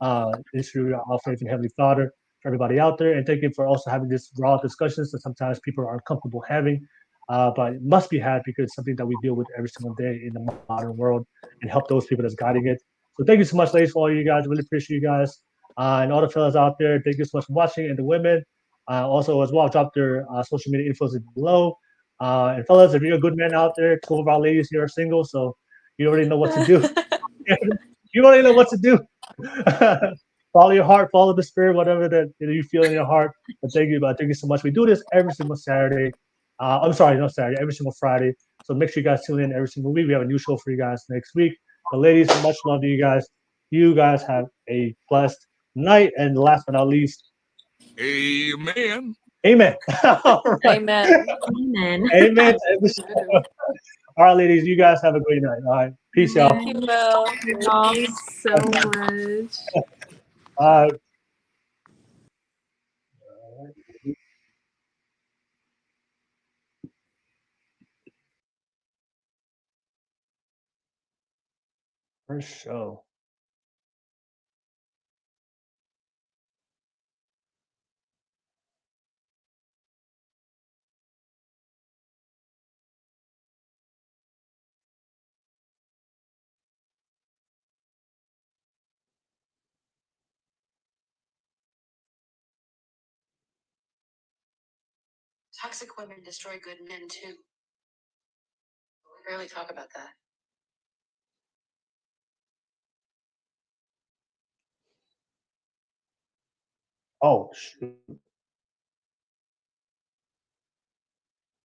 through our faith in Heavenly Father for everybody out there. And thank you for also having this raw discussions that sometimes people are uncomfortable having, but it must be had because it's something that we deal with every single day in the modern world and help those people that's guiding it. So thank you so much, ladies, for all you guys. Really appreciate you guys. And all the fellas out there, thank you so much for watching. And the women, also as well, drop their social media infos below. And fellas, if you're a good man out there, 2 of our ladies here are single, so you already know what to do. You already know what to do. Follow your heart, follow the spirit, whatever that you feel in your heart. But thank you so much. We do this every single Saturday. I'm sorry, not Saturday, every single Friday. So make sure you guys tune in every single week. We have a new show for you guys next week. But ladies, much love to you guys. You guys have a blessed night. And last but not least, Amen. amen. All right. Amen. Amen. Amen. All right, ladies, you guys have a great night. All right. Peace, y'all. Thank you, Will. Thank you so much. All right. First show. Toxic women destroy good men too. We rarely talk about that. Oh, shoot.